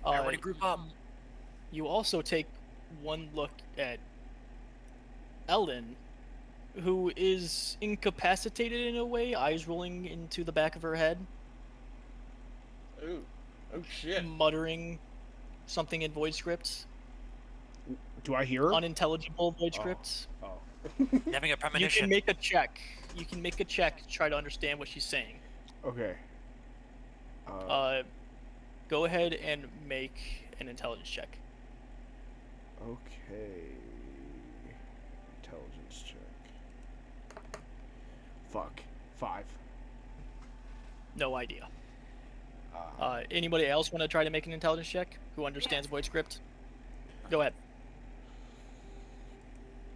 Everybody group up. You also take one look at Ellen, who is incapacitated in a way, eyes rolling into the back of her head, Ooh. Oh shit. muttering something in void scripts, Do I hear her? unintelligible void scripts. Oh. Having a You premonition. can make a check. You can make a check to try to understand what she's saying. Okay. Go ahead and make an intelligence check. Okay. Intelligence check. fuck. 5. No idea. Anybody else want to try to make an intelligence check? Who understands void script? Go ahead.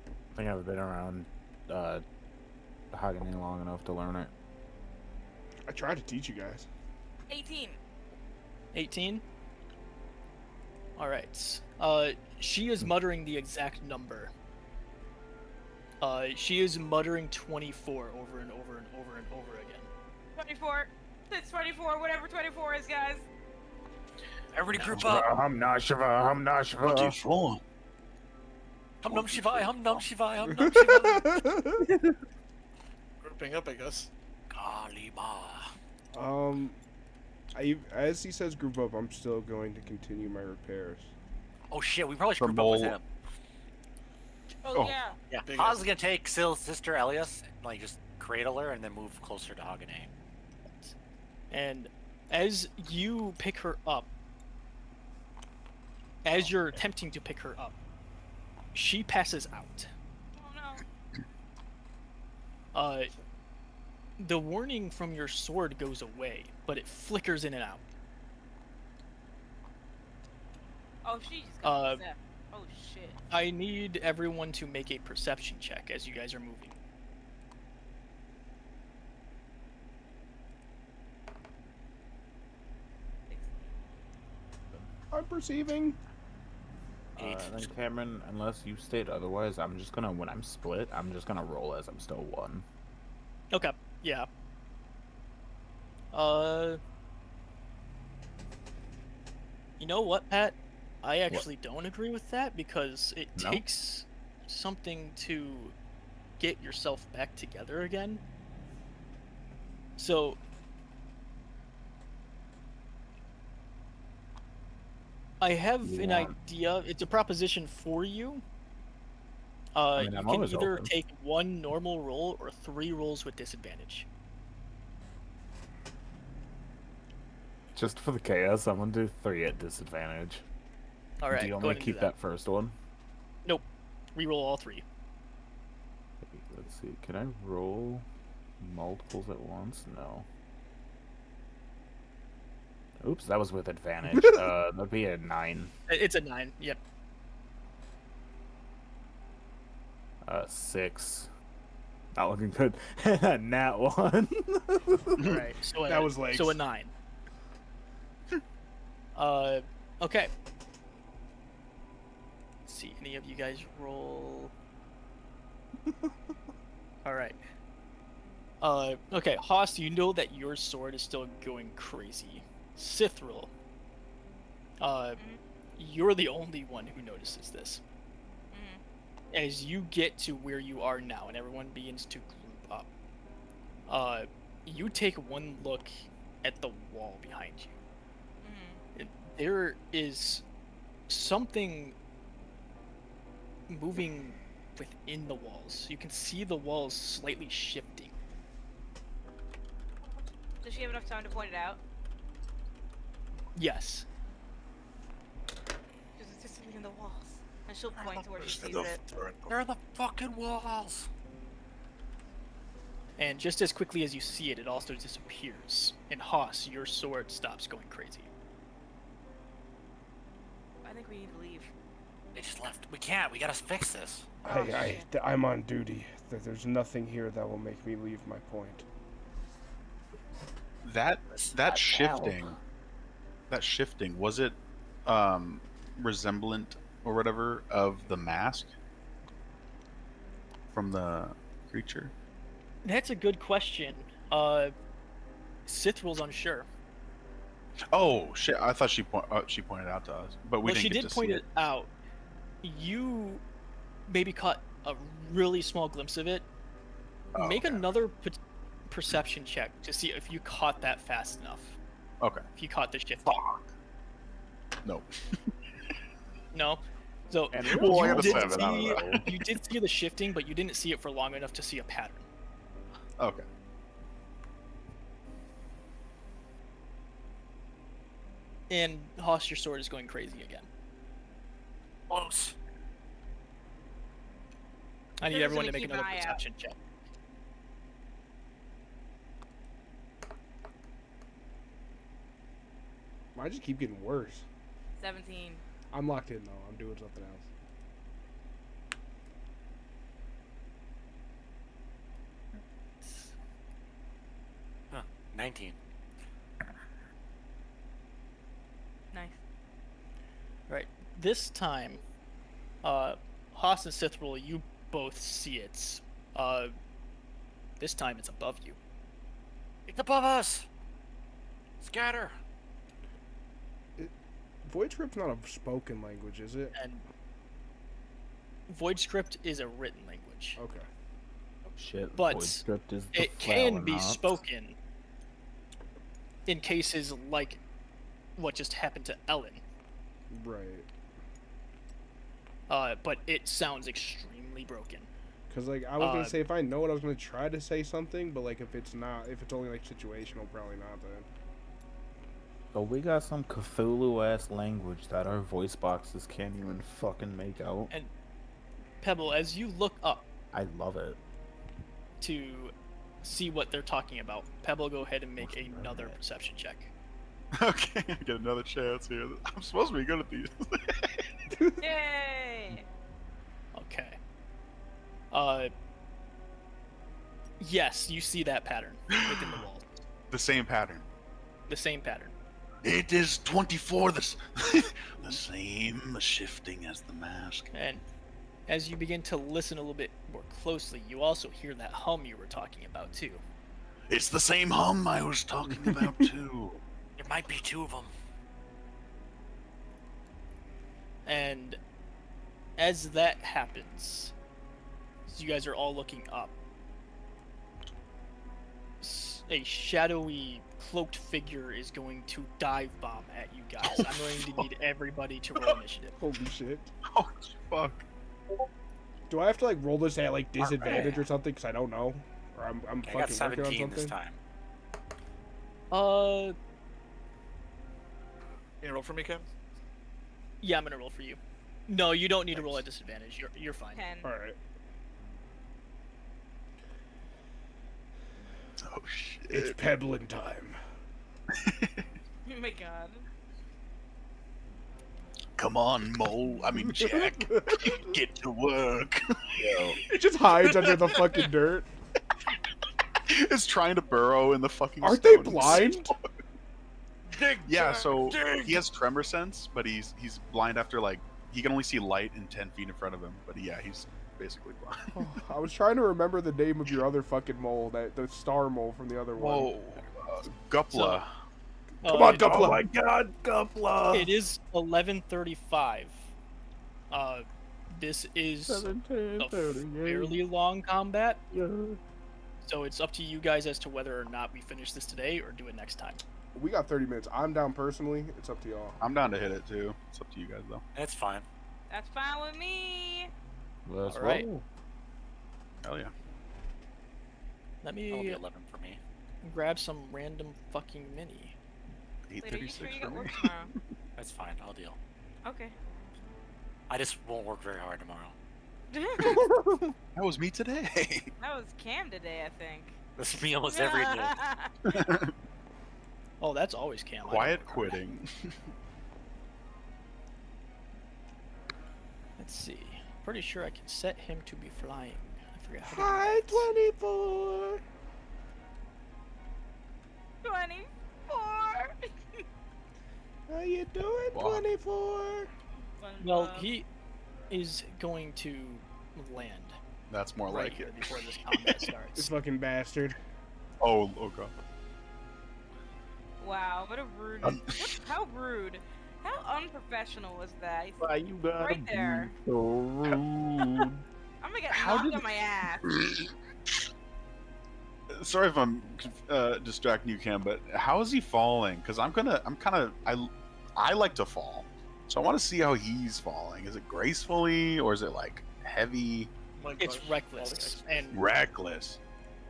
I think I've been around Hagenine long enough to learn it. I tried to teach you guys. 18. 18. All right. She is muttering the exact number. She is muttering 24 over and over and over and over again. 24. It's 24, whatever 24 is, guys. Everybody group up. Hum Nashva, Hum Nashva. 24. Hum num shivai, hum num shivai, hum num shivai. Grouping up, I guess. Kalima. As he says group up, I'm still going to continue my repairs. Oh shit, we probably should From group up with Mole. him. Oh, Oh. yeah. Yeah, Big Haas ass. is gonna take Syl's sister Elias, like just cradle her and then move closer to Hagenine. And as you pick her up, as you're attempting to pick her up, she passes out. Oh, no. The warning from your sword goes away, but it flickers in and out. Oh, she just got zapped. Oh, shit. I need everyone to make a perception check as you guys are moving. I'm perceiving. Then Cameron, unless you state otherwise, I'm just gonna, when I'm split, I'm just gonna roll as I'm still 1. Okay, yeah. You know what, Pat? I actually don't agree with that because it No? takes something to get yourself back together again. So I have You an want- idea. It's a proposition for you. I mean, You I'm can always either open. take 1 normal roll or 3 rolls with disadvantage. Just for the chaos, I'm gonna do 3 at disadvantage. All right, Do you go want me ahead to and keep do that first one? Reroll all 3. Let's see, can I roll multiples at once? No. Oops, that was with advantage. That'd be a 9. It's a 9. Yep. 6. Not looking good. Nat 1. All right. So That was legs. So a 9. Okay. Let's see. Any of you guys roll? All right. Okay, Haas, you know that your sword is still going crazy. Sithril, you're the only one who notices this. As you get to where you are now and everyone begins to group up, you take one look at the wall behind you. There is something moving within the walls. You can see the walls slightly shifting. Does she have enough time to point it out? Yes. Because it's just something in the walls. And she'll point to where she sees it. They're the fucking walls. And just as quickly as you see it, it also disappears. And Haas, your sword stops going crazy. I think we need to leave. They just left. We can't. We gotta fix this. Oh, shit. I'm on duty. There's nothing here that will make me leave my point. That shifting, was it resemblant or whatever of the mask from the creature? That's a good question. Sithril's unsure. Oh shit! I thought she pointed out to us, but we Well, didn't she get did to point see it out. You maybe caught a really small glimpse of it. Oh, Make okay. another perception check to see if you caught that fast enough. Okay. If you caught the shift. No. No. So And Well, I you got a did 7 out of see, that. you did see the shifting, but you didn't see it for long enough to see a pattern. Okay. And Haas, your sword is going crazy again. Close. I need They're everyone to gonna make keep an another eye out. perception check. Mine just keep getting worse. 17. I'm locked in though. I'm doing something else. Huh. 19. Nice. Right. This time, Haas and Sithril, you both see it. This time it's above you. It's above us! Scatter! Void script's not a spoken language, is it? And Void Script is a written language. Okay. Shit. But void script is the It can flower be knots. spoken in cases like what just happened to Ellen. Right. But it sounds extremely broken. Cause like I was gonna Uh, say if I know it, I was gonna try to say something, but like if it's only like situational, probably not then. So we got some Cthulhu ass language that our voice boxes can't even fucking make out. Pebble, as you look up I love it. to see what they're talking about, Pebble, go ahead and make What's the another red? perception check. Okay, I get another chance here. I'm supposed to be good at these. Yay! Okay. Yes, you see that pattern within the walls. The same pattern. The same pattern. It is 24. The same shifting as the mask. And as you begin to listen a little bit more closely, you also hear that hum you were talking about too. It's the same hum I was talking about too. There might be two of them. And as that happens, as you guys are all looking up, a shadowy, cloaked figure is going to dive bomb at you guys. I'm going to need everybody to roll initiative. Holy shit! Oh fuck. Do I have to like roll this at like disadvantage or something? Cause I don't know, or I'm I got fucking working on 17 this something. time. You roll for me, Ken? Yeah, I'm gonna roll for you. No, you don't need to roll at disadvantage. You're fine. 10. All right. Oh shit. It's pebbling time. Oh my god. Come on, Mole. I mean, Jack. Get to work. It just hides under the fucking dirt. It's trying to burrow in the fucking. Aren't they stones. blind? Dig, Yeah, Jack, so dig! he has tremor sense, but he's blind after like he can only see light in 10 feet in front of him. But yeah, he's basically blind. I was trying to remember the name of your other fucking mole, the star mole from the other one. Whoa, Gupla. Come on, Gupla. Oh my god, Gupla! It is 11:35. This is a 17:38. fairly long combat, Yeah. so it's up to you guys as to whether or not we finish this today or do it next time. We got 30 minutes. I'm down personally. It's up to y'all. I'm down to hit it too. It's up to you guys though. That's fine. That's fine with me. Let's All right. roll. Hell yeah. Let That'll be me 11 for me. grab some random fucking mini. Wait, are you sure 8:36 you for got me. work tomorrow? That's fine. I'll deal. Okay. I just won't work very hard tomorrow. That was me today. That was Cam today, I think. This is me almost every day. Oh, that's always Cam. I don't Quiet work hard. quitting. Let's see. Pretty sure I can set him to be flying. I forget how to do Hi, that. 24. 24. How you doing, Wow. 24? Well, he is going to land That's more right like here it. before this combat This starts. fucking bastard. Oh god. Wow, what a rude. How rude. How unprofessional was that? He's- Why you gotta Right there. be so rude? I'm gonna get How knocked did- on my ass. Sorry if I'm distracting you, Cam, but how is he falling? Because I like to fall, so I want to see how he's falling. Is it gracefully or is it like heavy, My It's gosh, reckless, and reckless?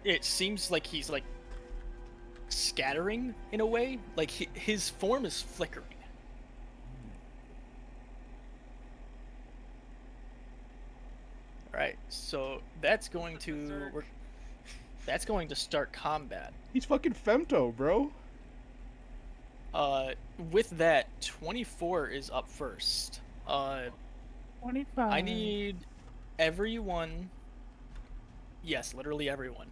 it seems like he's like scattering in a way. Like his form is flickering. Right, so that's going to that's going to start combat. He's fucking femto, bro. With that, 24 is up first. 25. I need everyone. Yes, literally everyone.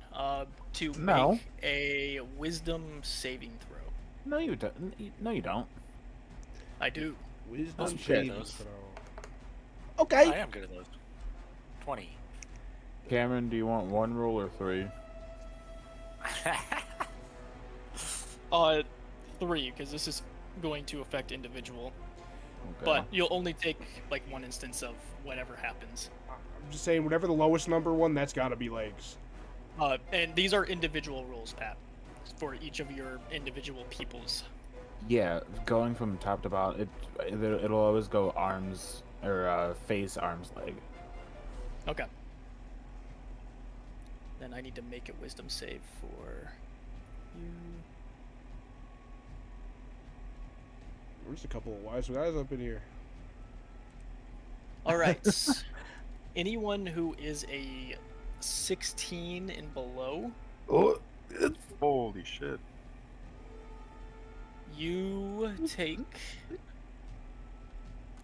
To No. make a Wisdom saving throw. No, you don't. No, you don't. I do. Wisdom I'm good at saving those. throw. I Okay. am good at those. 20. Cameron, do you want 1 roll or 3? 3, because this is going to affect individual. Okay. But you'll only take like one instance of whatever happens. I'm just saying, whatever the lowest number one, that's got to be legs. And these are individual rules, Pat, for each of your individual peoples. Yeah, going from top to bottom, it'll always go arms or face, arms, leg. Okay. Then I need to make a Wisdom save for you. There's a couple of wise guys up in here. All right. Anyone who is a 16 and below, Oh, Holy shit. you take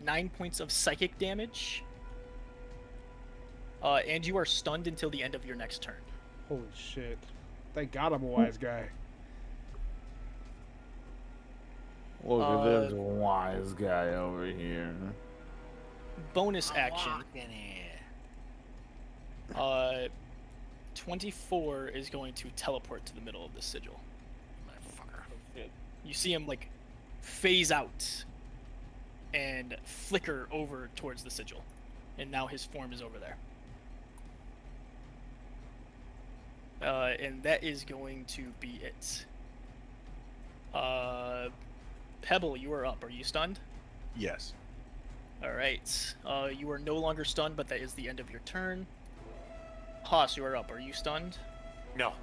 9 points of psychic damage. And you are stunned until the end of your next turn. Holy shit. Thank God I'm a wise guy. Look at this wise guy over here. Bonus action. Walking here. 24 is going to teleport to the middle of the sigil. Motherfucker. You see him like phase out and flicker over towards the sigil, and now his form is over there. And that is going to be it. Pebble, you are up. Are you stunned? Yes. All right. You are no longer stunned, but that is the end of your turn. Haas, you are up. Are you stunned? No.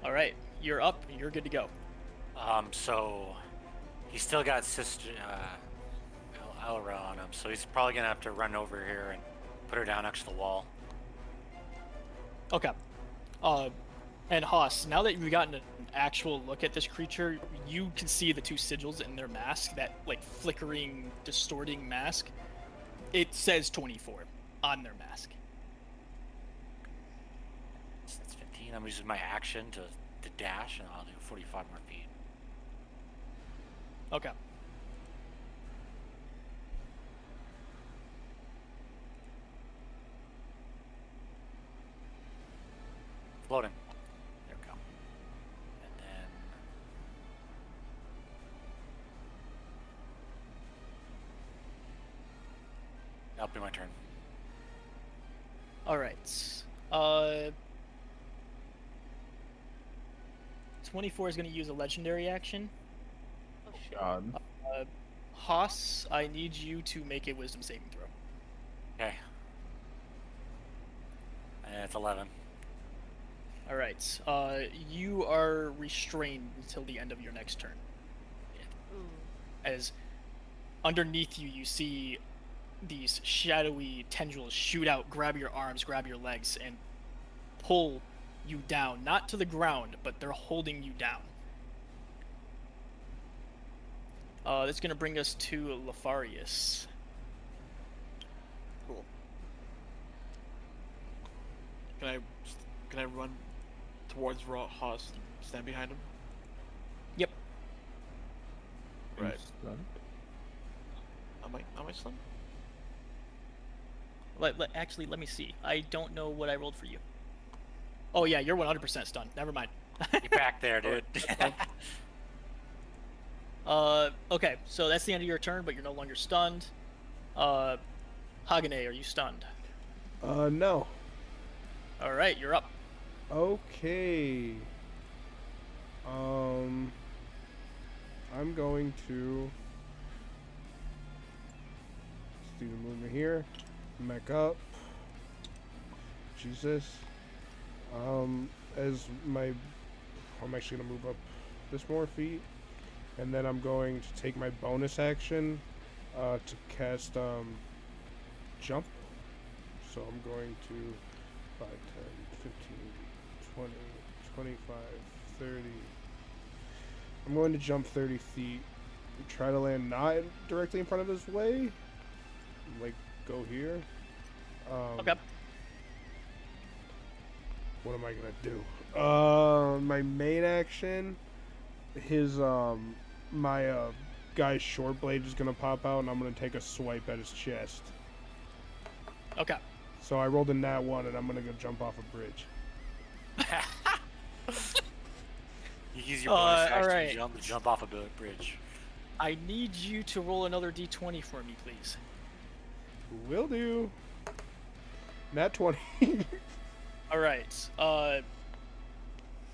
All right. You're up. And you're good to go. So he's still got Sister Elra on him, so he's probably gonna have to run over here and put her down next to the wall. Okay. And Haas, now that you've gotten an actual look at this creature, you can see the two sigils in their mask, that like flickering, distorting mask. It says 24 on their mask. So that's 15. I'm using my action to dash, and I'll do 45 more feet. Okay. Floating. There we go. And then that'll be my turn. All right. 24 is going to use a legendary action. Oh shit. God. Haas, I need you to make a Wisdom saving throw. Okay. And it's 11. All right. You are restrained until the end of your next turn. Ooh. As underneath you, you see these shadowy tendrils shoot out, grab your arms, grab your legs, and pull you down. Not to the ground, but they're holding you down. That's going to bring us to Lefarius. Cool. Can I run towards Haas and stand behind him? Yep. Right. Stunned? Am I stunned? Actually, let me see. I don't know what I rolled for you. Oh, yeah, you're 100% stunned. Never mind. Get back there, dude. Okay, so that's the end of your turn, but you're no longer stunned. Hagane, are you stunned? No. All right, you're up. Okay. I'm going to let's do the movement here. Back up. Jesus. As my I'm actually gonna move up this more feet, and then I'm going to take my bonus action to cast jump. So I'm going to 5, 10, 15, 20, 25, 30. I'm going to jump 30 feet. Try to land not directly in front of his way. Like, go here. Okay. What am I gonna do? My main action, my guy's short blade is gonna pop out, and I'm gonna take a swipe at his chest. Okay. So I rolled a nat 1, and I'm gonna go jump off a bridge. You use your bonus action alright. to jump off a bridge. I need you to roll another d20 for me, please. Will do. Nat 20. All right.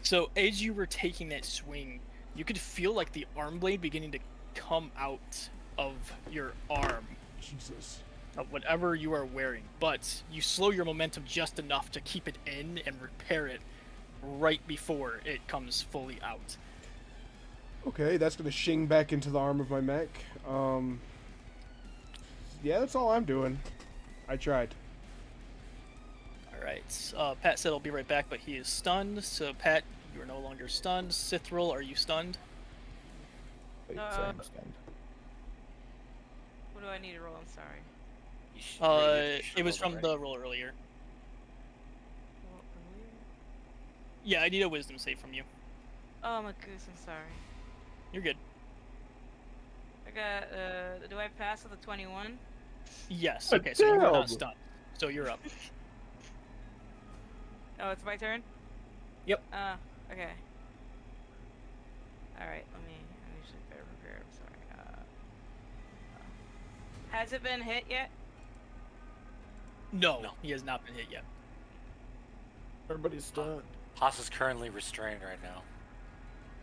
So as you were taking that swing, you could feel like the arm blade beginning to come out of your arm, Jesus. of whatever you are wearing. But you slow your momentum just enough to keep it in and repair it right before it comes fully out. Okay, that's gonna shing back into the arm of my mech. Yeah, that's all I'm doing. I tried. All right. Pat said I'll be right back, but he is stunned. So Pat, you are no longer stunned. Sithril, are you stunned? Wait, Uh, so I understand. What do I need to roll? I'm sorry. You should It was roll from already. the roll earlier. Roll earlier? Yeah, I need a wisdom save from you. Oh my goose, I'm sorry. You're good. I got, do I pass with a 21? Yes. Good Okay, so you are job. not stunned. So you're up. Oh, it's my turn? Yep. Okay. Alright, let me just better prepared, I'm sorry. Has it been hit yet? No, he has not been hit yet. Everybody's stunned. Haas is currently restrained right now.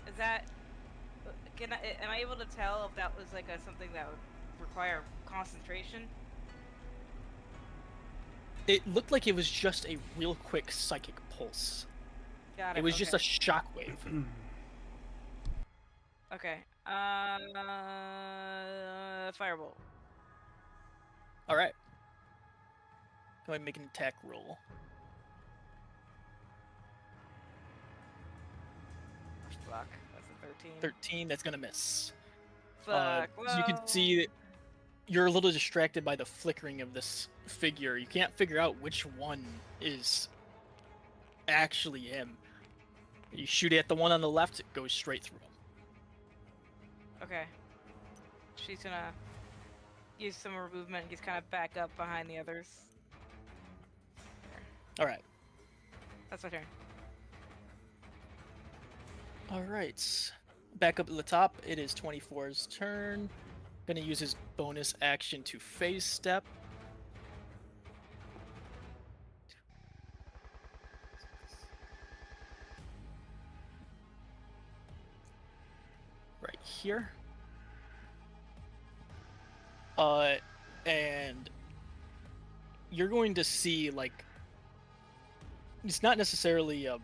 Is that... am I able to tell if that was like something that would require concentration? It looked like it was just a real quick psychic pulse. Got it. It was just a shockwave. Okay. Firebolt. All right. Go ahead and make an attack roll. Fuck. That's a 13. 13. That's gonna miss. Fuck. So you can see that you're a little distracted by the flickering of this figure. You can't figure out which one is actually him. You shoot at the one on the left, it goes straight through him. Okay. She's gonna use some more movement and just kind of back up behind the others. All right. That's my turn. All right. Back up at the top, it is 24's turn. Gonna use his bonus action to phase step. Right here. And you're going to see, like, it's not necessarily a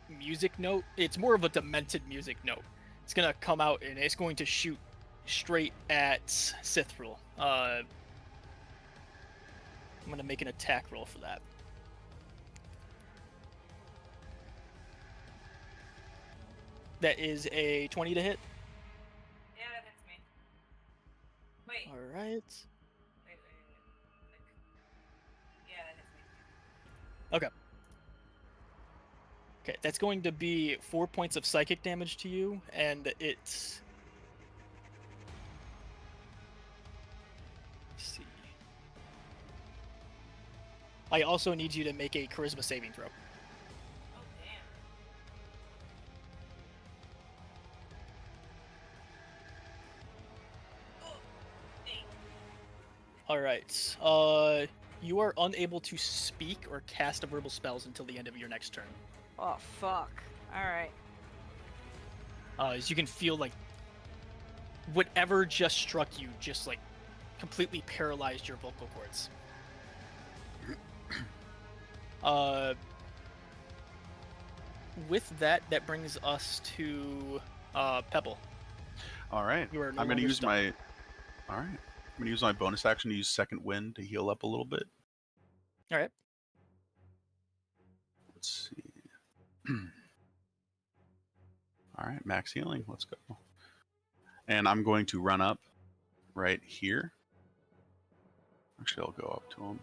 music note, it's more of a demented music note. It's gonna come out and it's going to shoot straight at Sithril. I'm gonna make an attack roll for that. That is a 20 to hit. Yeah, that hits me. Wait. All right. Wait. Yeah, that hits me. Okay. Okay, that's going to be 4 points of psychic damage to you, and it's... Let's see. I also need you to make a charisma saving throw. Oh, damn. All right. You are unable to speak or cast verbal spells until the end of your next turn. Oh, fuck. Alright. As you can feel, like, whatever just struck you just, like, completely paralyzed your vocal cords. With that, that brings us to Pebble. All right. You are no I'm going to longer use stunned. my. All right. I'm going to use my bonus action to use second wind to heal up a little bit. All right. Let's see. All right, max healing. Let's go. And I'm going to run up right here. Actually, I'll go up to him.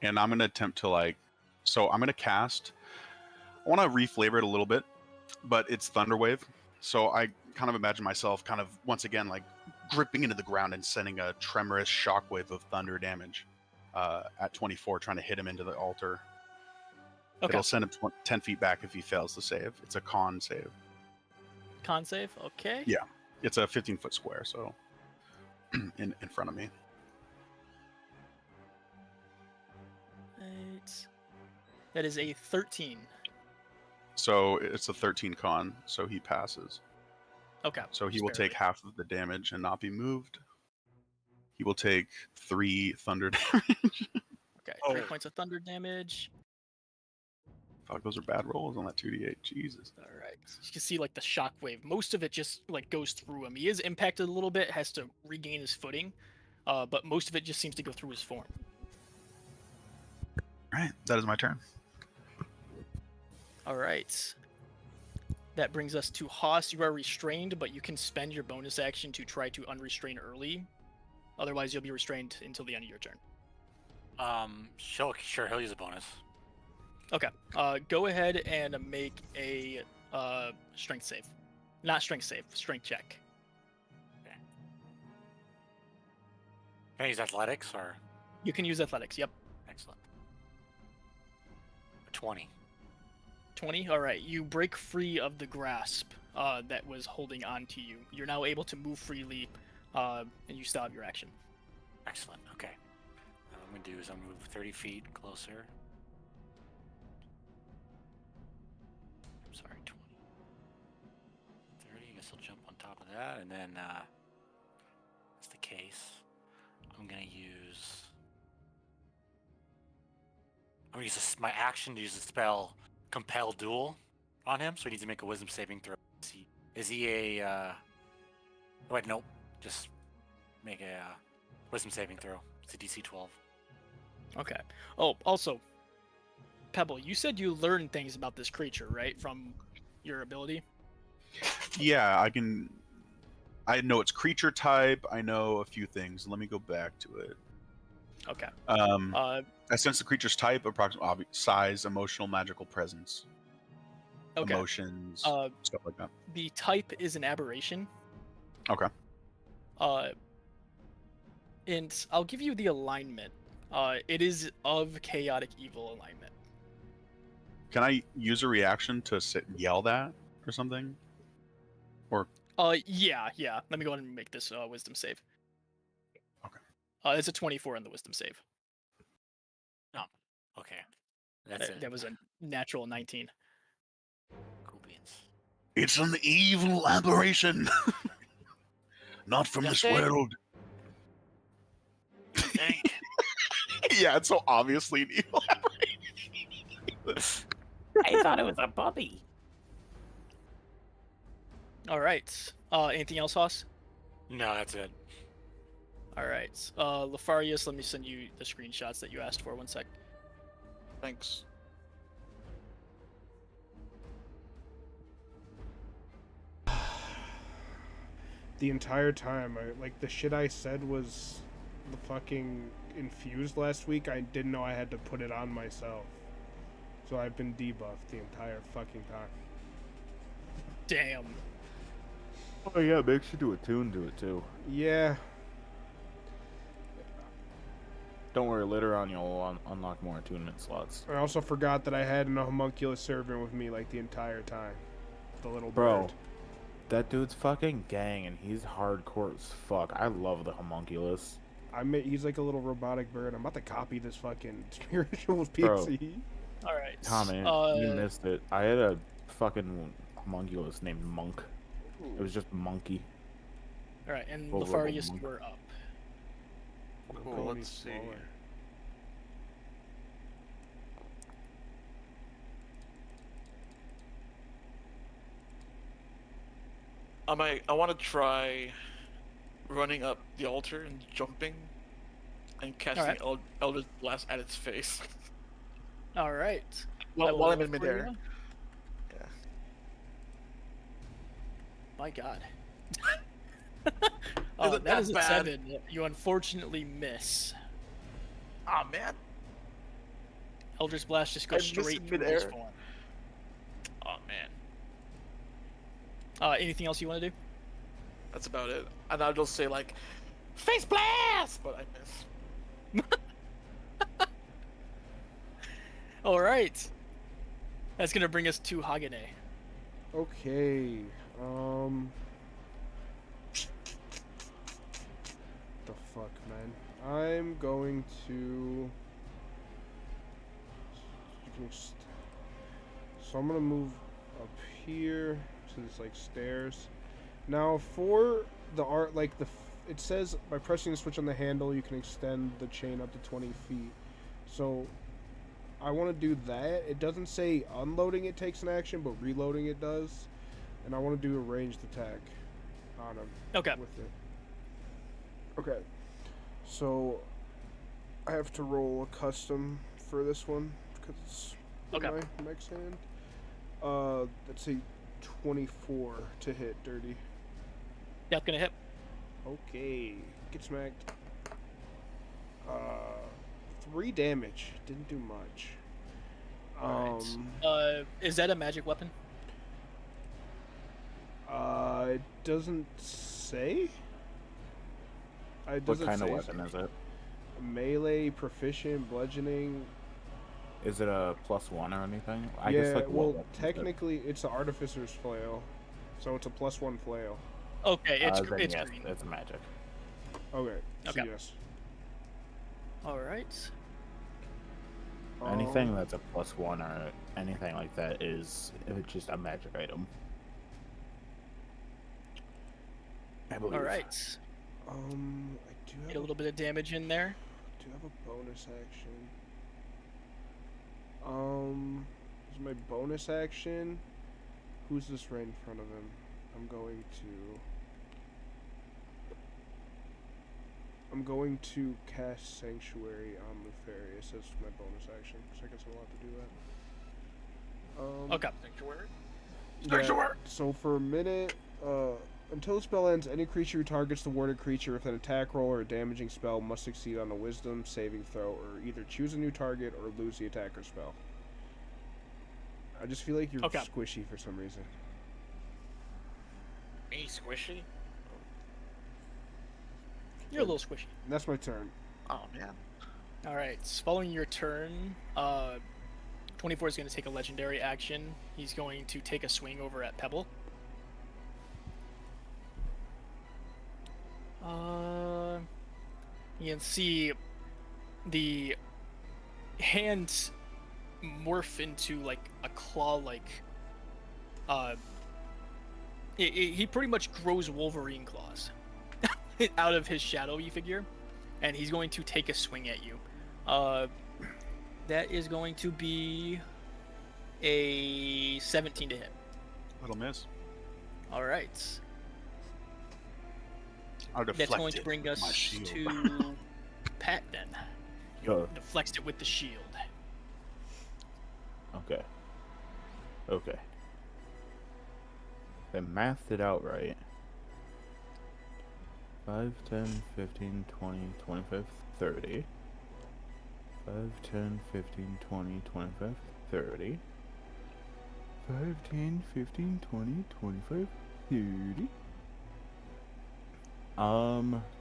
And I'm going to attempt to so I'm going to cast. I want to reflavor it a little bit, but it's Thunderwave. So I kind of imagine myself kind of once again gripping into the ground and sending a tremorous shockwave of thunder damage at 24, trying to hit him into the altar. Okay. It'll send him 10 feet back if he fails the save. It's a con save. Con save. Okay. Yeah, it's a 15-foot square, so in front of me. Right. That is a 13. So it's a 13 con, so he passes. Okay. So he just will barely. take half of the damage and not be moved. He will take 3 thunder damage. Okay. 3 points of thunder damage. Fuck, those are bad rolls on that 2d8. Jesus. All right. You can see the shockwave. Most of it just goes through him. He is impacted a little bit, has to regain his footing, but most of it just seems to go through his form. All right, that is my turn. All right. That brings us to Haas. You are restrained, but you can spend your bonus action to try to unrestrain early. Otherwise, you'll be restrained until the end of your turn. Sure, he'll use a bonus. Okay. Go ahead and make a strength save. Not strength save, strength check. Okay. Can I use athletics or? You can use athletics, yep. Excellent. 20. 20? Alright, you break free of the grasp that was holding on to you. You're now able to move freely, and you still have your action. Excellent, okay. What I'm going to do is I'm going to move 30 feet closer. I'm sorry, 20. 30, I guess I'll jump on top of that, and then, that's the case. I'm going to use my action to use the spell Compel Duel on him, so he needs to make a Wisdom saving throw. Is he a, wait, nope. Just make a Wisdom saving throw. It's a DC 12. Okay. Oh, also, Pebble, you said you learned things about this creature, right? From your ability? Yeah, I know its creature type. I know a few things. Let me go back to it. Okay. I sense the creature's type, approximate size, emotional, magical presence, Okay. emotions, stuff like that. The type is an aberration. Okay. And I'll give you the alignment. It is of chaotic evil alignment. Can I use a reaction to yell that or something? Or Yeah. Let me go ahead and make this wisdom save. Okay. It's a 24 on the wisdom save. Okay. That's it. That was a natural 19. Cool beans. It's an evil aberration. Not from this Nothing. world. Dang. Yeah, it's so obviously an evil aberration. I thought it was a puppy. All right. Anything else, Haas? No, that's it. All right. Lefarius, let me send you the screenshots that you asked for. 1 sec. Thanks. The entire time, the shit I said was the fucking infused last week. I didn't know I had to put it on myself. So I've been debuffed the entire fucking time. Damn. Oh yeah, make sure to attune to it too. Yeah. Don't worry, later on you'll unlock more attunement slots. I also forgot that I had a homunculus servant with me the entire time. The little Bro, bird. that dude's fucking gang and he's hardcore as fuck. I love the homunculus. He's like a little robotic bird. I'm about to copy this fucking spiritual Bro. PC. All right. Tommy, you missed it. I had a fucking homunculus named Monk. It was just Monkey. All right, and Well, Lefarius, monk. we're up. Cool, let's see. I want to try running up the altar and jumping and casting Alright. Eldritch Blast at its face All right. while I'm in Lefarius? midair. Yeah. My God. Isn't That is a bad? 7. You unfortunately miss. Ah, man. Eldritch Blast just I goes miss straight in through his midair. form. Oh, man. Anything else you want to do? That's about it. And I'll just say, like, face blast! But I miss. All right. That's gonna bring us to Hagane. Okay. The fuck, man. I'm going to. So I'm gonna move up here to this like stairs. Now for the art, like it says by pressing the switch on the handle, you can extend the chain up to 20 feet. So I want to do that. It doesn't say unloading it takes an action, but reloading it does. And I want to do a ranged attack on him. Okay. With it. Okay. So I have to roll a custom for this one because it's Okay. my max hand. Let's say 24 to hit dirty. Yep, gonna hit. Okay, get smacked. 3 damage. Didn't do much. Alright. Is that a magic weapon? It doesn't say. It What doesn't kind of say. weapon is it? Melee, proficient, bludgeoning. Is it a +1 or anything? I Yeah, guess like what well, weapon is it? technically it's an artificer's flail, so it's a +1 flail. Okay, it's Then it's yes, green. it's magic. Okay, so Okay. yes. All right. Anything that's a +1 or anything like that is just a magic item. I believe. All right. I do Get have a little bit of damage in there. do have a bonus action. Is my bonus action? Who's this right in front of him? I'm going to cast Sanctuary on Nefarious as my bonus action, because I guess I'm allowed to do that. Okay. Sanctuary? Yeah, so for a minute, until the spell ends, any creature who targets the warded creature with an attack roll or a damaging spell must succeed on a Wisdom saving throw, or either choose a new target or lose the attack or spell. I just feel like you're Okay. squishy for some reason. Me squishy? You're a little squishy. And that's my turn. Oh, man. All right. Following your turn, 24 is going to take a legendary action. He's going to take a swing over at Pebble. You can see the hand morph into like a claw-like. He pretty much grows Wolverine claws out of his shadowy figure, and he's going to take a swing at you. That is going to be a 17 to hit. Little miss. All right. I'll That's deflect going to it bring with us my shield. to Pat then. Go. Deflects it with the shield. Okay. Okay. They mathed it out right. 5, 10, 15, 20, 25, 30. 5, 10, 15, 20, 25, 30. 5, 10, 15, 20, 25, 30.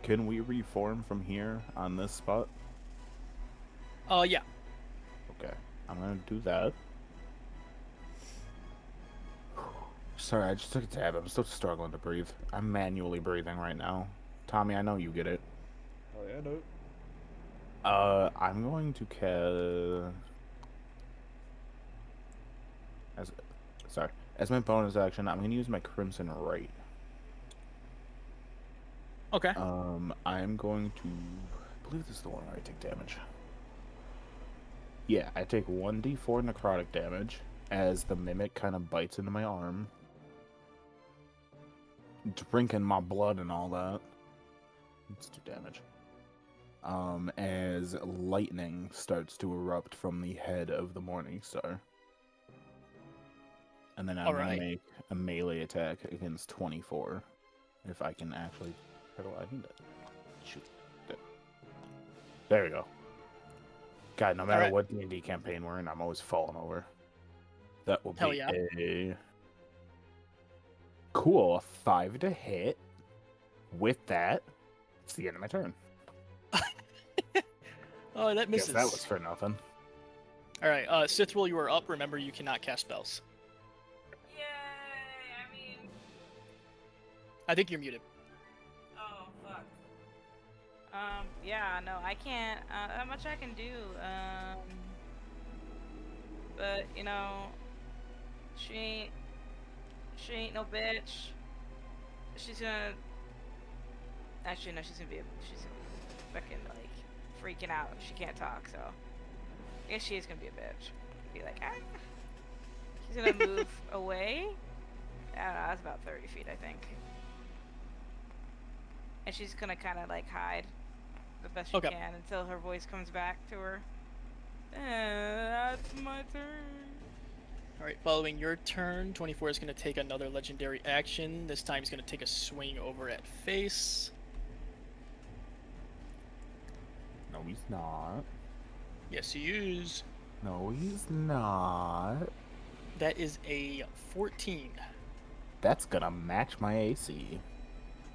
Can we reform from here on this spot? Yeah. Okay, I'm gonna do that. Sorry, I just took a tab. I'm still struggling to breathe. I'm manually breathing right now. Tommy, I know you get it. Oh yeah, dude. I'm going to as my bonus action, I'm gonna use my Crimson Right. Okay. I'm going to, I believe this is the one where I take damage. Yeah, I take 1d4 necrotic damage as the mimic kind of bites into my arm, drinking my blood and all that. Let's do damage. As lightning starts to erupt from the head of the Morning Star. And then I'm All gonna right. make a melee attack against 24. If I can actually... I can shoot. There we go. God, no matter Alright. what D&D campaign we're in, I'm always falling over. That will Hell be yeah. a... Cool, a 5 to hit. With that, it's the end of my turn. Oh, that Guess misses. that was for nothing. Alright, Sithril, you are up. Remember, you cannot cast spells. Yay! I mean, I think you're muted. oh fuck. Yeah, no, I can't. Not much I can do. But you know, she ain't no bitch. She's gonna. Actually, no, she's gonna be fucking like freaking out. She can't talk, so I guess she is gonna be a bitch. Be like, ah. She's gonna move away. I don't know. That's about 30 feet, I think. And she's gonna kind of like hide the best she Okay. can until her voice comes back to her. That's my turn. Alright, following your turn, 24 is going to take another legendary action. This time he's going to take a swing over at face. No, he's not. Yes, he is. No, he's not. That is a 14. That's gonna match my AC.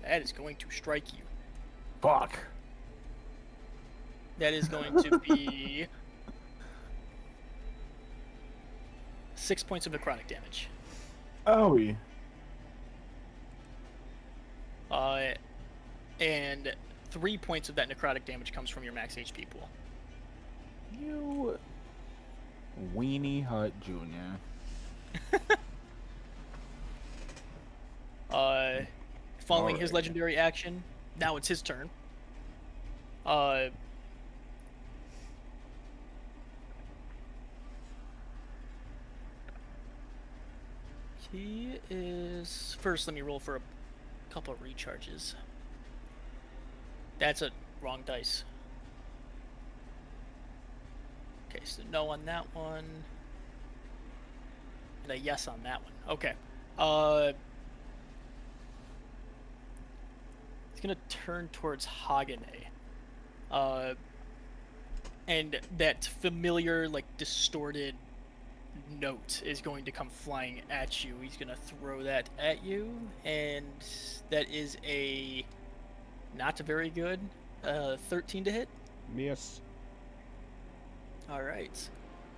That is going to strike you. Fuck. That is going to be 6 points of necrotic damage. Owie. And 3 points of that necrotic damage comes from your max HP pool. You Weenie Hut Jr. Following his Alright. legendary action, now it's his turn. He is... First, let me roll for a couple of recharges. That's a wrong dice. Okay, so no on that one. And a yes on that one. Okay. He's gonna turn towards Hagane. And that familiar, like, distorted note is going to come flying at you. He's gonna throw that at you, and that is a not very good 13 to hit. Miss. All right.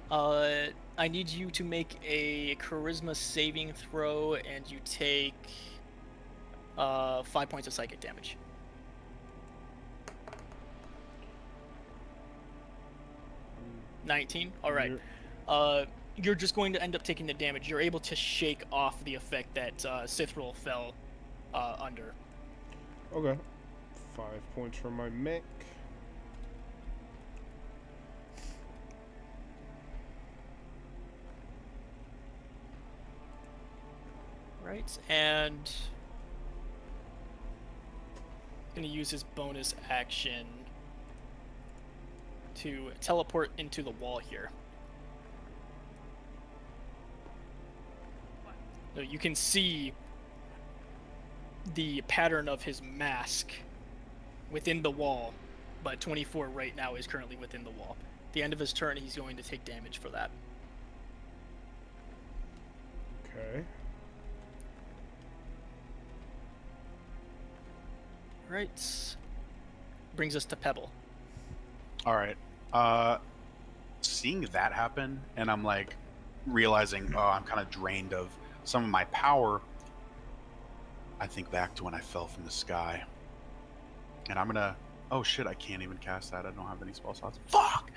I need you to make a charisma saving throw, and you take 5 points of psychic damage. Mm, 19. All right. You're just going to end up taking the damage. You're able to shake off the effect that Sithril fell under. Okay. 5 points from my mech. Right, and going to use his bonus action to teleport into the wall here. So you can see the pattern of his mask within the wall, but 24 right now is currently within the wall. At the end of his turn, he's going to take damage for that. Okay. Right. Brings us to Pebble. All right. Seeing that happen, and I'm like realizing, oh, I'm kind of drained of some of my power. I think back to when I fell from the sky, and I'm gonna. Oh shit! I can't even cast that. I don't have any spell slots. Fuck.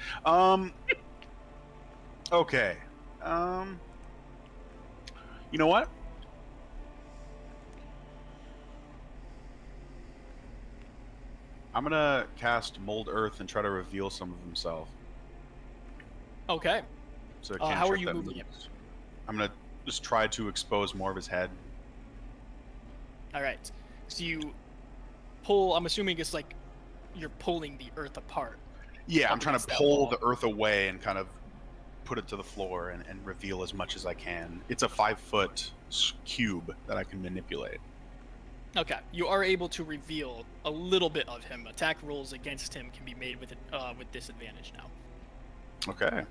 Okay. You know what? I'm gonna cast Mold Earth and try to reveal some of himself. Okay. So how are you moving it? I'm gonna just try to expose more of his head. All right. So you pull. I'm assuming it's like you're pulling the earth apart. Yeah, I'm Up trying to against that pull wall. the earth away and kind of put it to the floor and reveal as much as I can. It's a 5-foot cube that I can manipulate. Okay, you are able to reveal a little bit of him. Attack rolls against him can be made with disadvantage now. Okay.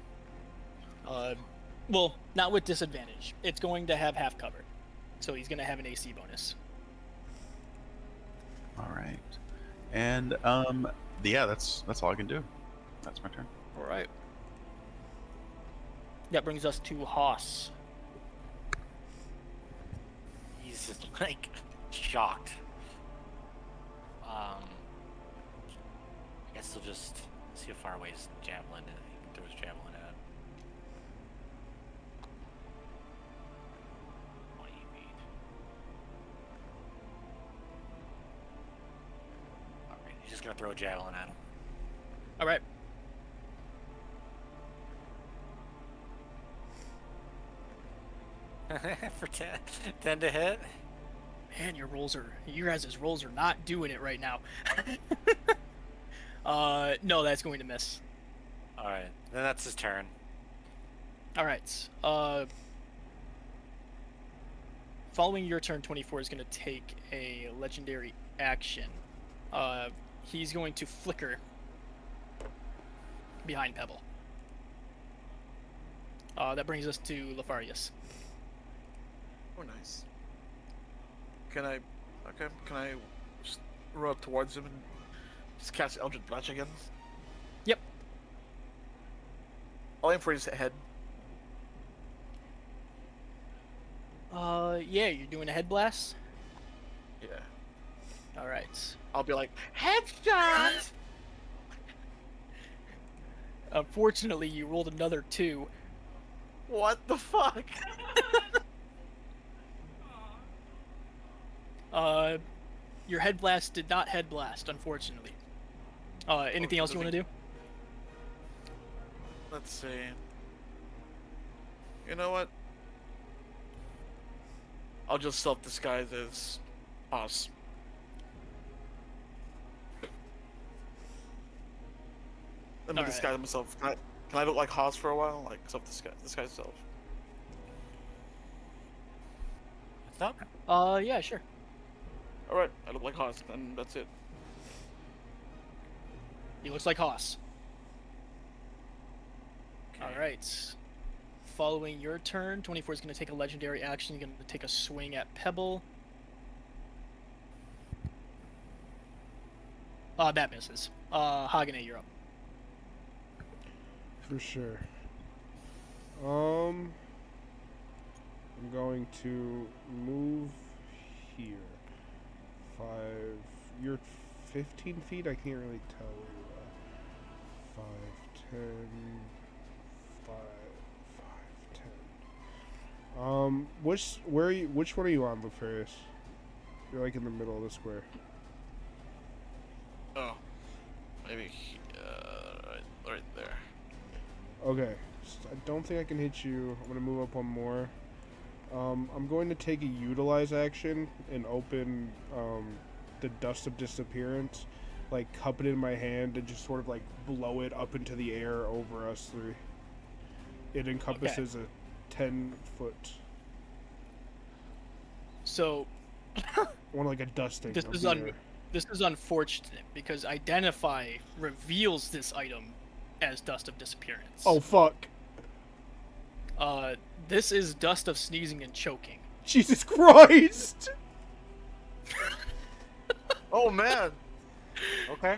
Well, not with disadvantage. It's going to have half cover, so he's going to have an AC bonus. All right. And yeah, that's all I can do. That's my turn. All right. That brings us to Haas. He's just like shocked. I guess he'll just see how far away his javelin is. He can throw his javelin at. 20 feet. Alright, he's just gonna throw a javelin at him. All right. For 10 to hit. Man, your guys' rolls are not doing it right now. No, that's going to miss. Alright, then that's his turn. All right. Following your turn, 24 is going to take a legendary action. He's going to flicker behind Pebble. That brings us to Lefarius. Oh, nice. Can I just run up towards him and just cast Eldritch Blast again? Yep. I'll aim for his head. Yeah, you're doing a head blast? Yeah. All right. I'll be like, headshot! Unfortunately, you rolled another 2. What the fuck? Your head blast did not head blast, unfortunately. Anything else you want to do? Let's see. You know what? I'll just self-disguise as Haas. Let me Alright. disguise myself. Can I look like Haas for a while? Like disguise self. What's up? Yeah, sure. Alright, I look like Haas, and that's it. He looks like Haas. Okay. All right. Following your turn, 24 is going to take a legendary action. He's going to take a swing at Pebble. That misses. Hagane, you're up. For sure. I'm going to move here. 5. You're 15 feet? I can't really tell where you are. 5, 10. 5, 10. Which one are you on, Lefarius? You're like in the middle of the square. Oh. Maybe, right there. Okay. So I don't think I can hit you. I'm gonna move up one more. I'm going to take a utilize action and open the Dust of Disappearance, like cup it in my hand and just sort of like blow it up into the air over us three. It encompasses a 10-foot. So One like a dusting. this of is the air. this is unfortunate because Identify reveals this item as Dust of Disappearance. Oh fuck! This is Dust of Sneezing and Choking. Jesus Christ! Oh man! Okay.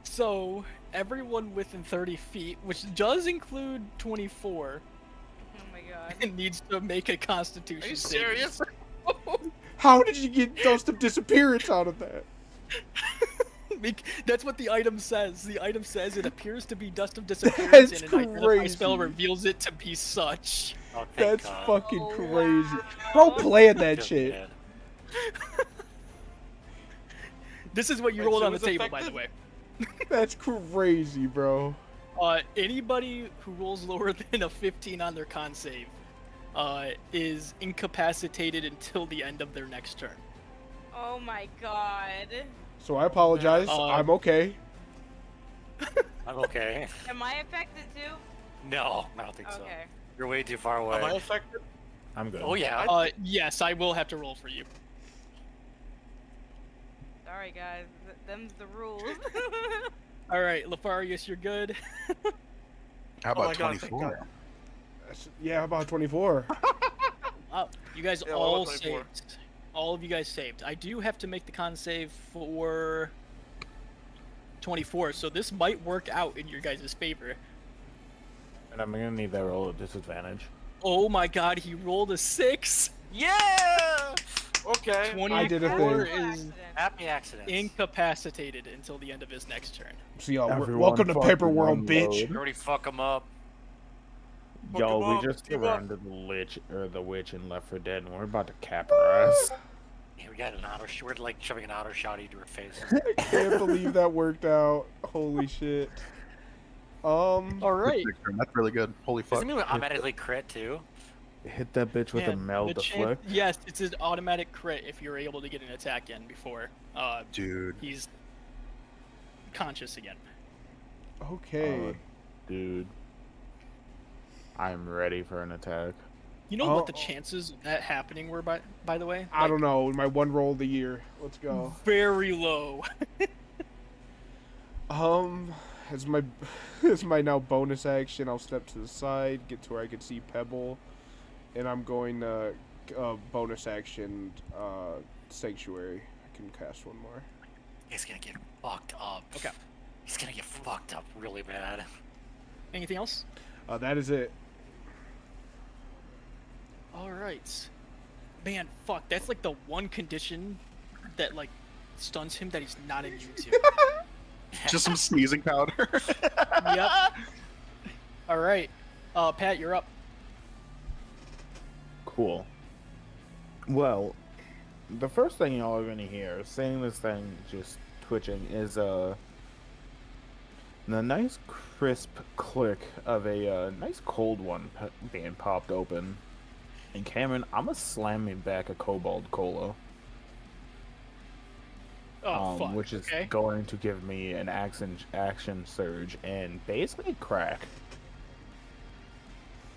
So everyone within 30 feet, which does include 24, Oh my god. needs to make a Constitution Are you saving serious? How did you get Dust of Disappearance out of that? That's what the item says. The item says it appears to be Dust of Disappearance, That's and an Identify spell crazy. reveals it to be such. Oh, thank That's God. fucking Oh, crazy. wow. Bro, plan that Just shit. dead. This is what you Wait, rolled so on the it's table, by the effective? way. That's crazy, bro. Anybody who rolls lower than a 15 on their con save is incapacitated until the end of their next turn. Oh my god. So I apologize. I'm okay. I'm okay. Am I affected too? No, I don't think so. Okay. You're way too far away. Am I affected? I'm good. Oh yeah. Yes, I will have to roll for you. Sorry, guys. Them's the rules. All right, Lefarius, you're good. How Oh my about God, thank 24? God. Yeah, about 24. Wow, you guys Yeah, all what about 24? saved. All of you guys saved. I do have to make the con save for 24, so this might work out in your guys' favor. And I'm gonna need that roll at disadvantage. Oh my god, he rolled a 6. Yeah. Okay. 24 I did a thing. is Happy accidents. incapacitated until the end of his next turn. So y'all, Everyone welcome to fucking Paper World, unload. bitch. Already fuck them up. Y'all, Pokemon, we just team up. surrounded the witch in Left 4 Dead, and we're about to cap her ass. Yeah, we got an auto. We're like shoving an auto shot into her face. I can't believe that worked out. Holy shit. All Good right. pick, Grim. That's really good. Holy fuck. Doesn't it automatically crit too? Hit that bitch with a Man, meld the deflect. yes, it's an automatic crit if you're able to get an attack in before Dude. he's conscious again. Okay. Dude. I'm ready for an attack. You know what the Oh. chances of that happening were, by the way? I don't know. My one roll of the year. Let's go. Very low. As my as my now bonus action, I'll step to the side, get to where I can see Pebble, and I'm going to bonus action Sanctuary. I can cast one more. He's gonna get fucked up. Okay. He's gonna get fucked up really bad. Anything else? That is it. All right. Man, fuck. That's like the one condition that like stuns him that he's not immune to. Just some sneezing powder. Yep. All right. Pat, you're up. Cool. Well, the first thing y'all are gonna hear, seeing this thing just twitching, is the nice crisp click of a nice cold one being popped open. And Cameron, I'm gonna slam me back a Kobold Cola, Oh, fuck. which is okay. going to give me an action surge and basically crack.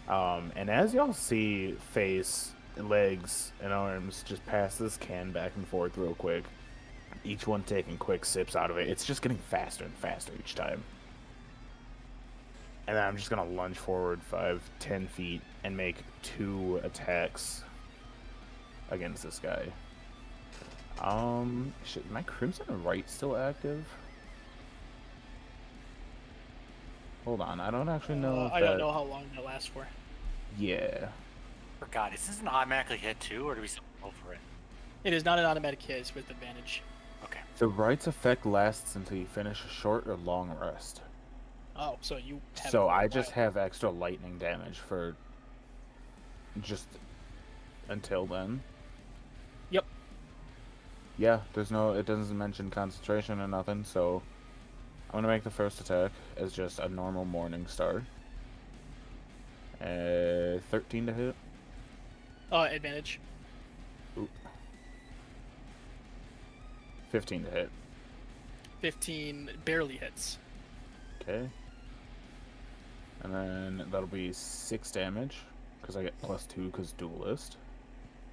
And as y'all see face, legs, and arms just pass this can back and forth real quick, each one taking quick sips out of it, it's just getting faster and faster each time. And then I'm just gonna lunge forward 5-10 feet and make 2 attacks against this guy. Shit, my Crimson Right still active? Hold on, I don't actually know if I don't that- know how long that lasts for. Yeah. Forgot. Is this an automatically hit too, or do we still roll for it? It is not an automatic hit, it's with advantage. Okay. The Right's effect lasts until you finish a short or long rest. Oh, so you have So it for a I just while. have extra lightning damage for just until then. Yep. Yeah, it doesn't mention concentration or nothing, so I'm gonna make the first attack as just a normal morning star. 13 to hit. Advantage. 15 to hit. 15 barely hits. Okay. And then that'll be 6 damage, because I get +2 because duelist.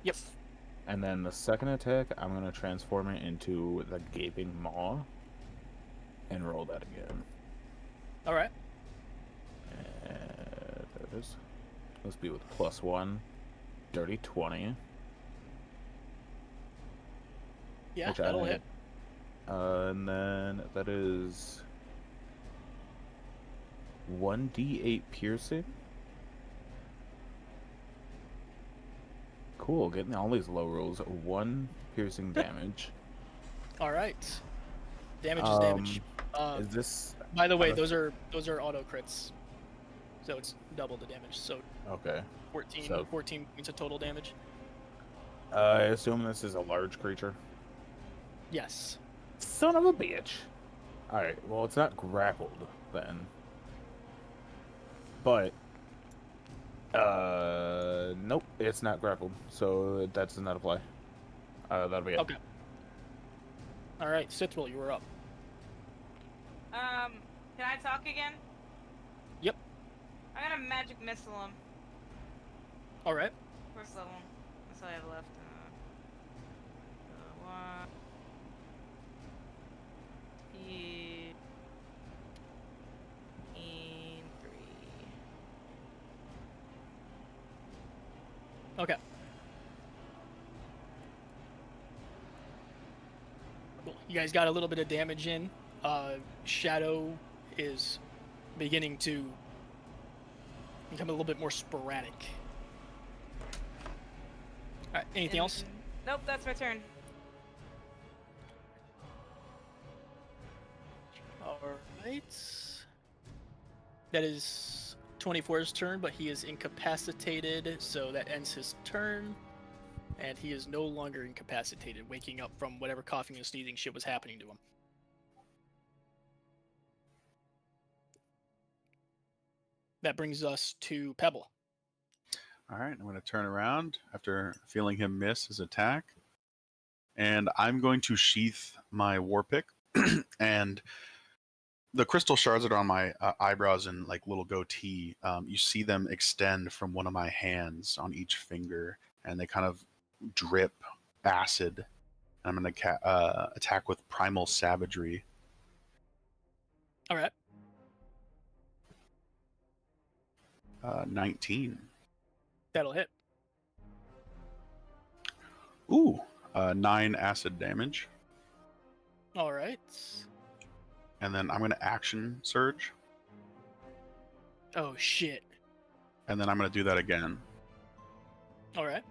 Yep. And then the second attack, I'm going to transform it into the Gaping Maw and roll that again. All right. There it is. Let's be with +1. Dirty 20. Yeah, which I that'll had. hit. And then that is 1d8 piercing. Cool, getting all these low rolls. 1 piercing damage. All right. Damage is damage. Is this By the way, uh, those are auto crits, so it's double the damage. So okay? 14 So- 14 points of total damage. I assume this is a large creature. Yes. Son of a bitch. Alright, well, it's not grappled then. But, nope, it's not grappled, so that does not apply. That'll be it. Okay. All right, Cithril, you were up. Can I talk again? Yep. I'm missile him. All right. First level. That's all I have left. One. Two. And 3. Okay. Cool. You guys got a little bit of damage in. Shadow is beginning to become a little bit more sporadic. Alright, anything else? Nope, that's my turn. Alright. That is 24's turn, but he is incapacitated, so that ends his turn. And he is no longer incapacitated, waking up from whatever coughing and sneezing shit was happening to him. That brings us to Pebble. All right, I'm going to turn around after feeling him miss his attack. And I'm going to sheath my war pick. And the crystal shards that are on my eyebrows and like little goatee, you see them extend from one of my hands on each finger. And they kind of drip acid. I'm going to attack with primal savagery. All right. 19. That'll hit. Ooh, 9 acid damage. All right. And then I'm going to action surge. Oh, shit. And then I'm going to do that again. All right.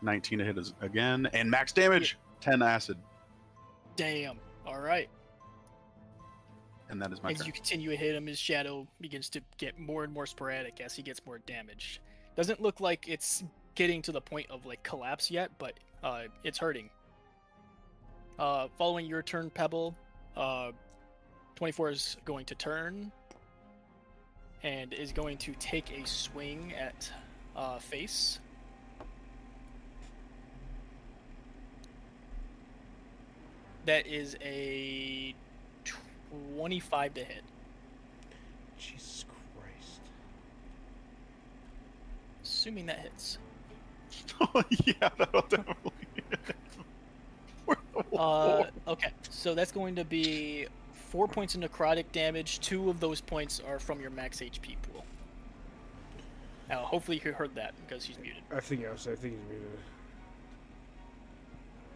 19 to hit is again. And max damage, 10 acid. Damn. All right. And that is my As turn. you continue to hit him, his shadow begins to get more and more sporadic as he gets more damaged. Doesn't look like it's getting to the point of like collapse yet, but it's hurting. Following your turn, Pebble, 24 is going to turn and is going to take a swing at Face. That is a 25 to hit. Jesus Christ. Assuming that hits. Oh, yeah, that'll definitely hit. Okay, so that's going to be 4 points of necrotic damage. 2 of those points are from your max HP pool. Now, hopefully you heard that because he's muted. I think he's muted.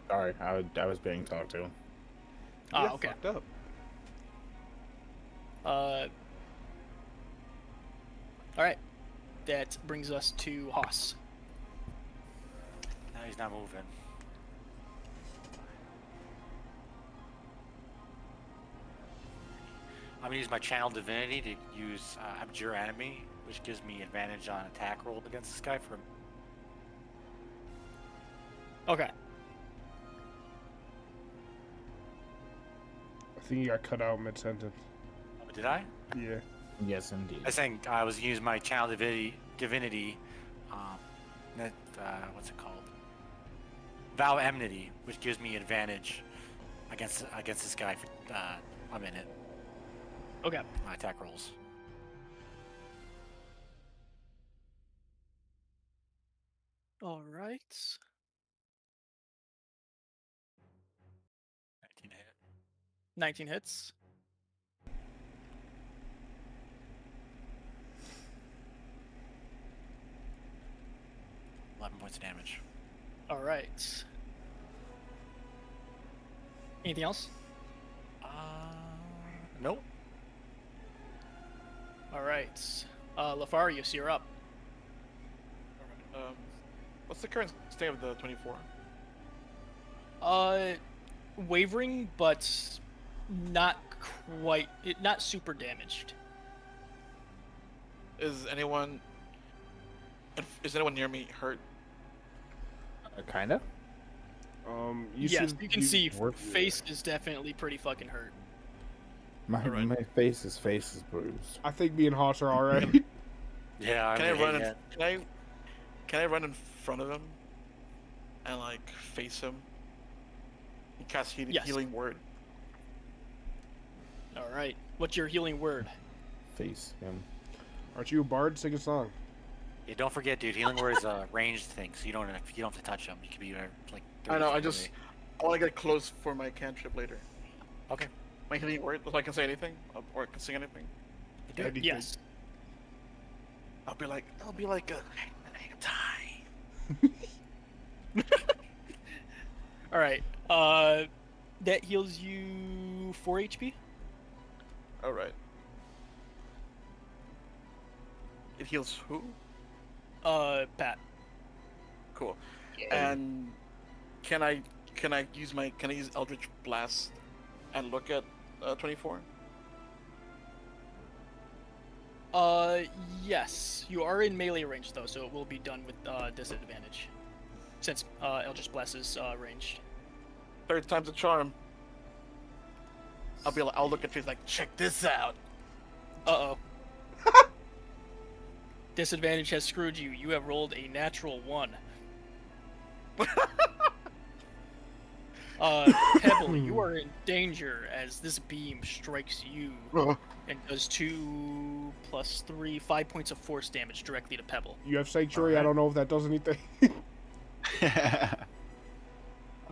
Sorry, I was being talked to. Ah, Yeah, okay. fucked up. Alright. That brings us to Haas. Now he's not moving. I'm gonna use my channel divinity to use Abjure Enemy, which gives me advantage on attack roll against this guy for. Okay. I think you got cut out mid-sentence. Oh, did I? Yeah. Yes, indeed. I was saying I was using my channel divinity. What's it called? Vow Enmity, which gives me advantage against this guy for a minute. Okay. My attack rolls. Alright. 19 to hit. 19 hits. Points of damage. Alright. Anything else? Nope. Alright. Lefarius, you're up. What's the current state of the 24? Wavering, but not quite, not super damaged. Is anyone near me hurt? Kinda. Yes, you can see work- Face is definitely pretty fucking hurt. My Alright. my face is bruised. I think me and Haas are alright. Yeah. Can I run in front of him and like face him? And cast Yes. healing word. Alright. What's your healing word? face him. Aren't you a bard? Sing a song. Yeah, don't forget, dude. Healing word is a ranged thing, so you don't have to touch them. You can be like. I know. 30 feet I want to get close for my cantrip later. away. Okay. My healing word, so I can say anything or I can sing anything. You do it. Anything. Yes. I'll be like a time. All right. That heals you 4 HP. All right. It heals who? Pat. Cool. And can I use Eldritch Blast and look at 24? Yes. You are in melee range though, so it will be done with disadvantage, since Eldritch Blast is ranged. Third time's a charm. I'll look at face like, check this out. Uh oh. Disadvantage has screwed you. You have rolled a natural 1. Pebble, you are in danger as this beam strikes you and does 2 + 3, 5 points of force damage directly to Pebble. You have Sanctuary. I don't know if that does anything. I'm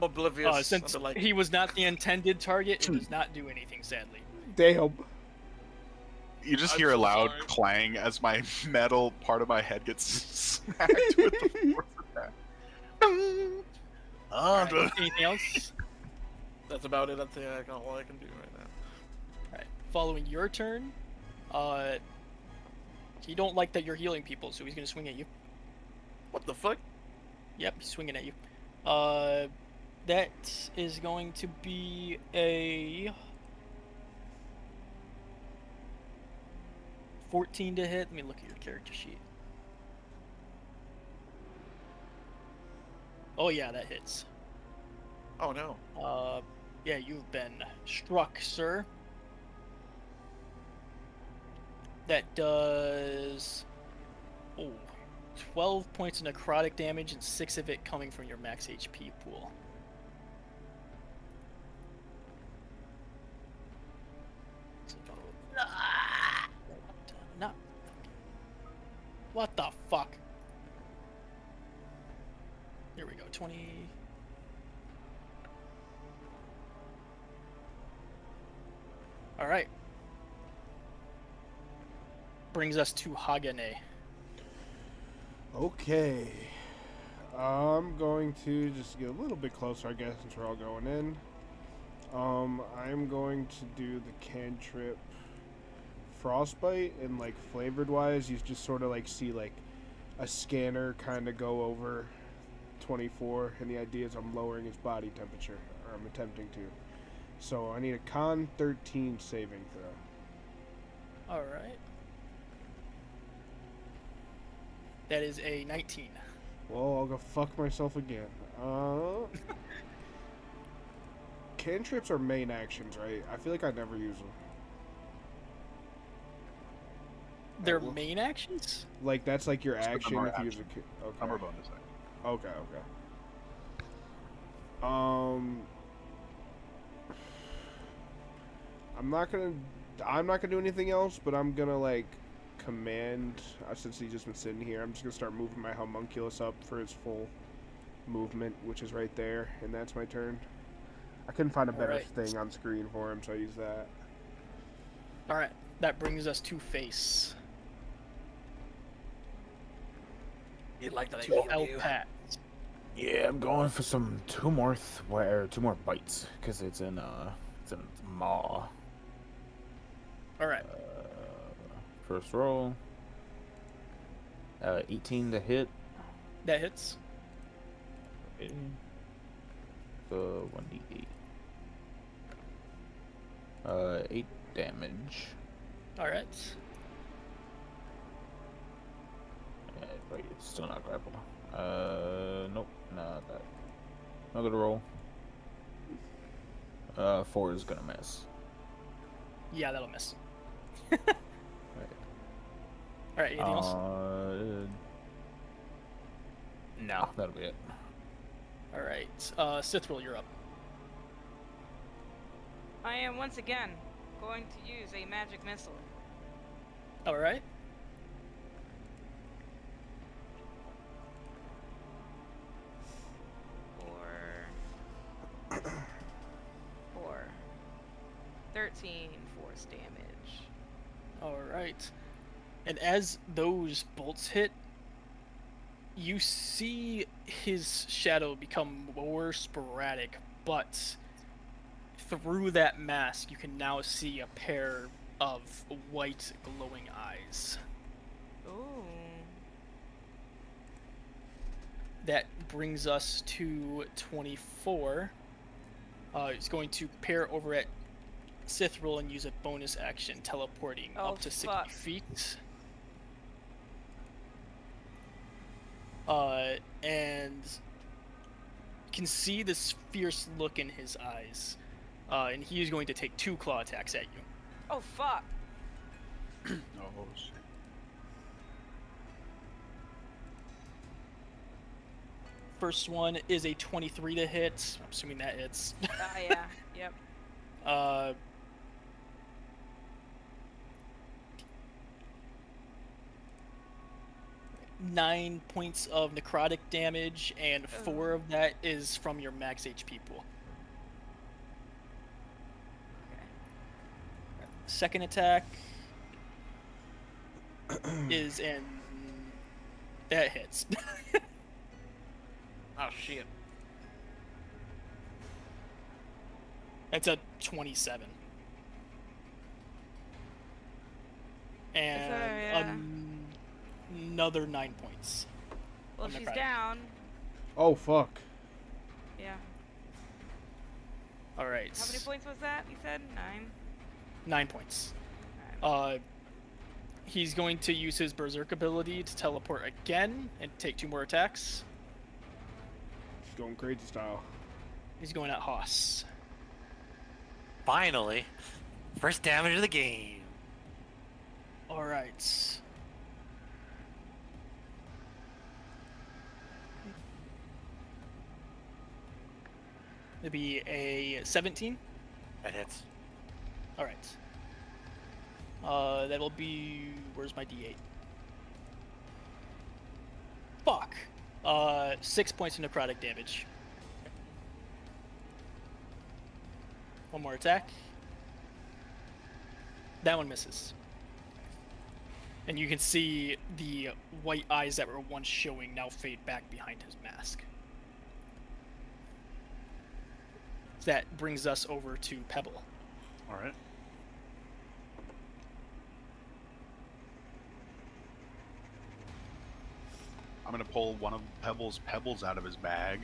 oblivious. Since I'll be like, he was not the intended target, it does not do anything, sadly. Damn. You just I'm hear a so loud sorry. clang as my metal part of my head gets smacked with the force attack. Alright, anything else? that's about it. That's all I can do right now. Alright, following your turn, he don't like that you're healing people, so he's gonna swing at you. What the fuck? Yep, he's swinging at you. That is going to be a 14 to hit. Let me look at your character sheet. Oh yeah, that hits. Oh no. Yeah, you've been struck, sir. That does 12 points of necrotic damage and 6 of it coming from your max HP pool. No. What the fuck? Here we go, 20. Alright. Brings us to Hagane. Okay. I'm going to just get a little bit closer, I guess, since we're all going in. I'm going to do the cantrip Frostbite, and like flavored wise, you just sort of like see like a scanner kind of go over 24, and the idea is I'm lowering his body temperature, or I'm attempting to. So I need a Con 13 saving throw. Alright. That is a 19. Well, I'll go fuck myself again. Cantrips are main actions, right? I feel like I never use them. Their well- main actions? Like, that's like your Just the action number if you use action. a... Okay. Number bonus. Okay. I'm not gonna do anything else, but I'm gonna like command, since he's just been sitting here, I'm just gonna start moving my homunculus up for his full movement, which is right there, and that's my turn. I couldn't find a better Alright. thing on screen for him, so I used that. Alright, that brings us to Face. You like that? To El Pat. Yeah, I'm going for some two more bites because it's in maw. Alright, First roll. 18 to hit. that hits. Okay. So 1d8. 8 damage. Alright. Wait, it's still not grappled. Nope, not that. Another roll. 4 is gonna miss. Yeah, that'll miss. Right. Alright, anything else? No, that'll be it. Alright, Cithril, you're up. I am once again going to use a magic missile. All right. Four. 13 force damage. All right. And as those bolts hit, you see his shadow become more sporadic, but through that mask, you can now see a pair of white glowing eyes. Ooh. That brings us to 24. He's going to pair over at Sithril and use a bonus action, teleporting Oh, up to 60 fuck. feet. And you can see this fierce look in his eyes. And he is going to take 2 claw attacks at you. Oh, fuck. Oh shit. First one is a 23 to hit. I'm assuming that hits. Yeah. Yep. 9 points of necrotic damage, and 4 of that is from your max HP pool. Second attack is in... That hits. Oh shit. That's a 27. And another 9 points. Well, on she's necrotic. down. Oh fuck. Yeah. All right. How many points was that? You said 9. 9 points. Alright. He's going to use his berserk ability to teleport again and take 2 more attacks. She's going crazy style. He's going at Haas. Finally, first damage of the game. All right. It'll be a 17. That hits. All right. That'll be... Where's my D8? Fuck. 6 points of necrotic damage. One more attack. That one misses. And you can see the white eyes that were once showing now fade back behind his mask. That brings us over to Pebble. All right. I'm gonna pull one of Pebble's pebbles out of his bag.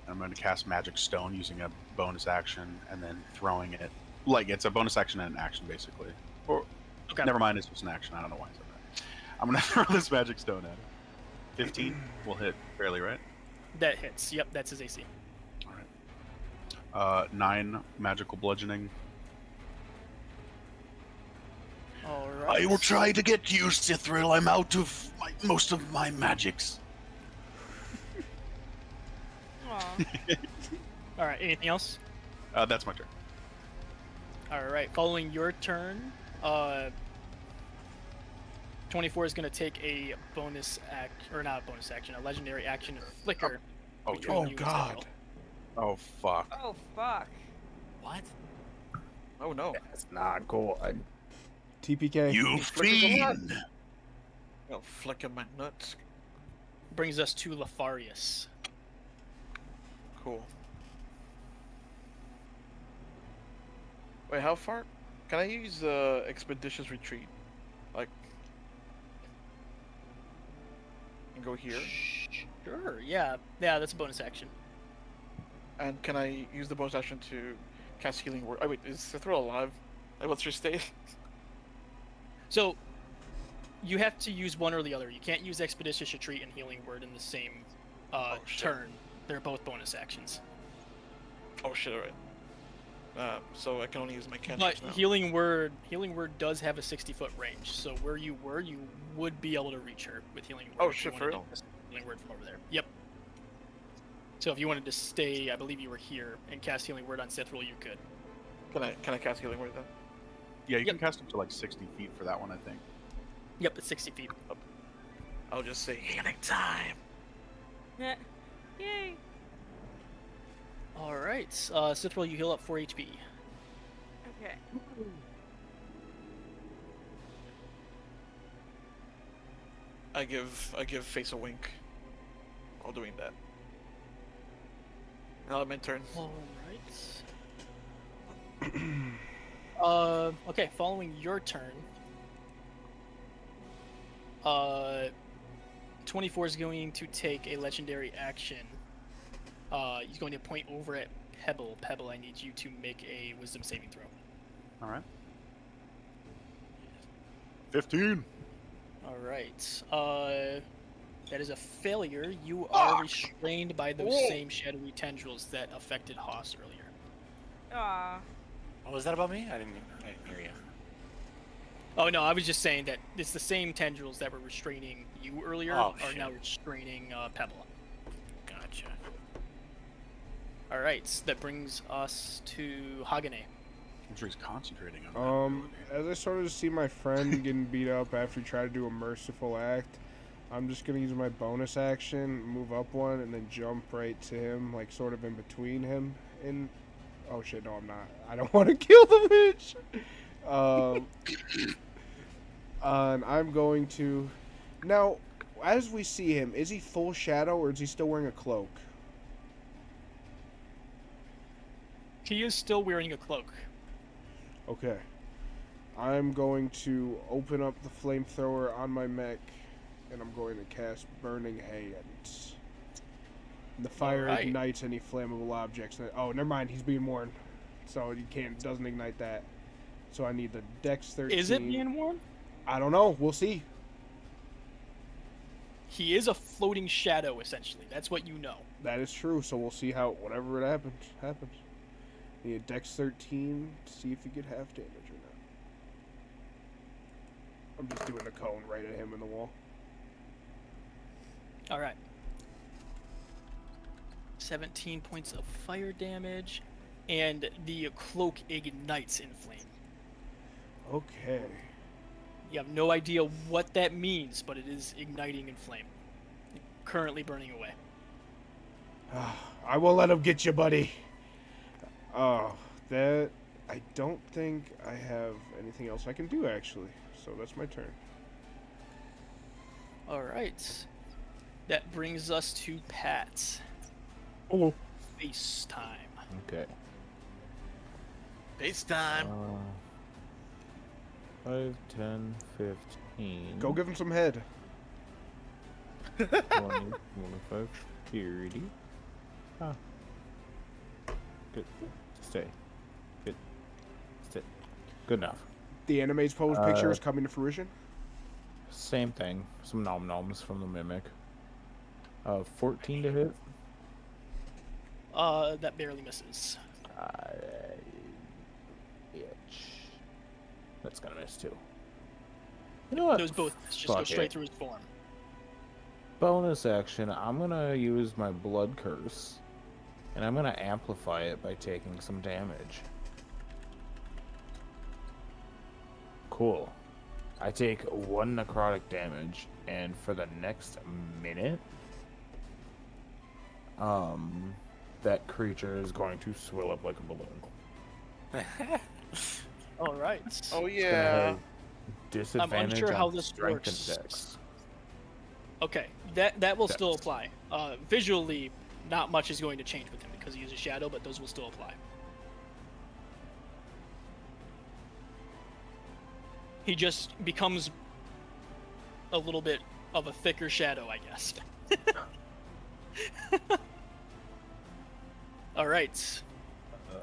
I'm gonna cast Magic Stone using a bonus action, and then throwing it. Like it's a bonus action and an action, basically. Or Okay. never mind, it's just an action. I don't know why I said that. I'm gonna throw this Magic Stone at him. 15 will hit fairly, right? That hits. Yep, that's his AC. All right. 9 magical bludgeoning. All right. I will try to get you, Sithril. I'm out of most of my magics. Aw. All right. Anything else? That's my turn. All right. Following your turn, 24 is going to take a bonus act, or not a bonus action, a legendary action of flicker. Oh, between Oh you and god. Sithril. Oh fuck. Oh, fuck. What? Oh no. That's not good. TPK. You fiend! Oh, flicking my nuts. Brings us to Lefarius. Cool. Wait, how far? Can I use expeditious retreat? Like, and go here? Sure. Yeah. Yeah. That's a bonus action. And can I use the bonus action to cast healing word? Oh wait, is Sithra alive? Like, what's your state? So, you have to use one or the other. You can't use Expeditious Retreat and Healing Word in the same shit. turn. They're both bonus actions. Oh shit! Alright. So I can only use my But cantrips now. Healing Word does have a 60-foot range. So where you were, you would be able to reach her with Healing Word. Oh, if you shit, wanted for to real? cast Healing Word from over there. Yep. So if you wanted to stay, I believe you were here, and cast Healing Word on Sithril, you could. Can I cast healing word then? Yeah, you Yep. can cast him to like 60 feet for that one, I think. Yep, it's 60 feet. I'll just say healing time. Yay! All right, Sithril, you heal up 4 HP. Okay. I give Face a wink while doing that. Now my turn. All right. Okay, following your turn, 24 is going to take a legendary action. He's going to point over at Pebble. Pebble, I need you to make a wisdom saving throw. All right. 15. All right. That is a failure. You are restrained by those same shadowy tendrils that affected Haas earlier. Aw. What was that about me? I didn't hear you. Oh no, I was just saying that it's the same tendrils that were restraining you earlier Oh, are shit. now restraining Pebble. Gotcha. All right, that brings us to Hagane. I'm sure he's concentrating on that. As I started to see my friend getting beat up after he tried to do a merciful act, I'm just gonna use my bonus action, move up one, and then jump right to him, like sort of in between him. And oh shit, no, I'm not. I don't want to kill the bitch. And I'm going to now. As we see him, is he full shadow or is he still wearing a cloak? He is still wearing a cloak. Okay. I'm going to open up the flamethrower on my mech, and I'm going to cast Burning Hands. The fire Alright. ignites any flammable objects. Oh, never mind. He's being worn, so you can't. Doesn't ignite that. So I need the Dex 13. Is it being worn? I don't know. We'll see. He is a floating shadow, essentially. That's what you know. That is true. So we'll see how whatever it happens. Need a Dex 13 to see if you get half damage or not. I'm just doing a cone right at him in the wall. All right. 17 points of fire damage, and the cloak ignites in flame. Okay. You have no idea what that means, but it is igniting in flame. Currently burning away. I won't let him get you, buddy. Oh, that... I don't think I have anything else I can do, actually. So that's my turn. All right. That brings us to Pat. Oh. Face time. Okay. Face time. 5, 10, 15. Go give him some head. 20, 25, 30. Ah. Good. Stay. Good. Stay. Good enough. The anime's pose picture is coming to fruition. Same thing. Some nom noms from the mimic. 14 to hit. That barely misses. Bitch. That's gonna miss too. You know what? Those both just go Fuck straight it. through his form. Bonus action. I'm gonna use my blood curse, and I'm gonna amplify it by taking some damage. Cool. I take 1 necrotic damage, and for the next minute, that creature is going to swell up like a balloon. All right. Oh Gonna yeah. have disadvantage unsure on how this strength works. and dex. Okay, that will Dex. still apply. Visually, not much is going to change with him because he is a shadow, but those will still apply. He just becomes a little bit of a thicker shadow, I guess. All right.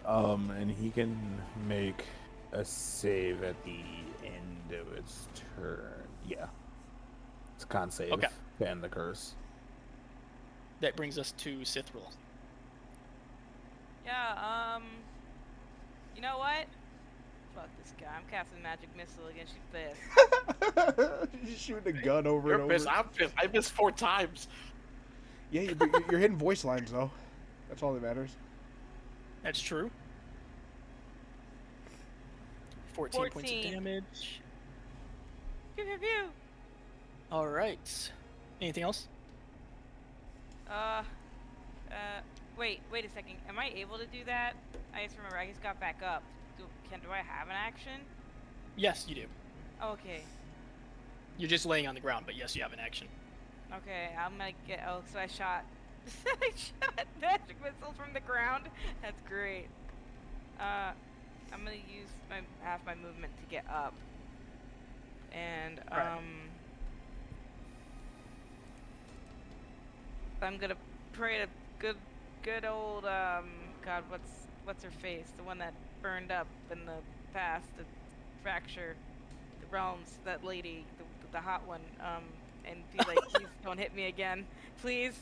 And he can make a save at the end of its turn. Yeah. It's a con save. Okay. To end the curse. That brings us to Sithril. Yeah, you know what? Fuck this guy. I'm casting magic missile against you fast. You're shooting a gun over You're and pissed. over. I'm pissed. I missed 4 times. Yeah, you're hitting voice lines though. That's all that matters. That's true. 14 points of 14. damage. Pew pew pew. All right. Anything else? Uh, wait a second. Am I able to do that? I just remember I just got back up. Do I have an action? Yes, you do. Okay. You're just laying on the ground, but yes, you have an action. Okay, I'm gonna get. Oh, so I shot. I shot magic missiles from the ground. That's great. I'm gonna use half my movement to get up. And Alright. I'm gonna pray to good old God, what's her face? The one that burned up in the past, the fracture, the realms. That lady, the hot one. And be like, please don't hit me again. Please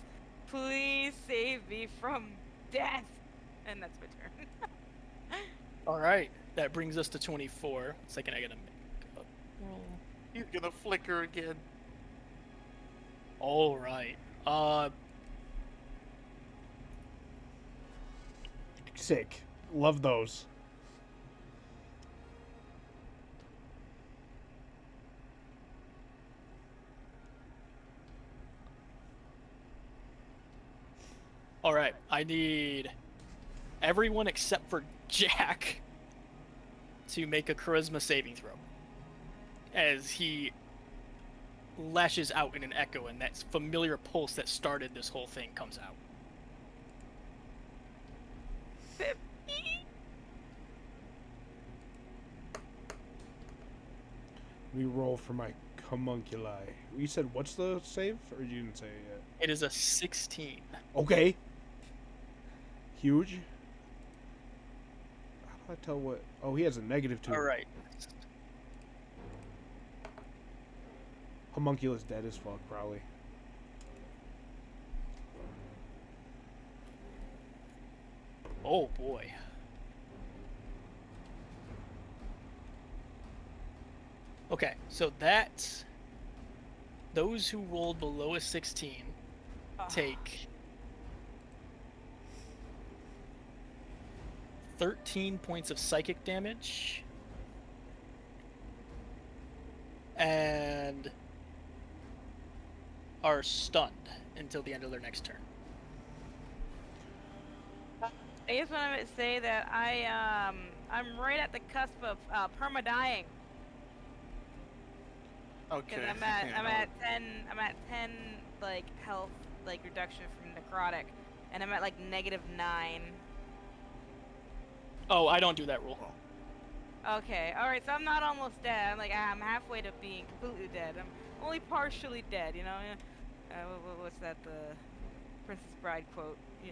save me from death. And that's my turn. All right. That brings us to 24. 1 second, I gotta make a roll. You're gonna flicker again. All right. Sick. Love those. All right. I need everyone except for Jack to make a charisma saving throw as he lashes out in an echo, and that familiar pulse that started this whole thing comes out. We roll for my homunculi. You said what's the save, or you didn't say it yet? It is a 16. Okay. Huge. How do I tell what? Oh, he has a negative 2. All right. Homunculus dead as fuck, probably. Oh boy. Okay, so those who rolled below a 16 take 13 points of psychic damage and are stunned until the end of their next turn. I just wanted to say that I'm right at the cusp of perma-dying. Okay. Because I'm at 10 like health like reduction from necrotic, and I'm at like -9. Oh, I don't do that rule. Okay, all right, so I'm not almost dead. I'm halfway to being completely dead. I'm only partially dead, you know. What's that? The Princess Bride quote? Yeah.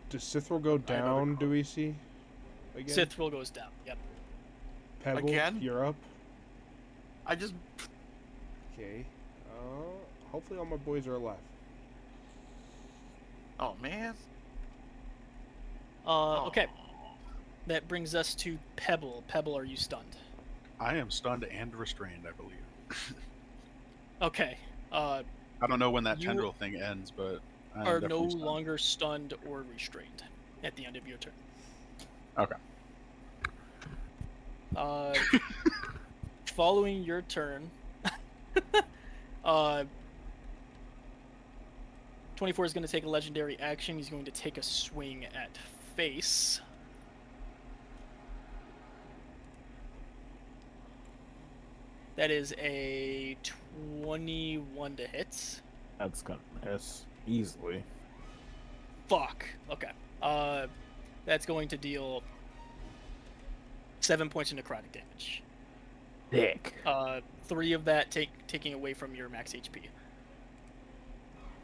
Does Sithril go down? Do we see? Again? Sithril goes down. Yep. Pebble, Again? you're up. I just. Okay. Hopefully all my boys are alive. Oh man. Okay. That brings us to Pebble. Pebble, are you stunned? I am stunned and restrained, I believe. Okay. I don't know when that You tendril thing ends, but I'm are no definitely stunned. longer stunned or restrained at the end of your turn. Okay. Following your turn, 24 is going to take a legendary action. He's going to take a swing at Face. That is a 21 to hit. That's gonna miss easily. Fuck. Okay. That's going to deal 7 points of necrotic damage. Dick. 3 of that taking away from your max HP.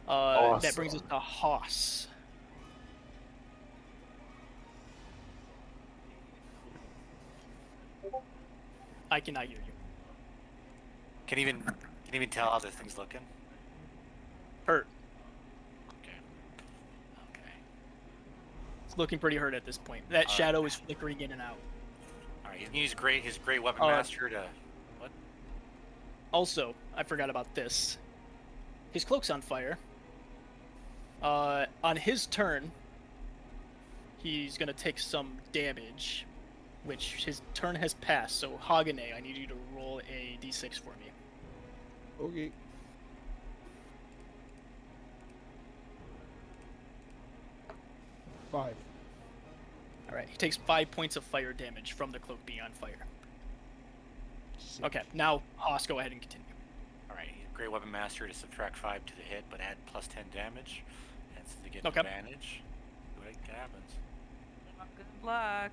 That brings us to Hoss. I cannot hear you. Can even tell how this thing's looking? Hurt. Okay. Okay. It's looking pretty hurt at this point. That shadow is flickering in and out. All right. He's gonna use his great weapon Uh, master to. What? Also, I forgot about this. His cloak's on fire. On his turn, he's gonna take some damage, which his turn has passed. So Hagane, I need you to roll a d6 for me. Okay. 5. All right, he takes 5 points of fire damage from the cloak being on fire. Sick. Okay, now Haas, go ahead and continue. All right, Great Weapon Master to subtract 5 to the hit, but add plus 10 damage. And so they get Okay. advantage. What happens? Good luck.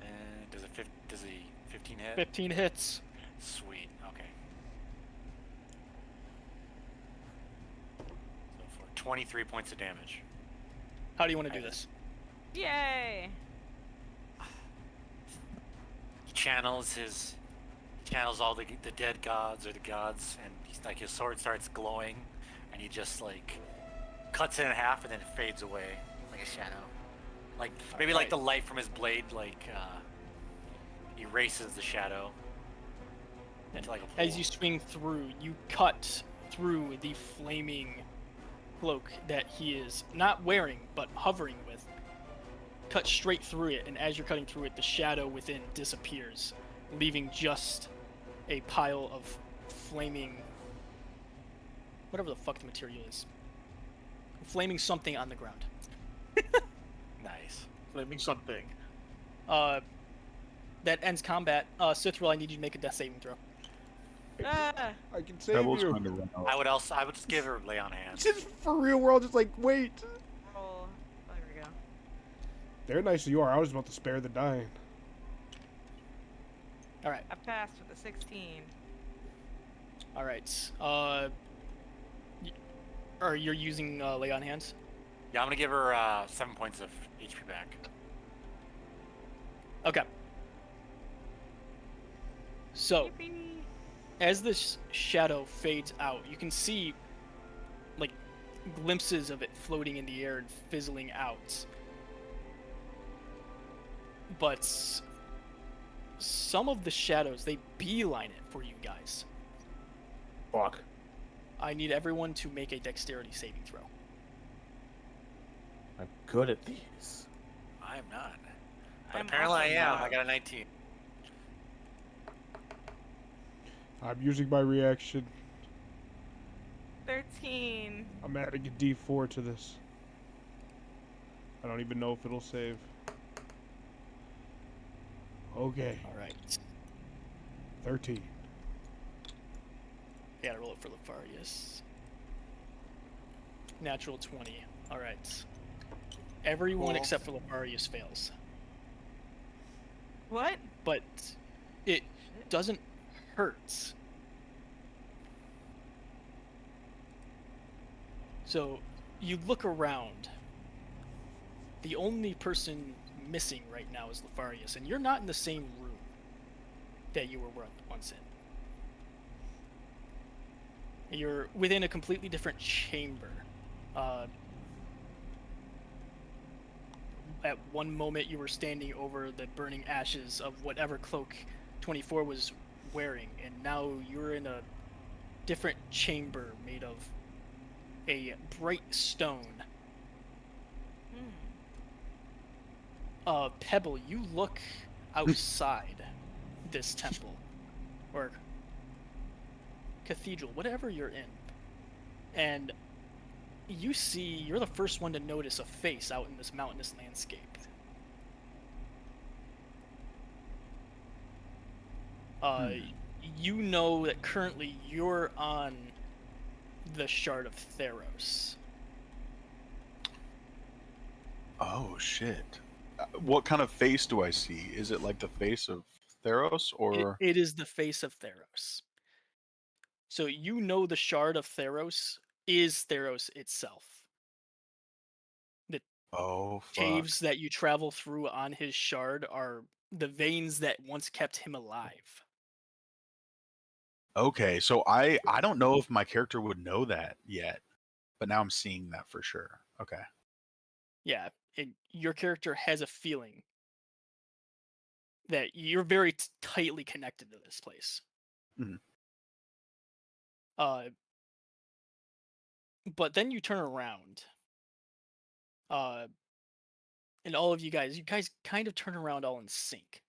And does a 15 hit? 15 hits. Sweet. Okay. So for 23 points of damage. How do you want to do this? Yay! He channels all the dead gods or the gods, and he's like his sword starts glowing, and he just like cuts it in half and then it fades away like a shadow. Like maybe like the light from his blade like erases the shadow into like a pool. As you swing through, you cut through the flaming cloak that he is not wearing but hovering with. Cut straight through it, and as you're cutting through it, the shadow within disappears, leaving just a pile of flaming, whatever the fuck the material is, flaming something on the ground. Nice. Flaming something. That ends combat. Cithril, I need you to make a death saving throw. Ah, I can save Pebbles you. going to run out. I would just give her lay on hands. Just for real, we're all just like, wait. roll. There we go. They're nice as you are. I was about to spare the dying. All right. I passed with a 16. All right. Or you're using lay on hands. Yeah, I'm gonna give her 7 points of HP back. Okay. So, Yippee. as this shadow fades out, you can see like glimpses of it floating in the air and fizzling out. But some of the shadows, they beeline it for you guys. Fuck. I need everyone to make a dexterity saving throw. I'm good at these. I am not. But I'm apparently I also am. not. I got a 19. I'm using my reaction. 13. I'm adding a D4 to this. I don't even know if it'll save. Okay, All right. 13. Gotta roll it for Lefarius. Natural 20. All right. Everyone Cool. except for Lefarius fails. What? But it doesn't hurt. So you look around. The only person missing right now is Lefarius, and you're not in the same room that you were once in. You're within a completely different chamber. At one moment you were standing over the burning ashes of whatever cloak 24 was wearing, and now you're in a different chamber made of a bright stone. Pebble, you look outside this temple or cathedral, whatever you're in, and you're the first one to notice a face out in this mountainous landscape. You know that currently you're on the Shard of Theros. Oh shit! What kind of face do I see? Is it like the face of Theros, or It is the face of Theros. So you know the Shard of Theros is Theros itself. The oh fuck? caves that you travel through on his shard are the veins that once kept him alive. Okay, so I don't know if my character would know that yet, but now I'm seeing that for sure. Okay. Yeah, your character has a feeling that you're very tightly connected to this place. Mhm. But then you turn around, and all of you guys kind of turn around all in sync.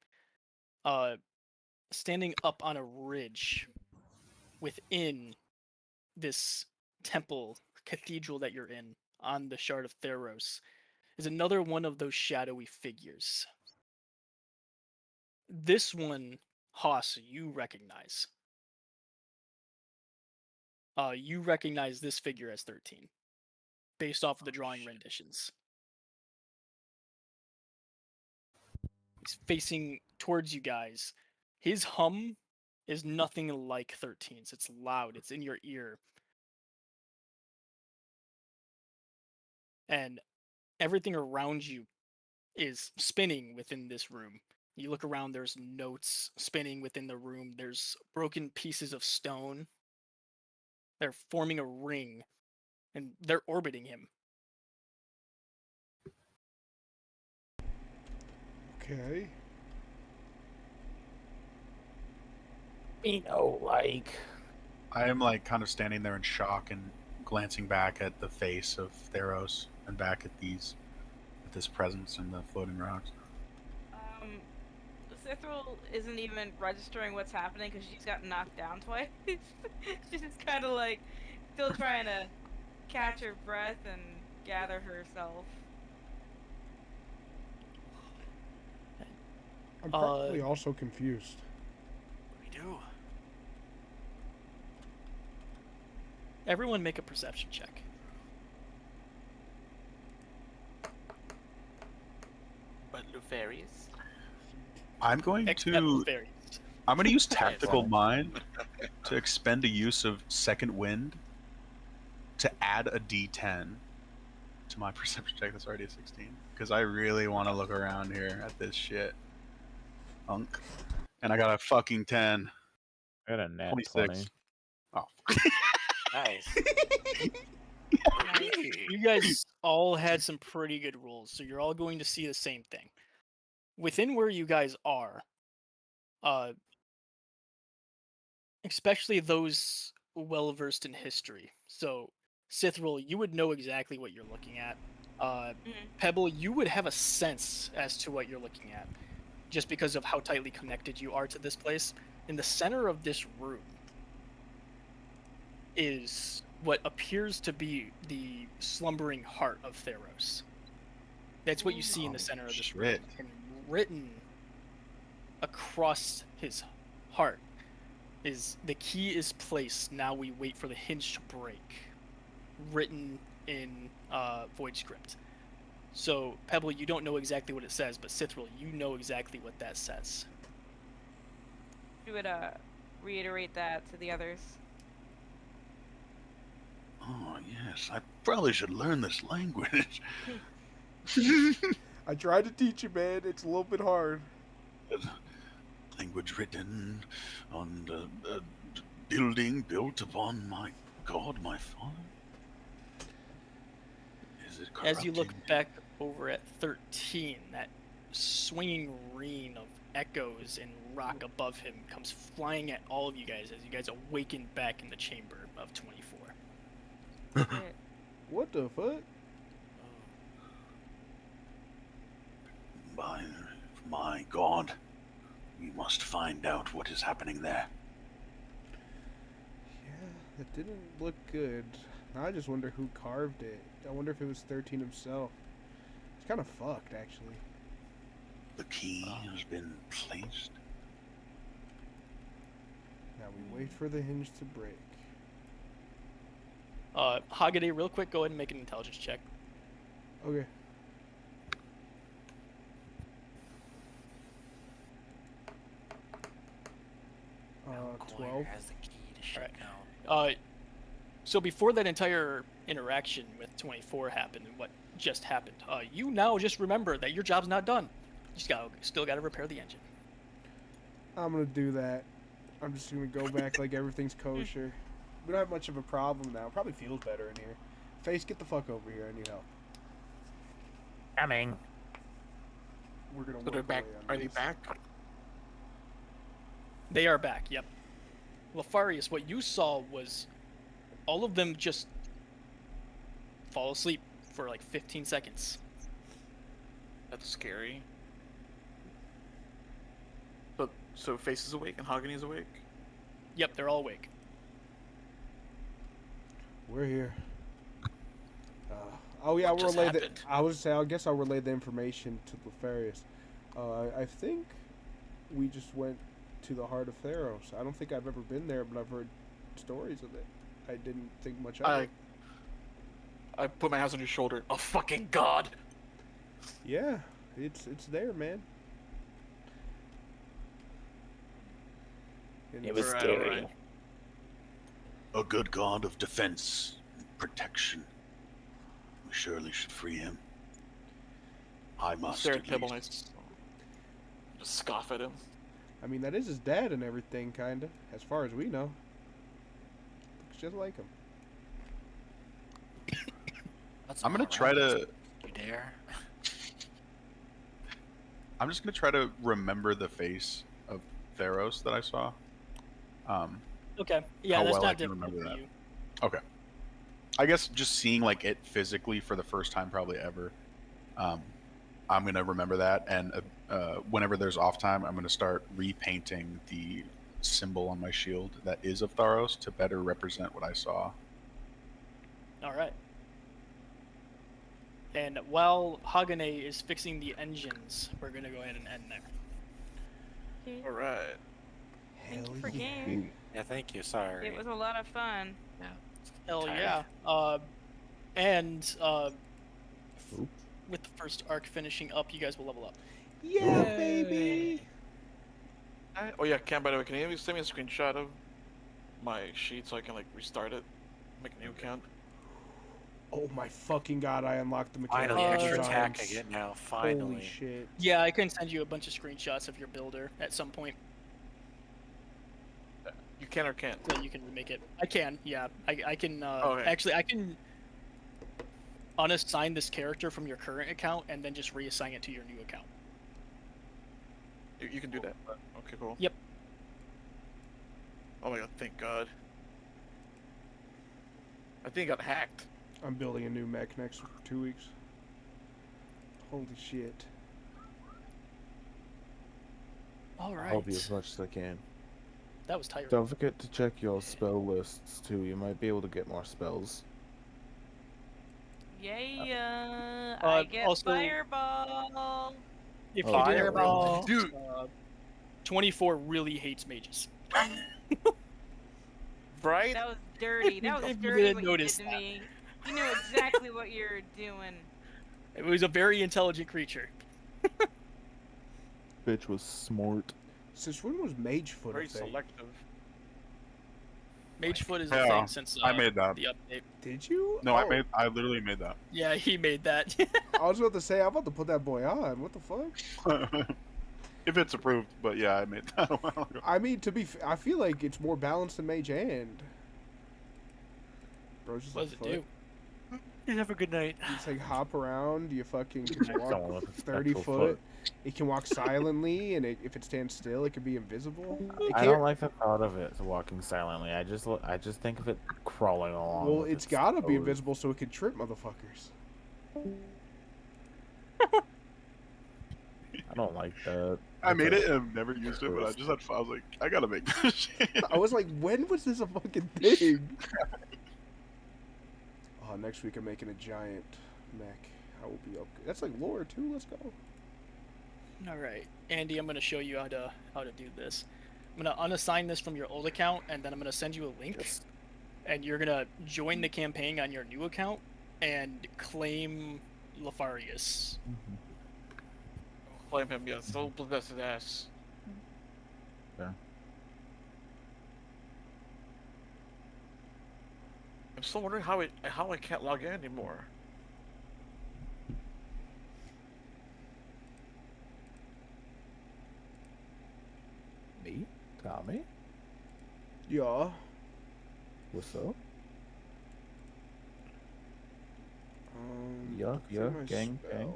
Standing up on a ridge within this temple cathedral that you're in on the Shard of Theros is another one of those shadowy figures. This one, Haas, you recognize. You recognize this figure as 13, based off of the drawing renditions. He's facing towards you guys. His hum is nothing like 13's. It's loud. It's in your ear. And everything around you is spinning within this room. You look around, there's notes spinning within the room. There's broken pieces of stone. They're forming a ring, and they're orbiting him. Okay. You know, like. I am like kind of standing there in shock and glancing back at the face of Theros and back at this presence in the floating rocks. Cithril isn't even registering what's happening because she's got knocked down twice. She's just kind of like still trying to catch her breath and gather herself. I'm probably also confused. We do. Everyone make a perception check. But Lufarius? I'm going Except to fairies. I'm going to use tactical mind to expend a use of second wind to add a D10 to my perception check. That's already a 16 because I really want to look around here at this shit. Unk. And I got a fucking 10. I got a nat 26. 20. Oh. Nice. You guys all had some pretty good rolls, so you're all going to see the same thing. Within where you guys are, especially those well versed in history. So, Cithril, you would know exactly what you're looking at. Pebble, you would have a sense as to what you're looking at, just because of how tightly connected you are to this place. In the center of this room is what appears to be the slumbering heart of Theros. That's what you see in the center of this room. Shit. And written across his heart is the key is placed. Now we wait for the hinge to break. Written in void script. So Pebble, you don't know exactly what it says, but Cithril, you know exactly what that says. You would reiterate that to the others. Oh, yes. I probably should learn this language. I tried to teach you, man. It's a little bit hard. Language written on the building built upon my god, my father. Is it As you look corrupting? back over at 13, that swinging reign of echoes and rock above him comes flying at all of you guys as you guys awaken back in the chamber of 24. What the fuck? By my god, we must find out what is happening there. Yeah, it didn't look good. Now I just wonder who carved it. I wonder if it was 13 himself. It's kind of fucked, actually. The key has been placed. Now we wait for the hinge to break. Hagade, real quick, go ahead and make an intelligence check. Okay. Goyer 12. has the key to shut Alright. down. So before that entire interaction with 24 happened and what just happened, you now just remember that your job's not done. You still got to repair the engine. I'm gonna do that. I'm just gonna go back like everything's kosher. We don't have much of a problem now. Probably feels better in here. Face, get the fuck over here. I need help. Coming. We're gonna So work they're back. away on Are they this. back? They are back, yep. Lefarius, what you saw was all of them just fall asleep for like 15 seconds. That's scary. So Face is awake and Hogany is awake? Yep, they're all awake. We're here. Oh yeah, What I'll just relay the. happened? I guess I'll relay the information to Lefarius. I think we just went to the heart of Theros. I don't think I've ever been there, but I've heard stories of it. I didn't think much of it. I put my hands on your shoulder. Oh fucking god! Yeah, it's there, man. And It was Alright, scary. alright. A good god of defense and protection. We surely should free him. I must Stare at at Pebble and I least. just scoff at him. I mean, that is his dad and everything, kinda, as far as we know. Looks just like him. That's I'm gonna all try right. to. You dare? I'm just gonna try to remember the face of Theros that I saw. Okay. Yeah, How that's well I not can difficult remember for that. you. Okay. I guess just seeing like it physically for the first time, probably ever. I'm gonna remember that, and whenever there's off time, I'm gonna start repainting the symbol on my shield that is of Tharos to better represent what I saw. All right. And while Hagane is fixing the engines, we're gonna go ahead and end there. Okay. Alright. Thank you Hell for yeah. game. Yeah, thank you. Sorry. It was a lot of fun. Hell Tired. yeah. And Oop. with the first arc finishing up, you guys will level up. Yeah, baby. Oh yeah, Cam, by the way, can you send me a screenshot of my sheet so I can like restart it? Make a new account? Oh my fucking god! I unlocked the mechanical Finally, extra designs. attack I get now. Finally. Holy shit! Yeah, I can send you a bunch of screenshots of your builder at some point, You can or can't? so you can remake it. I can, yeah. I can. Okay. Actually, I can unassign this character from your current account and then just reassign it to your new account. You can do that. Okay, cool. Yep. Oh my god, thank god. I think it got hacked. I'm building a new mech next 2 weeks. Holy shit! All I'll right. help you as much as I can. That was tiring. Don't forget to check your spell lists too. You might be able to get more spells. Yay! I get also- fireball. If Oh, you didn't Fireball. realize, Dude. 24 really hates mages. Right? That was dirty. That was If you dirty didn't what you notice did to that. me. You knew exactly what you're doing. It was a very intelligent creature. Bitch was smart. Since when was Magefoot Very a thing? selective. Magefoot is a Yeah, thing since I made that. the update. Did you? No, Oh, I literally made that. Yeah, he made that. I was about to say I'm about to put that boy on. What the fuck? If it's approved, but yeah, I made that a while ago. I mean, I feel like it's more balanced than Mage Hand. Bro's just What a does it foot. do? You have a good night. It's like hop around. You fucking can Someone walk with a 30 spectral foot. It can walk silently, and if it stands still, it can be invisible. It I can't- don't like the thought of it walking silently. I just think of it crawling along. Well, with it's its gotta be toes. invisible so it can trip motherfuckers. I don't like that. I made Okay. it and I've never used it, but I just had fun. I was like, I gotta make this shit. I was like, when was this a fucking thing? Oh, next week I'm making a giant mech. I will be up. That's like lore too. Let's go. All right, Andy, I'm gonna show you how to do this. I'm gonna unassign this from your old account, and then I'm gonna send you a link, and you're gonna join the campaign on your new account and claim Lefarius. Mhm. Blame him, yeah. So bless his ass. Fair. I'm still wondering how I can't log in anymore. Me? Tommy? Yeah. What's up? Yeah, look through yeah, my gang, gang. spells.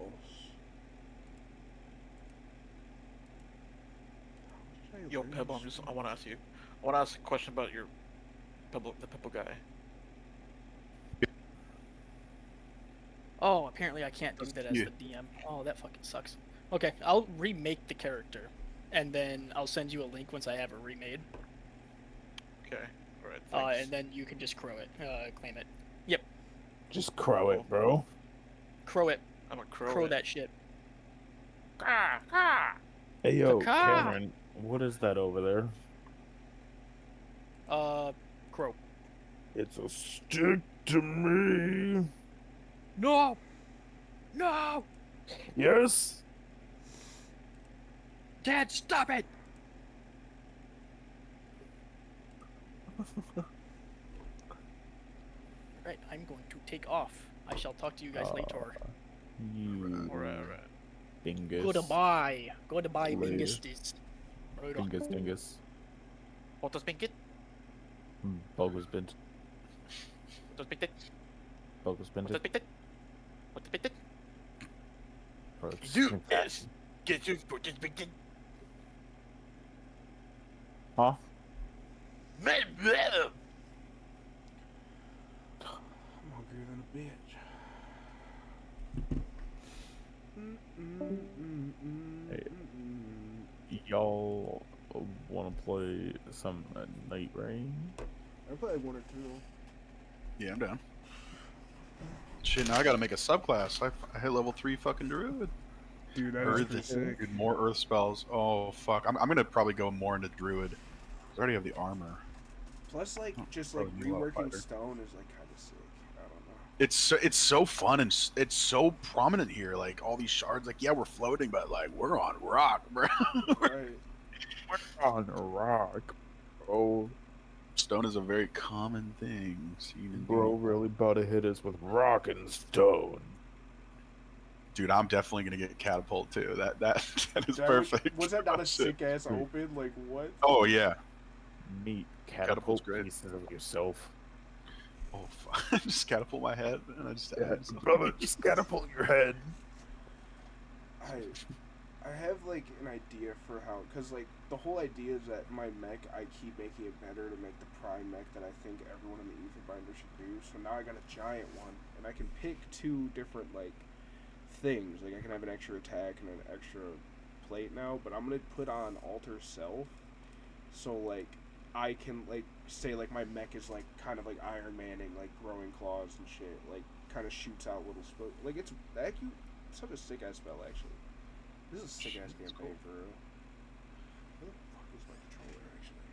How did I Yo, learn Pebble, this? I want to ask you. I want to ask a question about your Pebble, the Pebble guy. Oh, apparently I can't do that as Yeah. the DM. Oh, that fucking sucks. Okay, I'll remake the character, and then I'll send you a link once I have it remade, Okay. All right. Thanks. and then you can just claim it. Just crow it, bro. Crow it. I'm a crow. Crow that shit. Hey yo, Caw-caw! Cameron, what is that over there? Crow. It's a stick to me. No! No! Yes. Dad, stop it! Right, I'm going to take off. I shall talk to you guys later. You Alright. dingus. Goodbye. Goodbye, Later. Mingus. Right on. Dingus. What does Pinkett? Bogus bint. What does Pinkett? Bogus What does bint. Pinkett? What does Pinkett? You is. Get you for this Pinkett. Huh? I'm hungrier than a bitch. Y'all want to play some Night Rain? I played one or two. Yeah, I'm down. Shit, now I gotta make a subclass. I hit level 3 fucking druid. Dude, that is Earth pretty is sick. dude, more earth spells. Oh fuck. I'm gonna probably go more into druid. I already have the armor. Plus, like, just probably like be a lot reworking fighter. stone is like kind of sick. I don't know. It's so fun and it's so prominent here. Like all these shards. Like yeah, we're floating, but like we're on rock, bro. Right. On a rock, bro. Stone is a very common thing seen in Bro D&D. really about to hit us with rock and stone. Dude, I'm definitely gonna get catapult too. That is That perfect. Was that not a Oh, shit. sick ass open? Like what? Oh yeah. Meet Catapult's catapult great. pieces of yourself. Oh fuck. Just catapult my head and I just add something. Brother, just catapult your head. I have like an idea for how, cause like the whole idea is that my mech, I keep making it better to make the prime mech that I think everyone in the Etherbinder should do. So now I got a giant one, and I can pick two different like things. Like I can have an extra attack and an extra plate now, but I'm gonna put on alter self, so like I can like say like my mech is like kind of like Iron Manning, like growing claws and shit, like kind of shoots out little like it's such a sick ass spell actually. This is a sick ass campaign for real. Where the fuck is my controller actually?